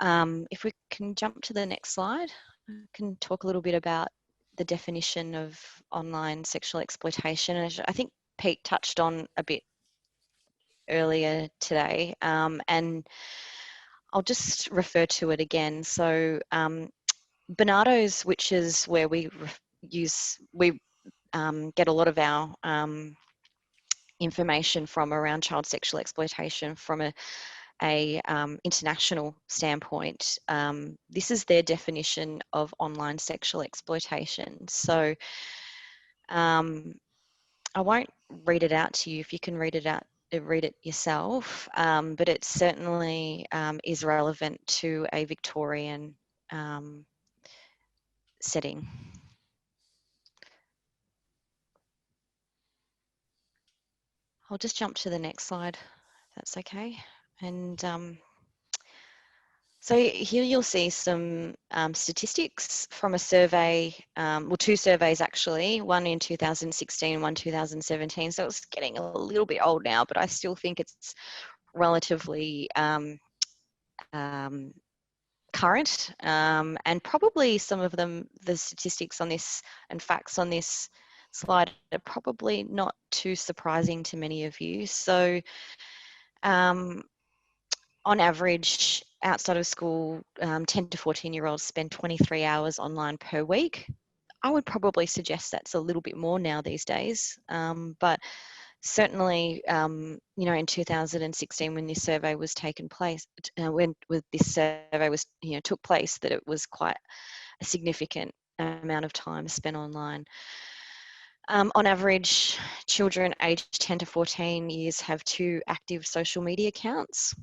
S4: If we can jump to the next slide, I can talk a little bit about the definition of online sexual exploitation. I think Pete touched on a bit earlier today, and I'll just refer to it again. So Bernardo's, which is where we get a lot of our information from around child sexual exploitation from a international standpoint. This is their definition of online sexual exploitation. So I won't read it out to you. If you can read it yourself, but it certainly is relevant to a Victorian setting. I'll just jump to the next slide, if that's okay. And so here you'll see some statistics from a survey, well, two surveys actually, one in 2016, one 2017. So it's getting a little bit old now, but I still think it's relatively current, and probably some of them, the statistics on this and facts on this slide are probably not too surprising to many of you. So on average, outside of school, 10 to 14-year-olds spend 23 hours online per week. I would probably suggest that's a little bit more now these days, but certainly, in 2016, when this survey was taken place, took place, that it was quite a significant amount of time spent online. On average, children aged 10 to 14 years have 2 active social media accounts.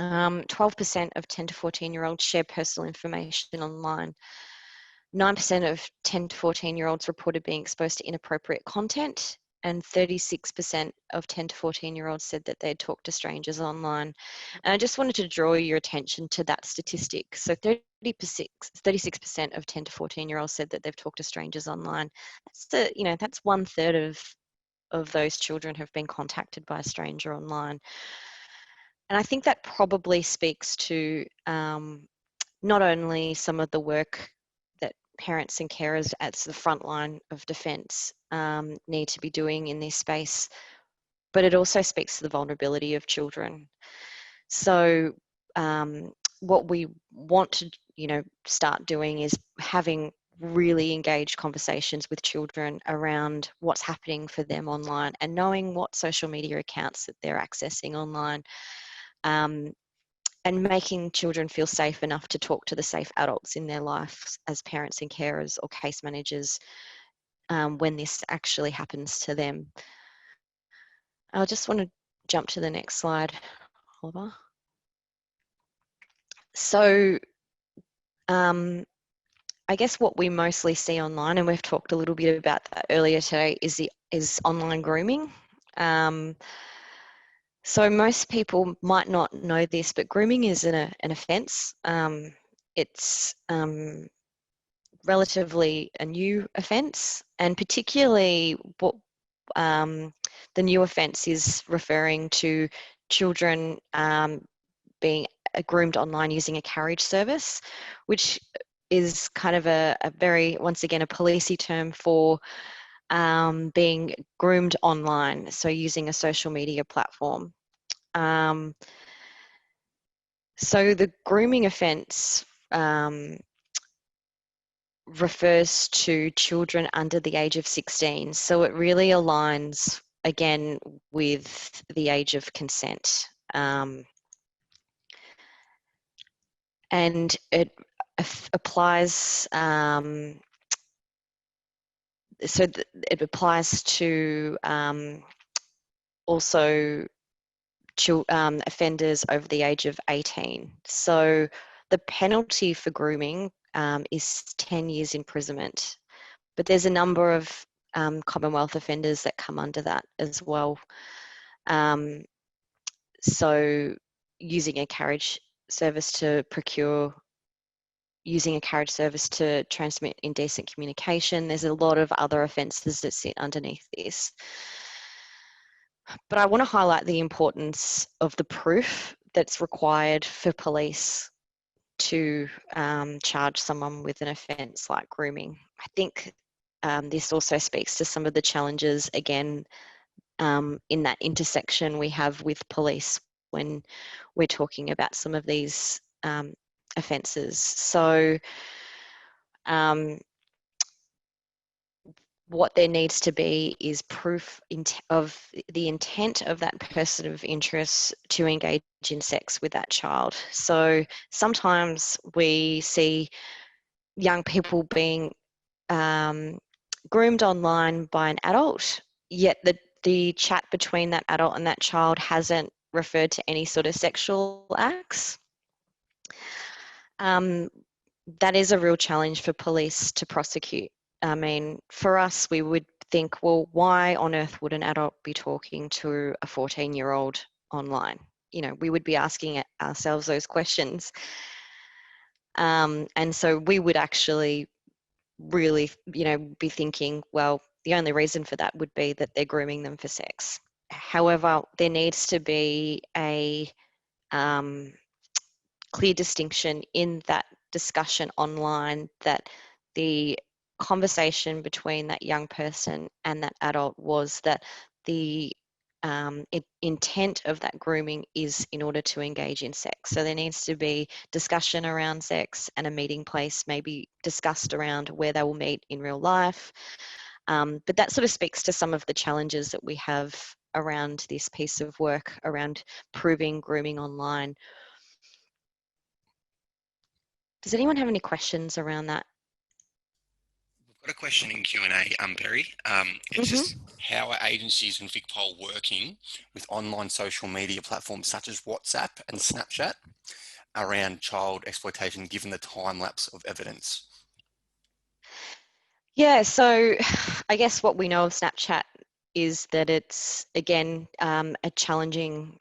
S4: 12% of 10 to 14-year-olds share personal information online. 9% of 10 to 14-year-olds reported being exposed to inappropriate content, and 36% of 10 to 14-year-olds said that they'd talked to strangers online. And I just wanted to draw your attention to that statistic. So 36% of 10 to 14-year-olds said that they've talked to strangers online. That's that's 1/3 of those children have been contacted by a stranger online. And I think that probably speaks to not only some of the work that parents and carers at the front line of defence need to be doing in this space, but it also speaks to the vulnerability of children. So what we want to start doing is having really engaged conversations with children around what's happening for them online, and knowing what social media accounts that they're accessing online. And making children feel safe enough to talk to the safe adults in their life as parents and carers or case managers when this actually happens to them. I just want to jump to the next slide, Oliver. So I guess what we mostly see online, and we've talked a little bit about that earlier today, is online grooming. So most people might not know this, but grooming is an offence. It's relatively a new offence, and particularly what the new offence is referring to children being groomed online using a carriage service, which is kind of a very, once again, a policey term for being groomed online, so using a social media platform. So the grooming offence refers to children under the age of 16. So it really aligns, again, with the age of consent. And it applies, it applies to also offenders over the age of 18. So the penalty for grooming is 10 years imprisonment, but there's a number of Commonwealth offenders that come under that as well. So using a carriage service to procure, using a carriage service to transmit indecent communication. There's a lot of other offences that sit underneath this. But I want to highlight the importance of the proof that's required for police to charge someone with an offence like grooming. I think this also speaks to some of the challenges, again, in that intersection we have with police when we're talking about some of these offences. So what there needs to be is proof of the intent of that person of interest to engage in sex with that child. So sometimes we see young people being groomed online by an adult, yet the chat between that adult and that child hasn't referred to any sort of sexual acts. That is a real challenge for police to prosecute. I mean, for us, we would think, well, why on earth would an adult be talking to a 14-year-old online? You know, we would be asking ourselves those questions. And so we would actually really, you know, be thinking, well, the only reason for that would be that they're grooming them for sex. However, there needs to be a clear distinction in that discussion online that the conversation between that young person and that adult was that the intent of that grooming is in order to engage in sex. So there needs to be discussion around sex, and a meeting place may be discussed around where they will meet in real life. But that sort of speaks to some of the challenges that we have around this piece of work around proving grooming online. Does anyone have any questions around that?
S3: We've got a question in Q&A, Berry. It's just, how are agencies and VicPol working with online social media platforms such as WhatsApp and Snapchat around child exploitation, given the time lapse of evidence?
S4: Yeah, so I guess what we know of Snapchat is that it's, again, a challenging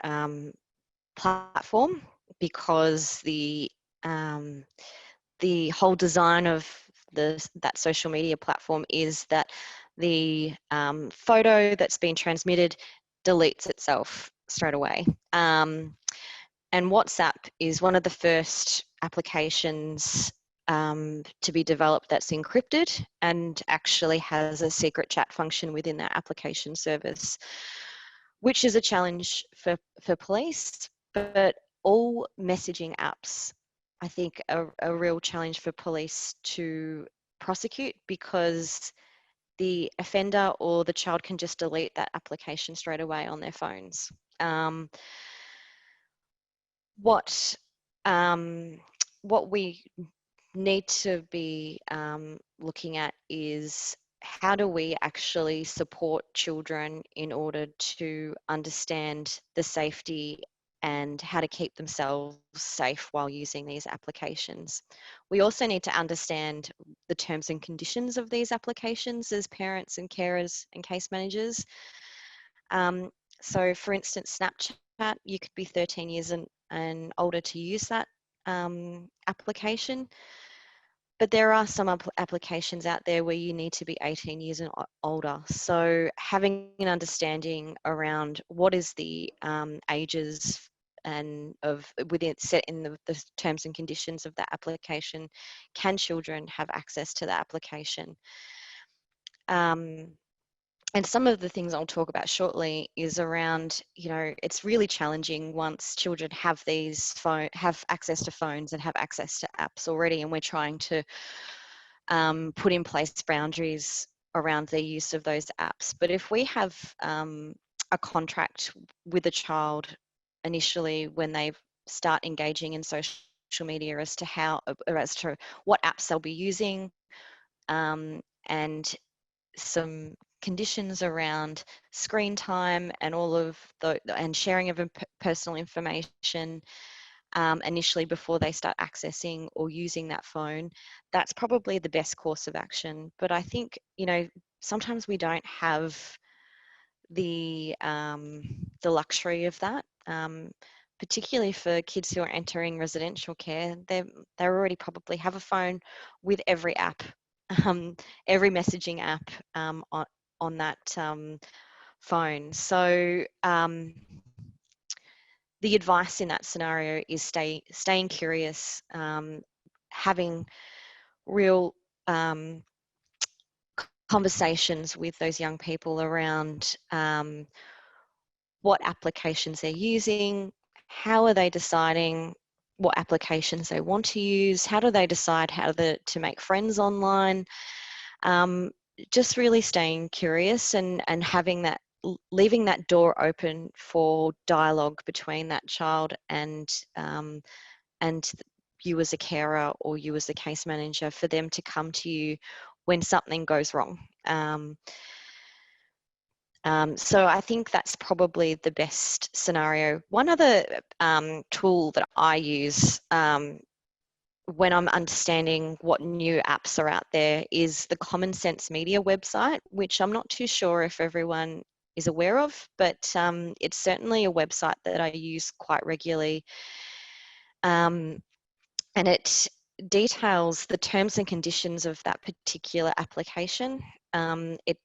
S4: platform, because the whole design of that social media platform is that the photo that's been transmitted deletes itself straight away. And WhatsApp is one of the first applications to be developed that's encrypted and actually has a secret chat function within that application service, which is a challenge for police. But all messaging apps, I think, are a real challenge for police to prosecute, because the offender or the child can just delete that application straight away on their phones. What we need to be looking at is, how do we actually support children in order to understand the safety and how to keep themselves safe while using these applications. We also need to understand the terms and conditions of these applications as parents and carers and case managers. So for instance, Snapchat, you could be 13 years and older to use that application. But there are some applications out there where you need to be 18 years and older. So having an understanding around what is the ages and within set in the terms and conditions of that application, can children have access to the application? And some of the things I'll talk about shortly is around, you know, it's really challenging once children have have access to phones and have access to apps already, and we're trying to put in place boundaries around the use of those apps. But if we have a contract with a child initially when they start engaging in social media as to what apps they'll be using, and some conditions around screen time and all of the and sharing of personal information initially before they start accessing or using that phone, that's probably the best course of action. But I think, you know, sometimes we don't have the luxury of that, particularly for kids who are entering residential care. They already probably have a phone with every app, every messaging app on that phone. So the advice in that scenario is staying curious, having real conversations with those young people around what applications they're using, how are they deciding what applications they want to use, how do they decide how to make friends online. Just really staying curious and having that, leaving that door open for dialogue between that child and you as a carer or you as a case manager, for them to come to you when something goes wrong. So I think that's probably the best scenario. One other tool that I use when I'm understanding what new apps are out there is the Common Sense Media website, which I'm not too sure if everyone is aware of, but it's certainly a website that I use quite regularly. And it details the terms and conditions of that particular application. It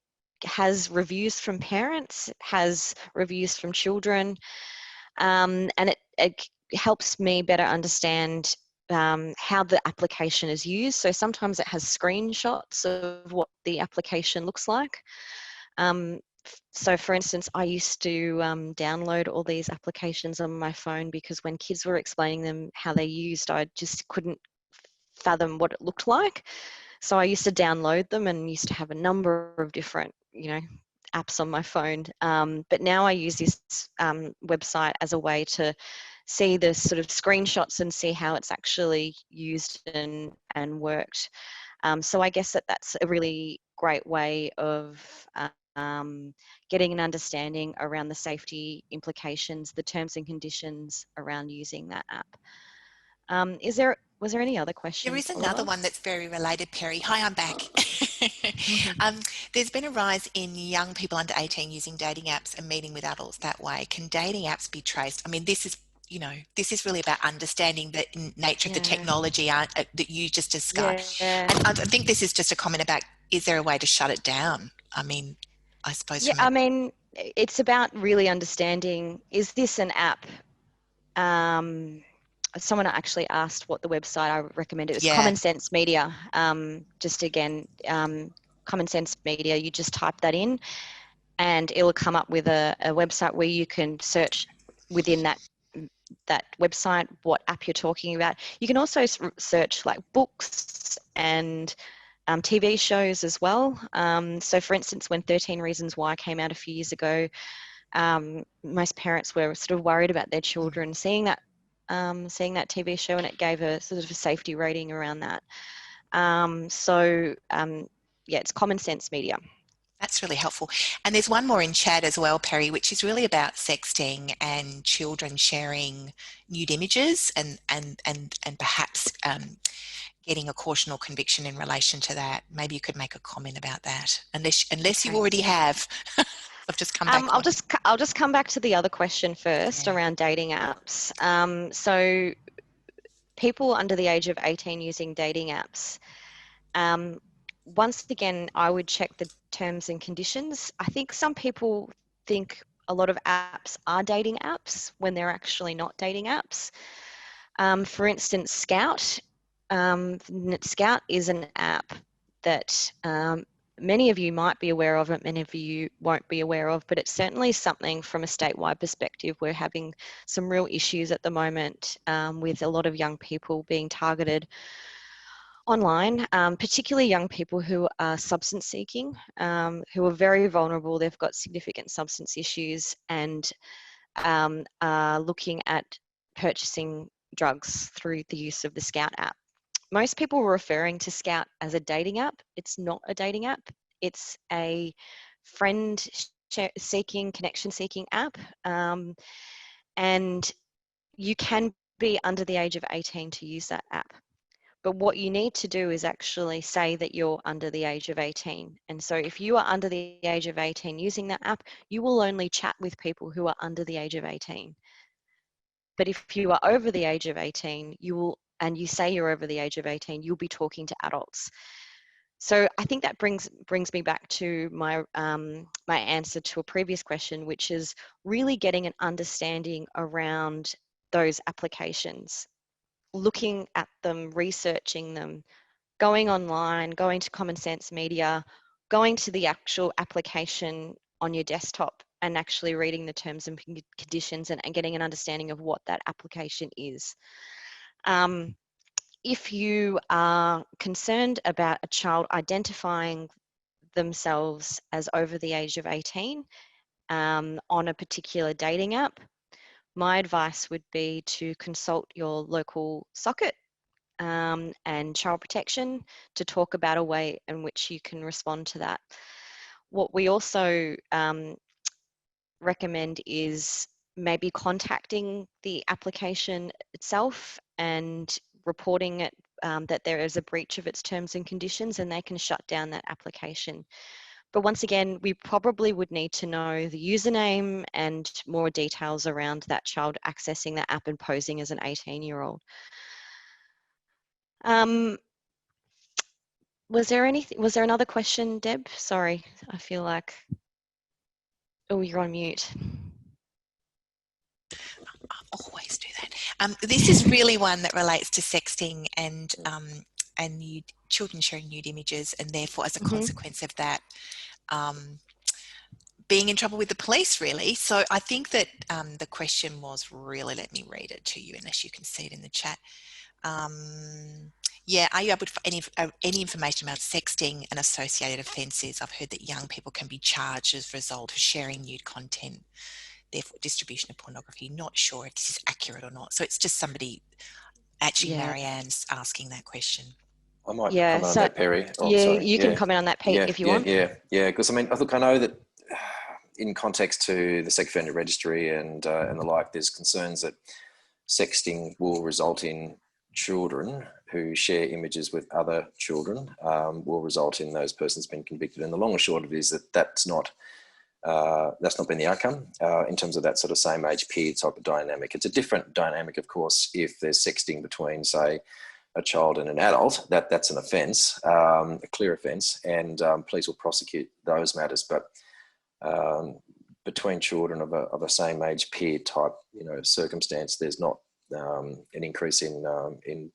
S4: has reviews from parents, it has reviews from children, and it helps me better understand how the application is used. So sometimes it has screenshots of what the application looks like. So for instance, I used to download all these applications on my phone because when kids were explaining them how they used, I just couldn't fathom what it looked like. So I used to download them and used to have a number of different, you know, apps on my phone. But now I use this website as a way to see the sort of screenshots and see how it's actually used and worked. So I guess that's a really great way of getting an understanding around the safety implications, the terms and conditions around using that app. Was there any other questions?
S1: There is another one that's very related, Perry. Hi, I'm back. There's been a rise in young people under 18 using dating apps and meeting with adults that way. Can dating apps be traced? I mean, this is, you know, this is really about understanding the nature of the technology that you just discussed.
S4: Yeah.
S1: And I think this is just a comment about, is there a way to shut it down? I mean, I suppose.
S4: Yeah, I mean, it's about really understanding, is this an app? Someone actually asked what the website I recommended. It was Common Sense Media. Just again, Common Sense Media, you just type that in and it will come up with a website where you can search within that website what app you're talking about. You can also search like books and TV shows as well. So for instance, when 13 Reasons Why came out a few years ago, most parents were sort of worried about their children seeing that TV show, and it gave a sort of a safety rating around that. Yeah, it's Common Sense Media.
S1: That's really helpful. And there's one more in chat as well, Perry, which is really about sexting and children sharing nude images and perhaps getting a caution or conviction in relation to that. Maybe you could make a comment about that, unless you already have. I've just come back.
S4: I'll just come back to the other question first around dating apps. So people under the age of 18 using dating apps, once again, I would check the terms and conditions. I think some people think a lot of apps are dating apps when they're actually not dating apps. For instance, Scout. Scout is an app that many of you might be aware of, and many of you won't be aware of, but it's certainly something from a statewide perspective. We're having some real issues at the moment with a lot of young people being targeted online, particularly young people who are substance seeking, who are very vulnerable. They've got significant substance issues and are looking at purchasing drugs through the use of the Scout app. Most people were referring to Scout as a dating app. It's not a dating app. It's a friend seeking, connection seeking app. And you can be under the age of 18 to use that app. But what you need to do is actually say that you're under the age of 18. And so if you are under the age of 18 using that app, you will only chat with people who are under the age of 18. But if you are over the age of 18, and you say you're over the age of 18, you'll be talking to adults. So I think that brings me back to my my answer to a previous question, which is really getting an understanding around those applications, looking at them, researching them, going online, going to Common Sense Media, going to the actual application on your desktop and actually reading the terms and conditions and getting an understanding of what that application is. If you are concerned about a child identifying themselves as over the age of 18 on a particular dating app, my advice would be to consult your local socket and child protection to talk about a way in which you can respond to that. What we also recommend is maybe contacting the application itself and reporting it that there is a breach of its terms and conditions, and they can shut down that application. But once again, we probably would need to know the username and more details around that child accessing that app and posing as an 18-year-old. Was there another question, Deb? Sorry, I feel like, oh, you're on mute.
S1: I always do that. This is really one that relates to sexting and children sharing nude images, and therefore, as a consequence of that, being in trouble with the police, really. So I think that the question was really, let me read it to you, unless you can see it in the chat. Yeah, are you able to find any information about sexting and associated offences? I've heard that young people can be charged as a result of sharing nude content, therefore distribution of pornography. Not sure if this is accurate or not. So it's just somebody, actually, Marianne's asking that question.
S5: I might comment on that, Perry.
S4: You can comment on that, Pete, if you want.
S5: Yeah, because I mean, look, I know that in context to the sex offender registry and the like, there's concerns that sexting will result in children who share images with other children will result in those persons being convicted. And the long and short of it is that that's not been the outcome in terms of that sort of same age peer type of dynamic. It's a different dynamic, of course, if there's sexting between, say, a child and an adult. That's an offence, a clear offence, and police will prosecute those matters. But between children of a same age peer type, circumstance, there's not an increase in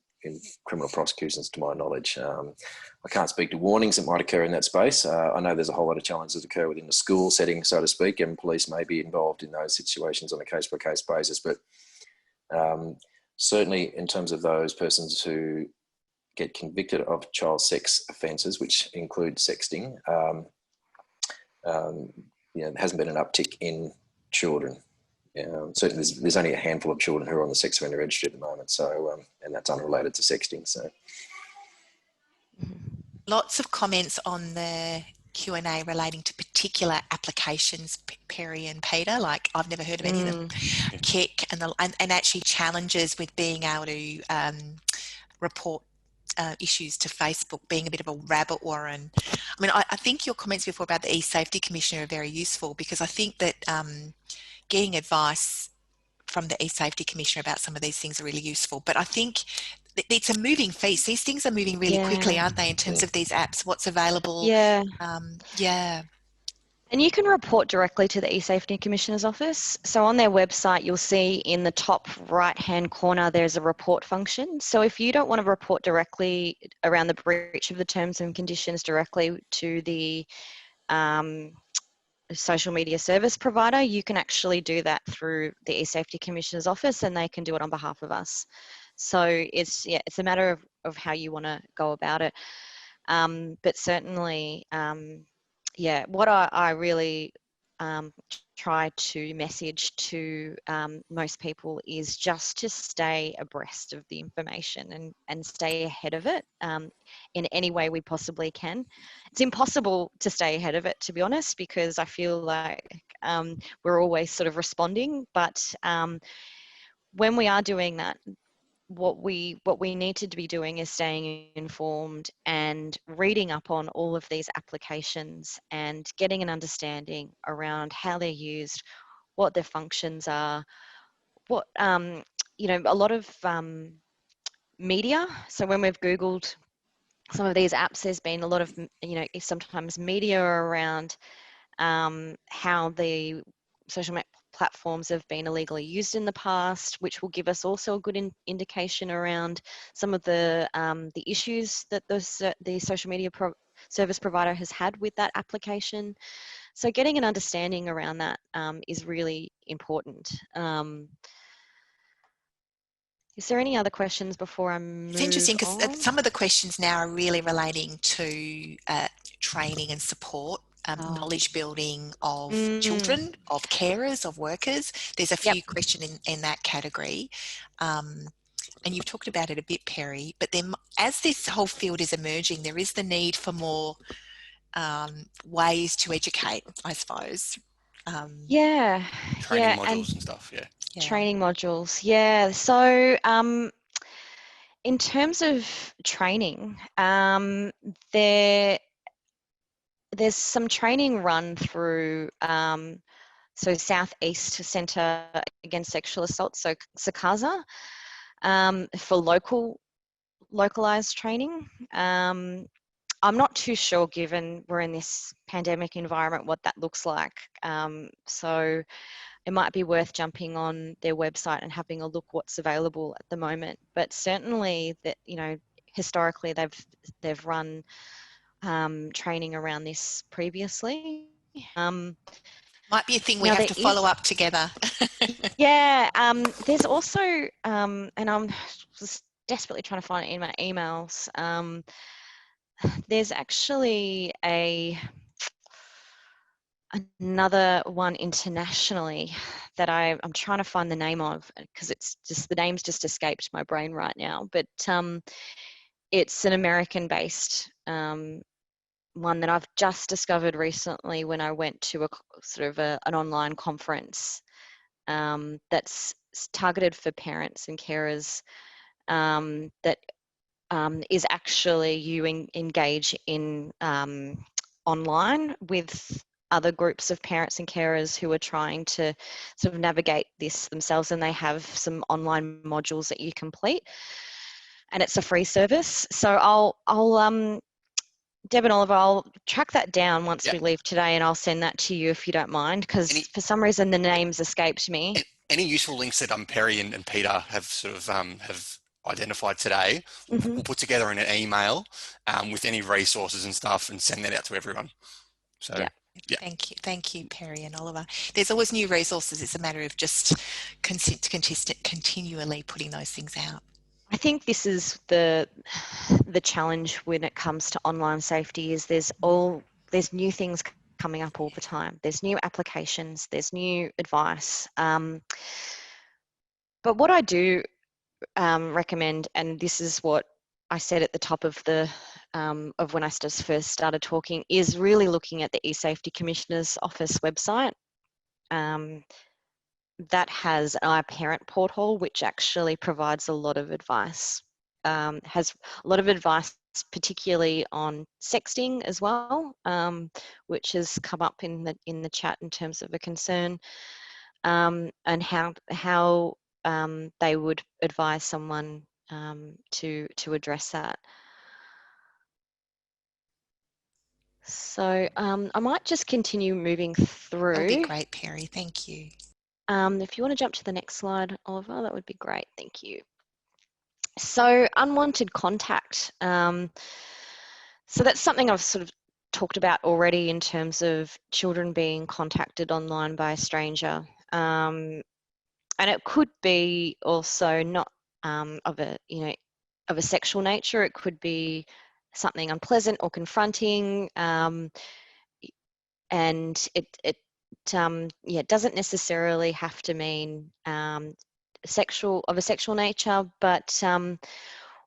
S5: criminal prosecutions, to my knowledge. I can't speak to warnings that might occur in that space. I know there's a whole lot of challenges that occur within the school setting, so to speak, and police may be involved in those situations on a case-by-case basis. But certainly in terms of those persons who get convicted of child sex offences, which include sexting, there hasn't been an uptick in children. Certainly there's only a handful of children who are on the sex offender registry at the moment, so and that's unrelated to sexting. So
S1: lots of comments on the Q&A relating to particular applications, Perry and Peter, like I've never heard of any of them, Kick, and actually challenges with being able to report issues to Facebook, being a bit of a rabbit warren. I mean, I think your comments before about the e-safety commissioner are very useful, because I think that getting advice from the e-safety commissioner about some of these things are really useful. But I think it's a moving feast. These things are moving really quickly, aren't they, in terms of these apps, what's available?
S4: And you can report directly to the e-safety commissioner's office. So on their website, you'll see in the top right-hand corner, there's a report function. So if you don't want to report directly around the breach of the terms and conditions directly to the social media service provider, you can actually do that through the e-safety commissioner's office, and they can do it on behalf of us. So it's a matter of how you want to go about it. But certainly, what I really try to message to most people is just to stay abreast of the information and stay ahead of it in any way we possibly can. It's impossible to stay ahead of it, to be honest, because I feel like we're always sort of responding, but when we are doing that, what we need to be doing is staying informed and reading up on all of these applications and getting an understanding around how they're used, what their functions are, what you know, a lot of media. So when we've Googled some of these apps, there's been a lot of, you know, sometimes media around how the social platforms have been illegally used in the past, which will give us also a good indication around some of the issues that the social media service provider has had with that application. So getting an understanding around that is really important. Is there any other questions before I move
S1: It's interesting because
S4: on?
S1: some of the questions now are really relating to training and support, knowledge building of children, of carers, of workers. There's a few questions in that category. And you've talked about it a bit, Perry, but then as this whole field is emerging, there is the need for more ways to educate, I suppose.
S3: Training modules and stuff,
S4: Training modules, so in terms of training, there's some training run through so Southeast Centre Against Sexual Assault, so SACASA, for localized training. I'm not too sure, given we're in this pandemic environment, what that looks like. So it might be worth jumping on their website and having a look what's available at the moment. But certainly, that, you know, historically they've run training around this previously.
S1: Might be a thing we have to follow up together.
S4: There's also, and I'm just desperately trying to find it in my emails. There's actually another one internationally that I'm trying to find the name of, because it's just, the name's just escaped my brain right now, but it's an American-based one that I've just discovered recently when I went to a sort of an online conference that's targeted for parents and carers, that is actually you engage in online with other groups of parents and carers who are trying to sort of navigate this themselves, and they have some online modules that you complete, and it's a free service. So I'll Deb and Oliver, I'll track that down once we leave today, and I'll send that to you if you don't mind, because for some reason the names escaped me.
S3: Any useful links that Perry and Peter have sort of have identified today, we'll put together in an email with any resources and stuff and send that out to everyone. So
S1: Thank you, Perry and Oliver. There's always new resources. It's a matter of just continually putting those things out.
S4: I think this is the challenge when it comes to online safety, is there's new things coming up all the time. There's new applications, there's new advice. But what I do recommend, and this is what I said at the top of of when I first started talking, is really looking at the eSafety Commissioner's Office website. That has an iParent portal, which actually provides a lot of advice. Has a lot of advice, particularly on sexting as well, which has come up in the chat in terms of a concern, and how they would advise someone to address that. So I might just continue moving through.
S1: That would be great, Perry. Thank you.
S4: If you want to jump to the next slide, Oliver, that would be great. Thank you. So unwanted contact. So that's something I've sort of talked about already in terms of children being contacted online by a stranger. And it could be also not of a sexual nature. It could be something unpleasant or confronting, and it yeah, it doesn't necessarily have to mean of a sexual nature, but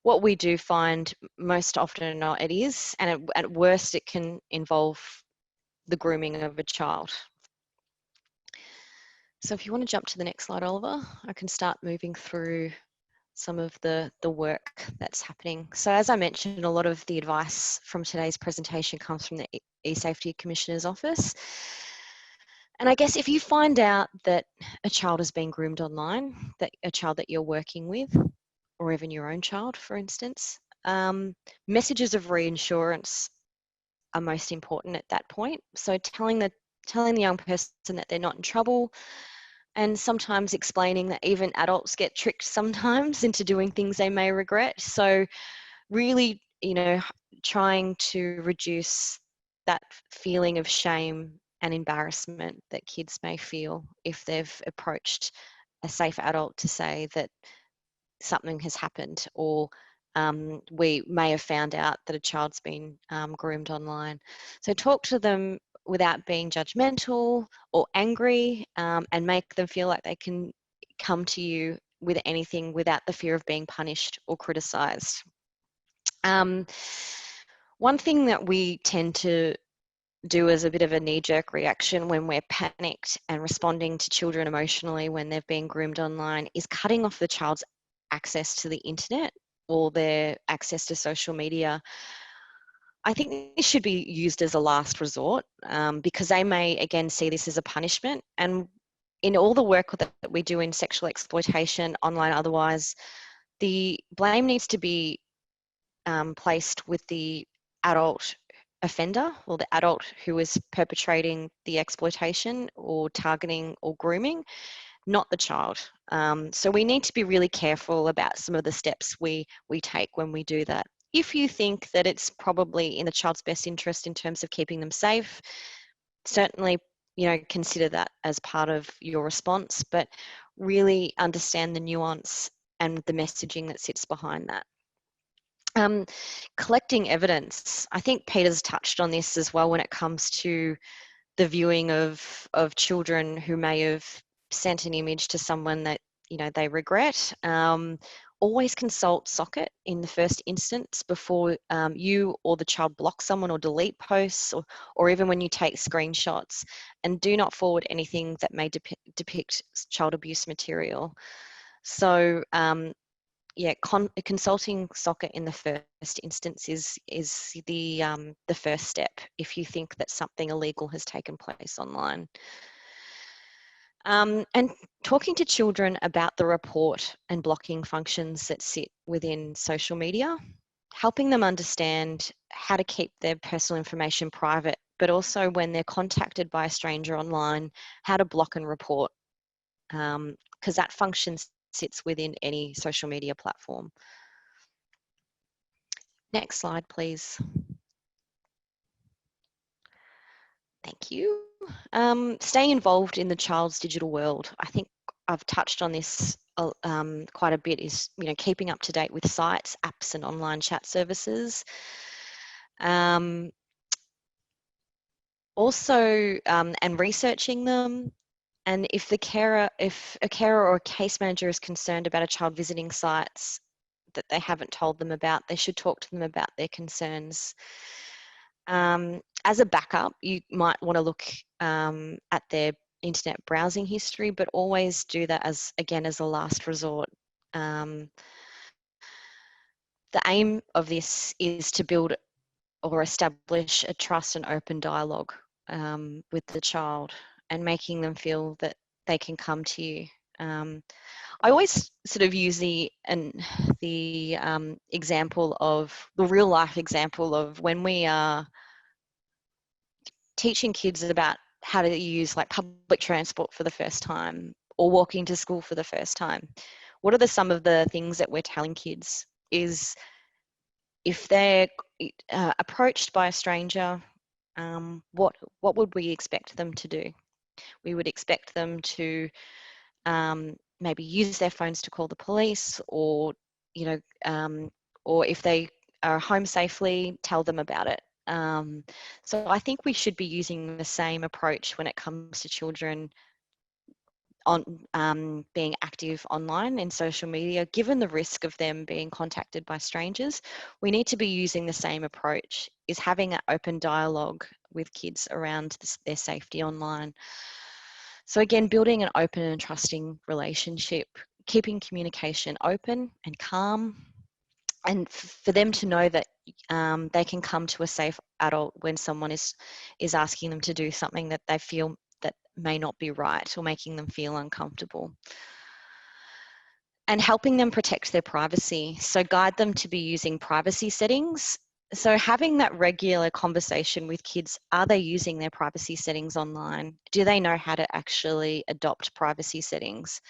S4: what we do find most often or not, it is, and at worst it can involve the grooming of a child. So if you want to jump to the next slide, Oliver, I can start moving through some of the work that's happening. So as I mentioned, a lot of the advice from today's presentation comes from the eSafety Commissioner's Office. And I guess if you find out that a child has been groomed online, that a child that you're working with, or even your own child, for instance, messages of reassurance are most important at that point. So telling the young person that they're not in trouble, and sometimes explaining that even adults get tricked sometimes into doing things they may regret. So really, you know, trying to reduce that feeling of shame and embarrassment that kids may feel if they've approached a safe adult to say that something has happened, or we may have found out that a child's been groomed online. So talk to them without being judgmental or angry, and make them feel like they can come to you with anything without the fear of being punished or criticised. One thing that we tend to do as a bit of a knee-jerk reaction when we're panicked and responding to children emotionally when they've been groomed online is cutting off the child's access to the internet or their access to social media. I think this should be used as a last resort, because they may again see this as a punishment. And in all the work that we do in sexual exploitation, online otherwise, the blame needs to be placed with the adult offender, or the adult who is perpetrating the exploitation or targeting or grooming, not the child. So we need to be really careful about some of the steps we take when we do that. If you think that it's probably in the child's best interest in terms of keeping them safe, certainly, you know, consider that as part of your response, but really understand the nuance and the messaging that sits behind that. Collecting evidence. I think Peter's touched on this as well when it comes to the viewing of children who may have sent an image to someone that, you know, they regret. Always consult Socket in the first instance before you or the child block someone or delete posts, or even when you take screenshots, and do not forward anything that may depict child abuse material. So yeah, consulting Socket in the first instance is the first step if you think that something illegal has taken place online. And talking to children about the report and blocking functions that sit within social media, helping them understand how to keep their personal information private, but also when they're contacted by a stranger online, how to block and report, because that function sits within any social media platform. Next slide, please. Thank you. Staying involved in the child's digital world. I think I've touched on this quite a bit, is, you know, keeping up to date with sites, apps and online chat services. Also, and researching them. And if a carer or a case manager is concerned about a child visiting sites that they haven't told them about, they should talk to them about their concerns. As a backup, you might want to look at their internet browsing history, but always do that as a last resort. The aim of this is to build or establish a trust and open dialogue with the child, and making them feel that they can come to you. I always sort of use the example of the real life example of when we are teaching kids about how to use like public transport for the first time, or walking to school for the first time. What are some of the things that we're telling kids is, if they're approached by a stranger, what would we expect them to do? We would expect them to maybe use their phones to call the police, or, you know, or if they are home safely, tell them about it. So I think we should be using the same approach when it comes to children on being active online in social media. Given the risk of them being contacted by strangers, we need to be using the same approach, is having that open dialogue with kids around their safety online. So again, building an open and trusting relationship, keeping communication open and calm, and for them to know that they can come to a safe adult when someone is asking them to do something that they feel that may not be right or making them feel uncomfortable. And helping them protect their privacy. So guide them to be using privacy settings. So having that regular conversation with kids, are they using their privacy settings online? Do they know how to actually adopt privacy settings?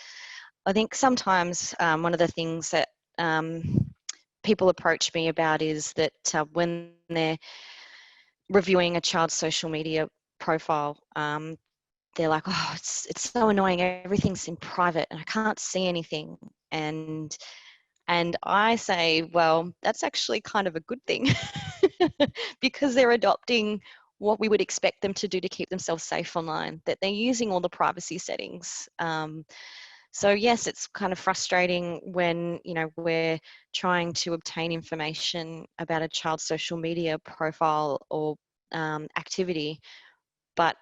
S4: I think sometimes one of the things that people approach me about is that when they're reviewing a child's social media profile, they're like, oh, it's so annoying. Everything's in private and I can't see anything. And I say, well, that's actually kind of a good thing because they're adopting what we would expect them to do to keep themselves safe online, that they're using all the privacy settings. So yes, it's kind of frustrating when, you know, we're trying to obtain information about a child's social media profile or activity, but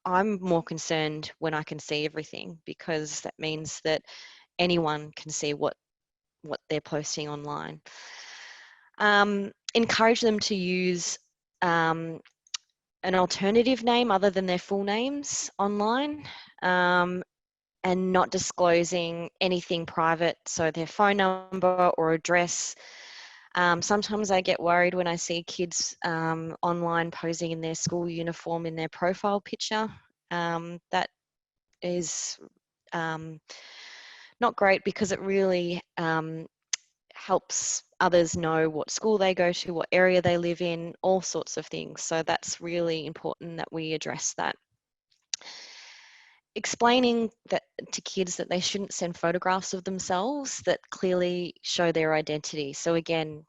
S4: I'm more concerned when I can see everything, because that means that anyone can see what they're posting online. Encourage them to use an alternative name other than their full names online, and not disclosing anything private, so their phone number or address. Sometimes I get worried when I see kids online posing in their school uniform in their profile picture. That is not great, because it really helps others know what school they go to, what area they live in, all sorts of things. So that's really important that we address that. Explaining that to kids that they shouldn't send photographs of themselves that clearly show their identity. So again,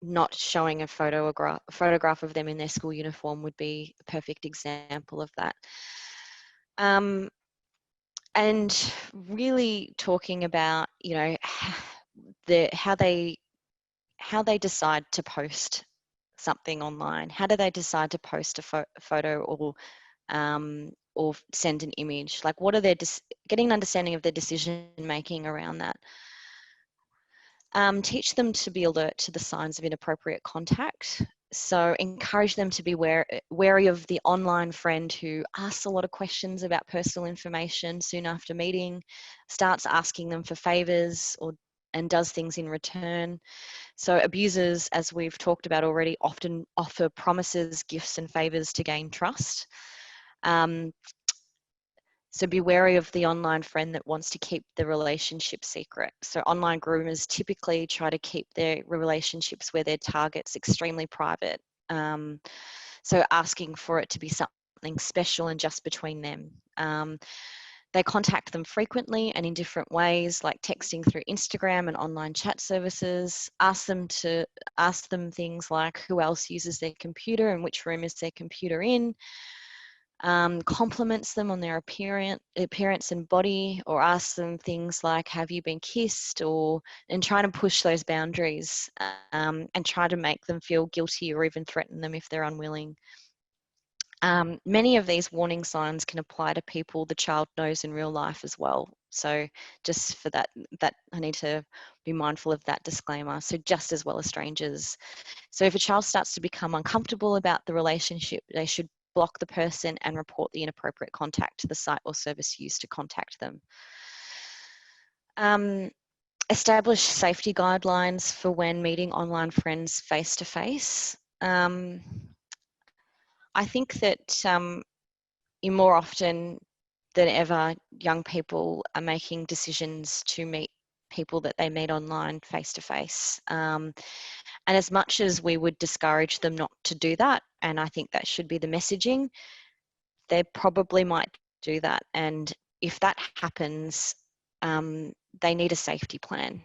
S4: not showing a photograph of them in their school uniform would be a perfect example of that. And really talking about, you know, how they decide to post something online. How do they decide to post a photo or send an image? Like, what are their getting an understanding of their decision making around that. Teach them to be alert to the signs of inappropriate contact. So encourage them to be wary of the online friend who asks a lot of questions about personal information soon after meeting, starts asking them for favors and does things in return. So abusers, as we've talked about already, often offer promises, gifts and favors to gain trust. So be wary of the online friend that wants to keep the relationship secret. So online groomers typically try to keep their relationships where their target's extremely private. So asking for it to be something special and just between them. They contact them frequently and in different ways, like texting through Instagram and online chat services. Ask them things like who else uses their computer and which room is their computer in. Compliments them on their appearance and body, or ask them things like, have you been kissed? And try to push those boundaries and try to make them feel guilty or even threaten them if they're unwilling. Many of these warning signs can apply to people the child knows in real life as well. So just for that I need to be mindful of that disclaimer. So just as well as strangers. So if a child starts to become uncomfortable about the relationship, they should block the person and report the inappropriate contact to the site or service used to contact them. Establish safety guidelines for when meeting online friends face-to-face. I think that more often than ever, young people are making decisions to meet people that they meet online face-to-face. And as much as we would discourage them not to do that, and I think that should be the messaging, they probably might do that. And if that happens, they need a safety plan.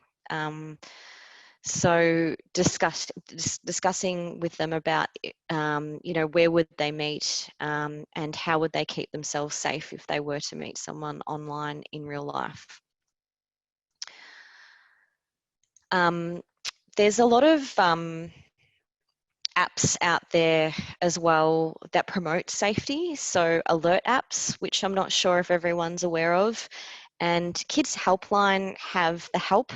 S4: So discussing with them about, you know, where would they meet, and how would they keep themselves safe if they were to meet someone online in real life. There's a lot of apps out there as well that promote safety. So alert apps, which I'm not sure if everyone's aware of. And Kids Helpline have the Help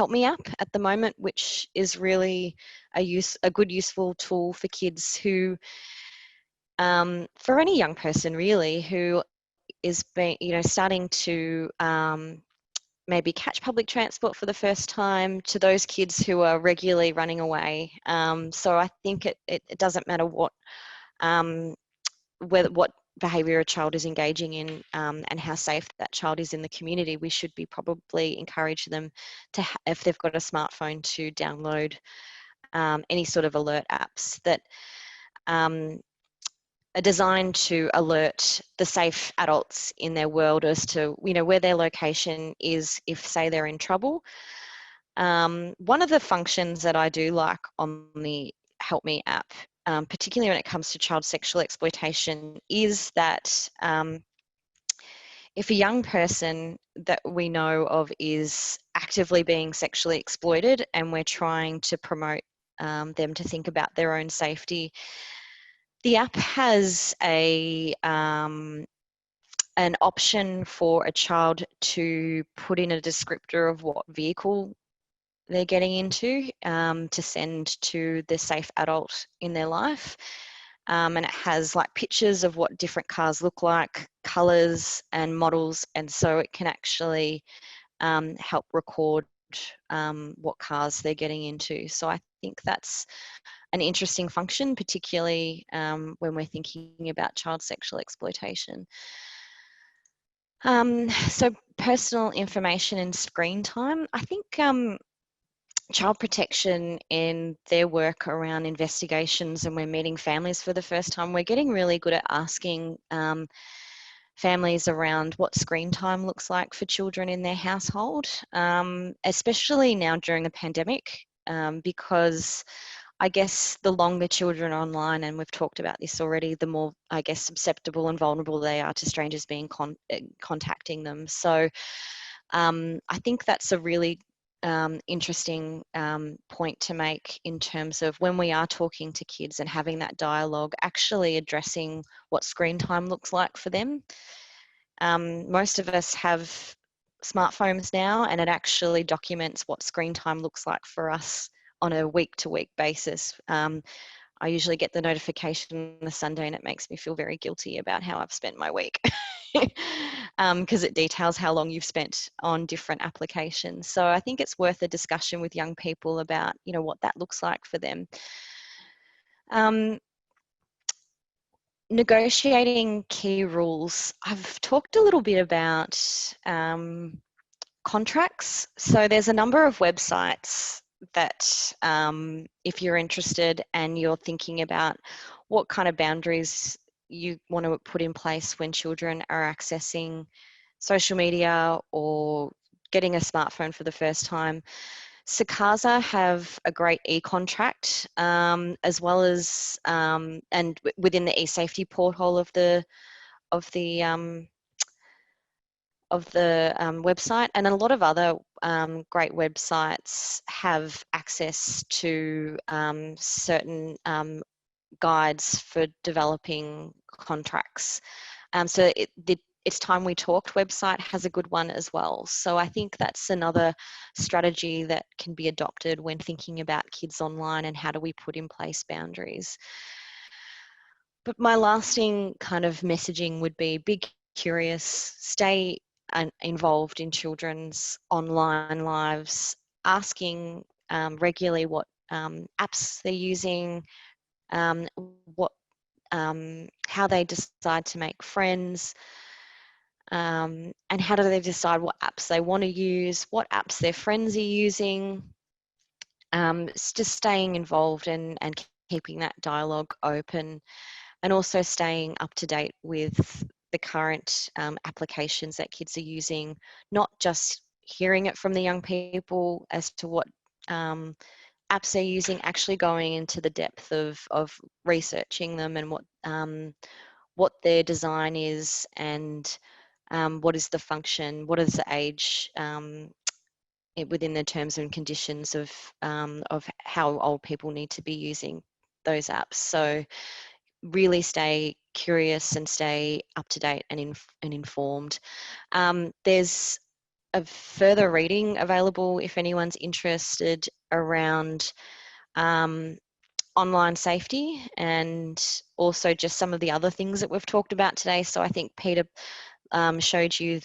S4: Me app at the moment, which is really a good useful tool for kids who, for any young person really, who is starting to maybe catch public transport for the first time, to those kids who are regularly running away. So I think it doesn't matter what behaviour a child is engaging in, and how safe that child is in the community. We should be probably encourage them to, if they've got a smartphone, to download any sort of alert apps that are designed to alert the safe adults in their world as to, you know, where their location is if, say, they're in trouble. One of the functions that I do like on the Help Me app, particularly when it comes to child sexual exploitation, is that if a young person that we know of is actively being sexually exploited and we're trying to promote them to think about their own safety, the app has an option for a child to put in a descriptor of what vehicle they're getting into, to send to the safe adult in their life. And it has like pictures of what different cars look like, colours and models, and so it can actually help record what cars they're getting into. So I think that's an interesting function, particularly when we're thinking about child sexual exploitation. So personal information and screen time. I think Child Protection in their work around investigations, and we're meeting families for the first time, we're getting really good at asking families around what screen time looks like for children in their household, especially now during the pandemic, because I guess the longer children are online, and we've talked about this already, the more, I guess, susceptible and vulnerable they are to strangers being contacting them. So I think that's a really interesting point to make in terms of when we are talking to kids and having that dialogue, actually addressing what screen time looks like for them. Most of us have smartphones now, and it actually documents what screen time looks like for us on a week-to-week basis. I usually get the notification on a Sunday, and it makes me feel very guilty about how I've spent my week, because it details how long you've spent on different applications. So I think it's worth a discussion with young people about, you know, what that looks like for them. Negotiating key rules. I've talked a little bit about contracts. So there's a number of websites that if you're interested and you're thinking about what kind of boundaries you want to put in place when children are accessing social media or getting a smartphone for the first time, SACASA have a great e-contract, as well as and within the e-safety portal of the website, and a lot of other great websites have access to certain guides for developing contracts. So It's Time We Talked website has a good one as well. So I think that's another strategy that can be adopted when thinking about kids online and how do we put in place boundaries. But my lasting kind of messaging would be curious, stay involved in children's online lives, asking regularly what apps they're using, how they decide to make friends, and how do they decide what apps they want to use, what apps their friends are using. It's just staying involved and keeping that dialogue open, and also staying up to date with the current applications that kids are using, not just hearing it from the young people as to what apps they're using, actually going into the depth of researching them and what their design is, and what is the function, what is the age, within the terms and conditions of how old people need to be using those apps. So really stay curious and stay up to date and informed. There's a further reading available if anyone's interested around online safety, and also just some of the other things that we've talked about today. So I think Peter showed you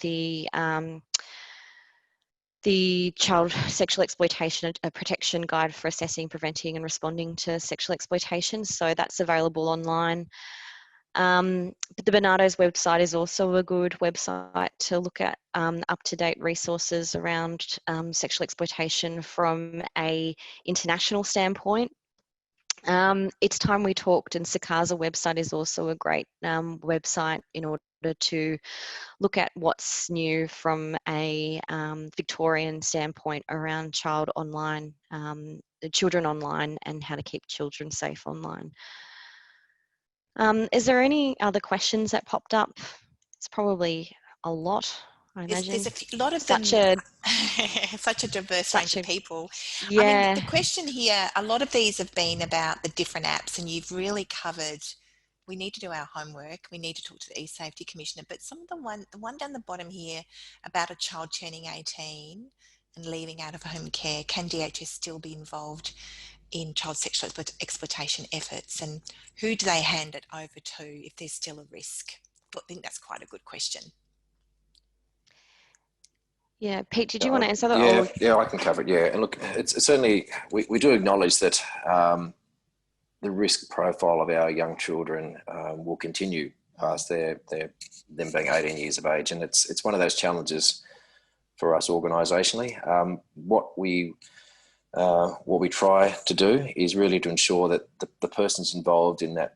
S4: the child sexual exploitation protection guide for assessing, preventing and responding to sexual exploitation. So that's available online. But the Bernardo's website is also a good website to look at up-to-date resources around sexual exploitation from a international standpoint. It's Time We Talked, and Sakasa website is also a great website in order to look at what's new from a Victorian standpoint around children online, and how to keep children safe online. Is there any other questions that popped up? It's probably a lot, I imagine.
S1: There's a lot of
S4: such
S1: them, such a diverse range of people.
S4: Yeah.
S1: I mean, the question here, a lot of these have been about the different apps, and you've really covered, we need to do our homework, we need to talk to the E-Safety Commissioner, but some of the one down the bottom here about a child turning 18 and leaving out of home care, can DHS still be involved in child sexual exploitation efforts, and who do they hand it over to if there's still a risk? I think that's quite a good question.
S4: Yeah, Pete, did you want to answer that?
S5: Yeah, I can cover it. Yeah, and look, it's certainly, we do acknowledge that the risk profile of our young children will continue past them being 18 years of age, and it's one of those challenges for us organisationally. What we try to do is really to ensure that the persons involved in that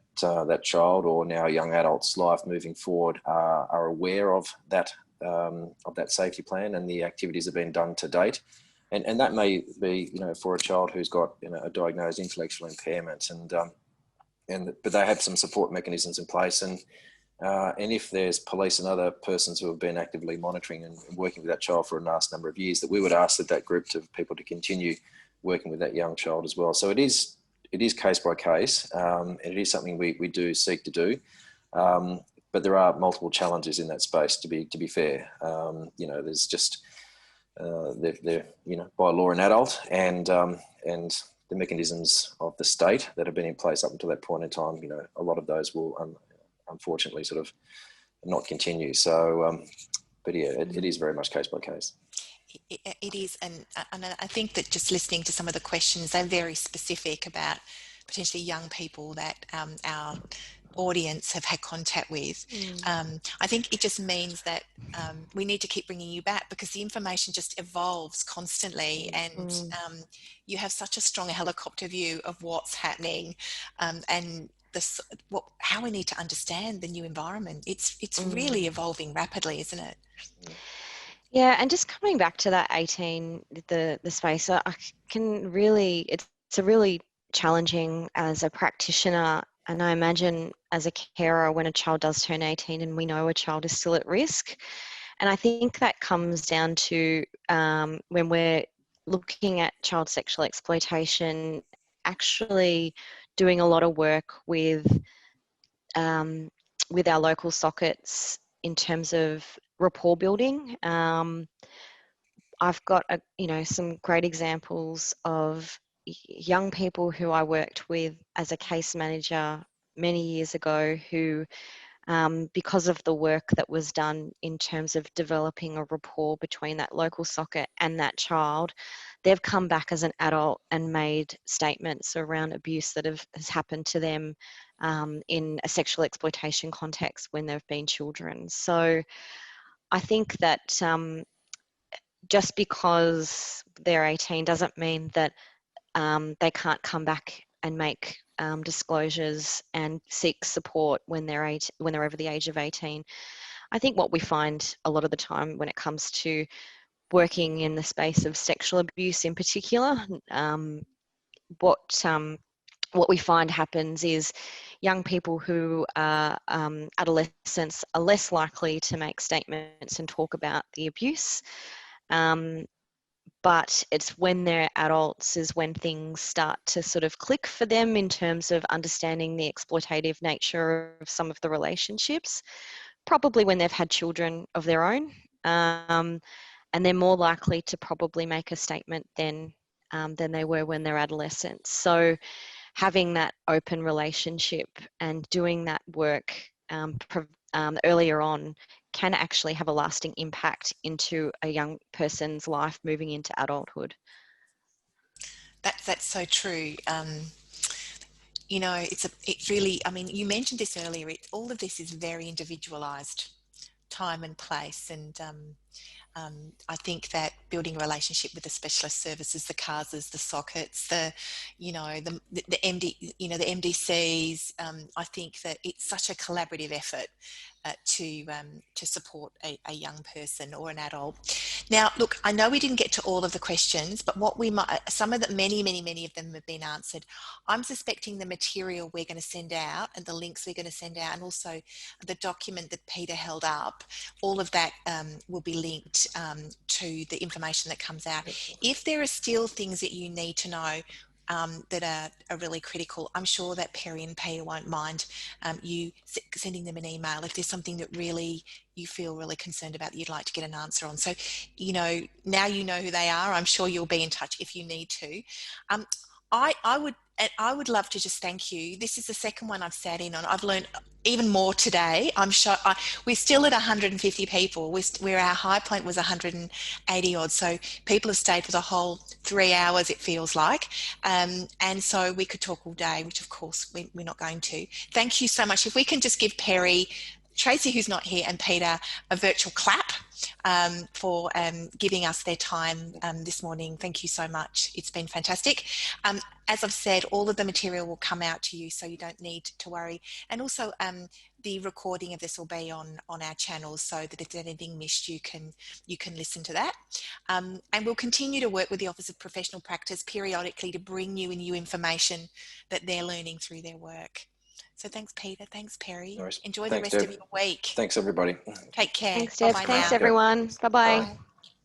S5: child or now young adult's life moving forward are aware of that safety plan and the activities that have been done to date. And that may be, for a child who's got a diagnosed intellectual impairment, but they have some support mechanisms in place. And if there's police and other persons who have been actively monitoring and working with that child for a nice number of years, that we would ask that group of people to continue working with that young child as well. So it is case by case, and it is something we do seek to do. But there are multiple challenges in that space. To be fair, there's just they're by law an adult, and the mechanisms of the state that have been in place up until that point in time, a lot of those will unfortunately sort of not continue. So, but yeah, it is very much case by case.
S1: It is, and I think that just listening to some of the questions, they're very specific about potentially young people that our audience have had contact with. I think it just means that we need to keep bringing you back, because the information just evolves constantly, and you have such a strong helicopter view of what's happening, and how we need to understand the new environment. It's really evolving rapidly, isn't it?
S4: Yeah, and just coming back to that 18, the space, I can really, it's a really challenging as a practitioner, and I imagine as a carer when a child does turn 18 and we know a child is still at risk. And I think that comes down to when we're looking at child sexual exploitation, actually doing a lot of work with our local sockets in terms of rapport building. I've got some great examples of young people who I worked with as a case manager many years ago who, because of the work that was done in terms of developing a rapport between that local socket and that child, they've come back as an adult and made statements around abuse that has happened to them in a sexual exploitation context when they've been children. So I think that just because they're 18 doesn't mean that they can't come back and make disclosures and seek support when they're over the age of 18. I think what we find a lot of the time when it comes to working in the space of sexual abuse in particular, what we find happens is young people who are adolescents are less likely to make statements and talk about the abuse. But it's when they're adults is when things start to sort of click for them in terms of understanding the exploitative nature of some of the relationships, probably when they've had children of their own. And they're more likely to probably make a statement than they were when they're adolescents. So having that open relationship and doing that work earlier on can actually have a lasting impact into a young person's life moving into adulthood.
S1: That's so true. You know, it's really, I mean, you mentioned this earlier, all of this is very individualized, time and place, and I think that building a relationship with the specialist services, the CASs, the sockets, the MDCs, I think that it's such a collaborative effort to support a young person or an adult. Now, look, I know we didn't get to all of the questions, but what we might, some of the many of them have been answered. I'm suspecting the material we're going to send out and the links we're going to send out, and also the document that Peter held up, all of that will be linked to the information that comes out. If there are still things that you need to know that are really critical, I'm sure that Perry and Peter won't mind you sending them an email if there's something that really you feel really concerned about that you'd like to get an answer on. So, you know, now you know who they are. I'm sure you'll be in touch if you need to. I would love to just thank you. This is the second one I've sat in on. I've learned even more today. I'm sure we're still at 150 people. Where our high point was 180 odd. So people have stayed for the whole 3 hours, it feels like. And so we could talk all day, which of course we're not going to. Thank you so much. If we can just give Perry, Tracy, who's not here, and Peter a virtual clap for giving us their time this morning. Thank you so much. It's been fantastic. As I've said, all of the material will come out to you, so you don't need to worry. And also the recording of this will be on our channels, so that if there's anything missed, you can listen to that. And we'll continue to work with the Office of Professional Practice periodically to bring you new information that they're learning through their work. So thanks, Peter. Thanks, Perry.
S5: No worries.
S1: Enjoy
S5: Thanks,
S1: the rest
S5: Deb.
S1: of your week.
S5: Thanks, everybody.
S1: Take care.
S4: Thanks, Deb.
S1: Bye-bye
S4: Thanks,
S1: now.
S4: everyone. Bye-bye.
S1: Bye.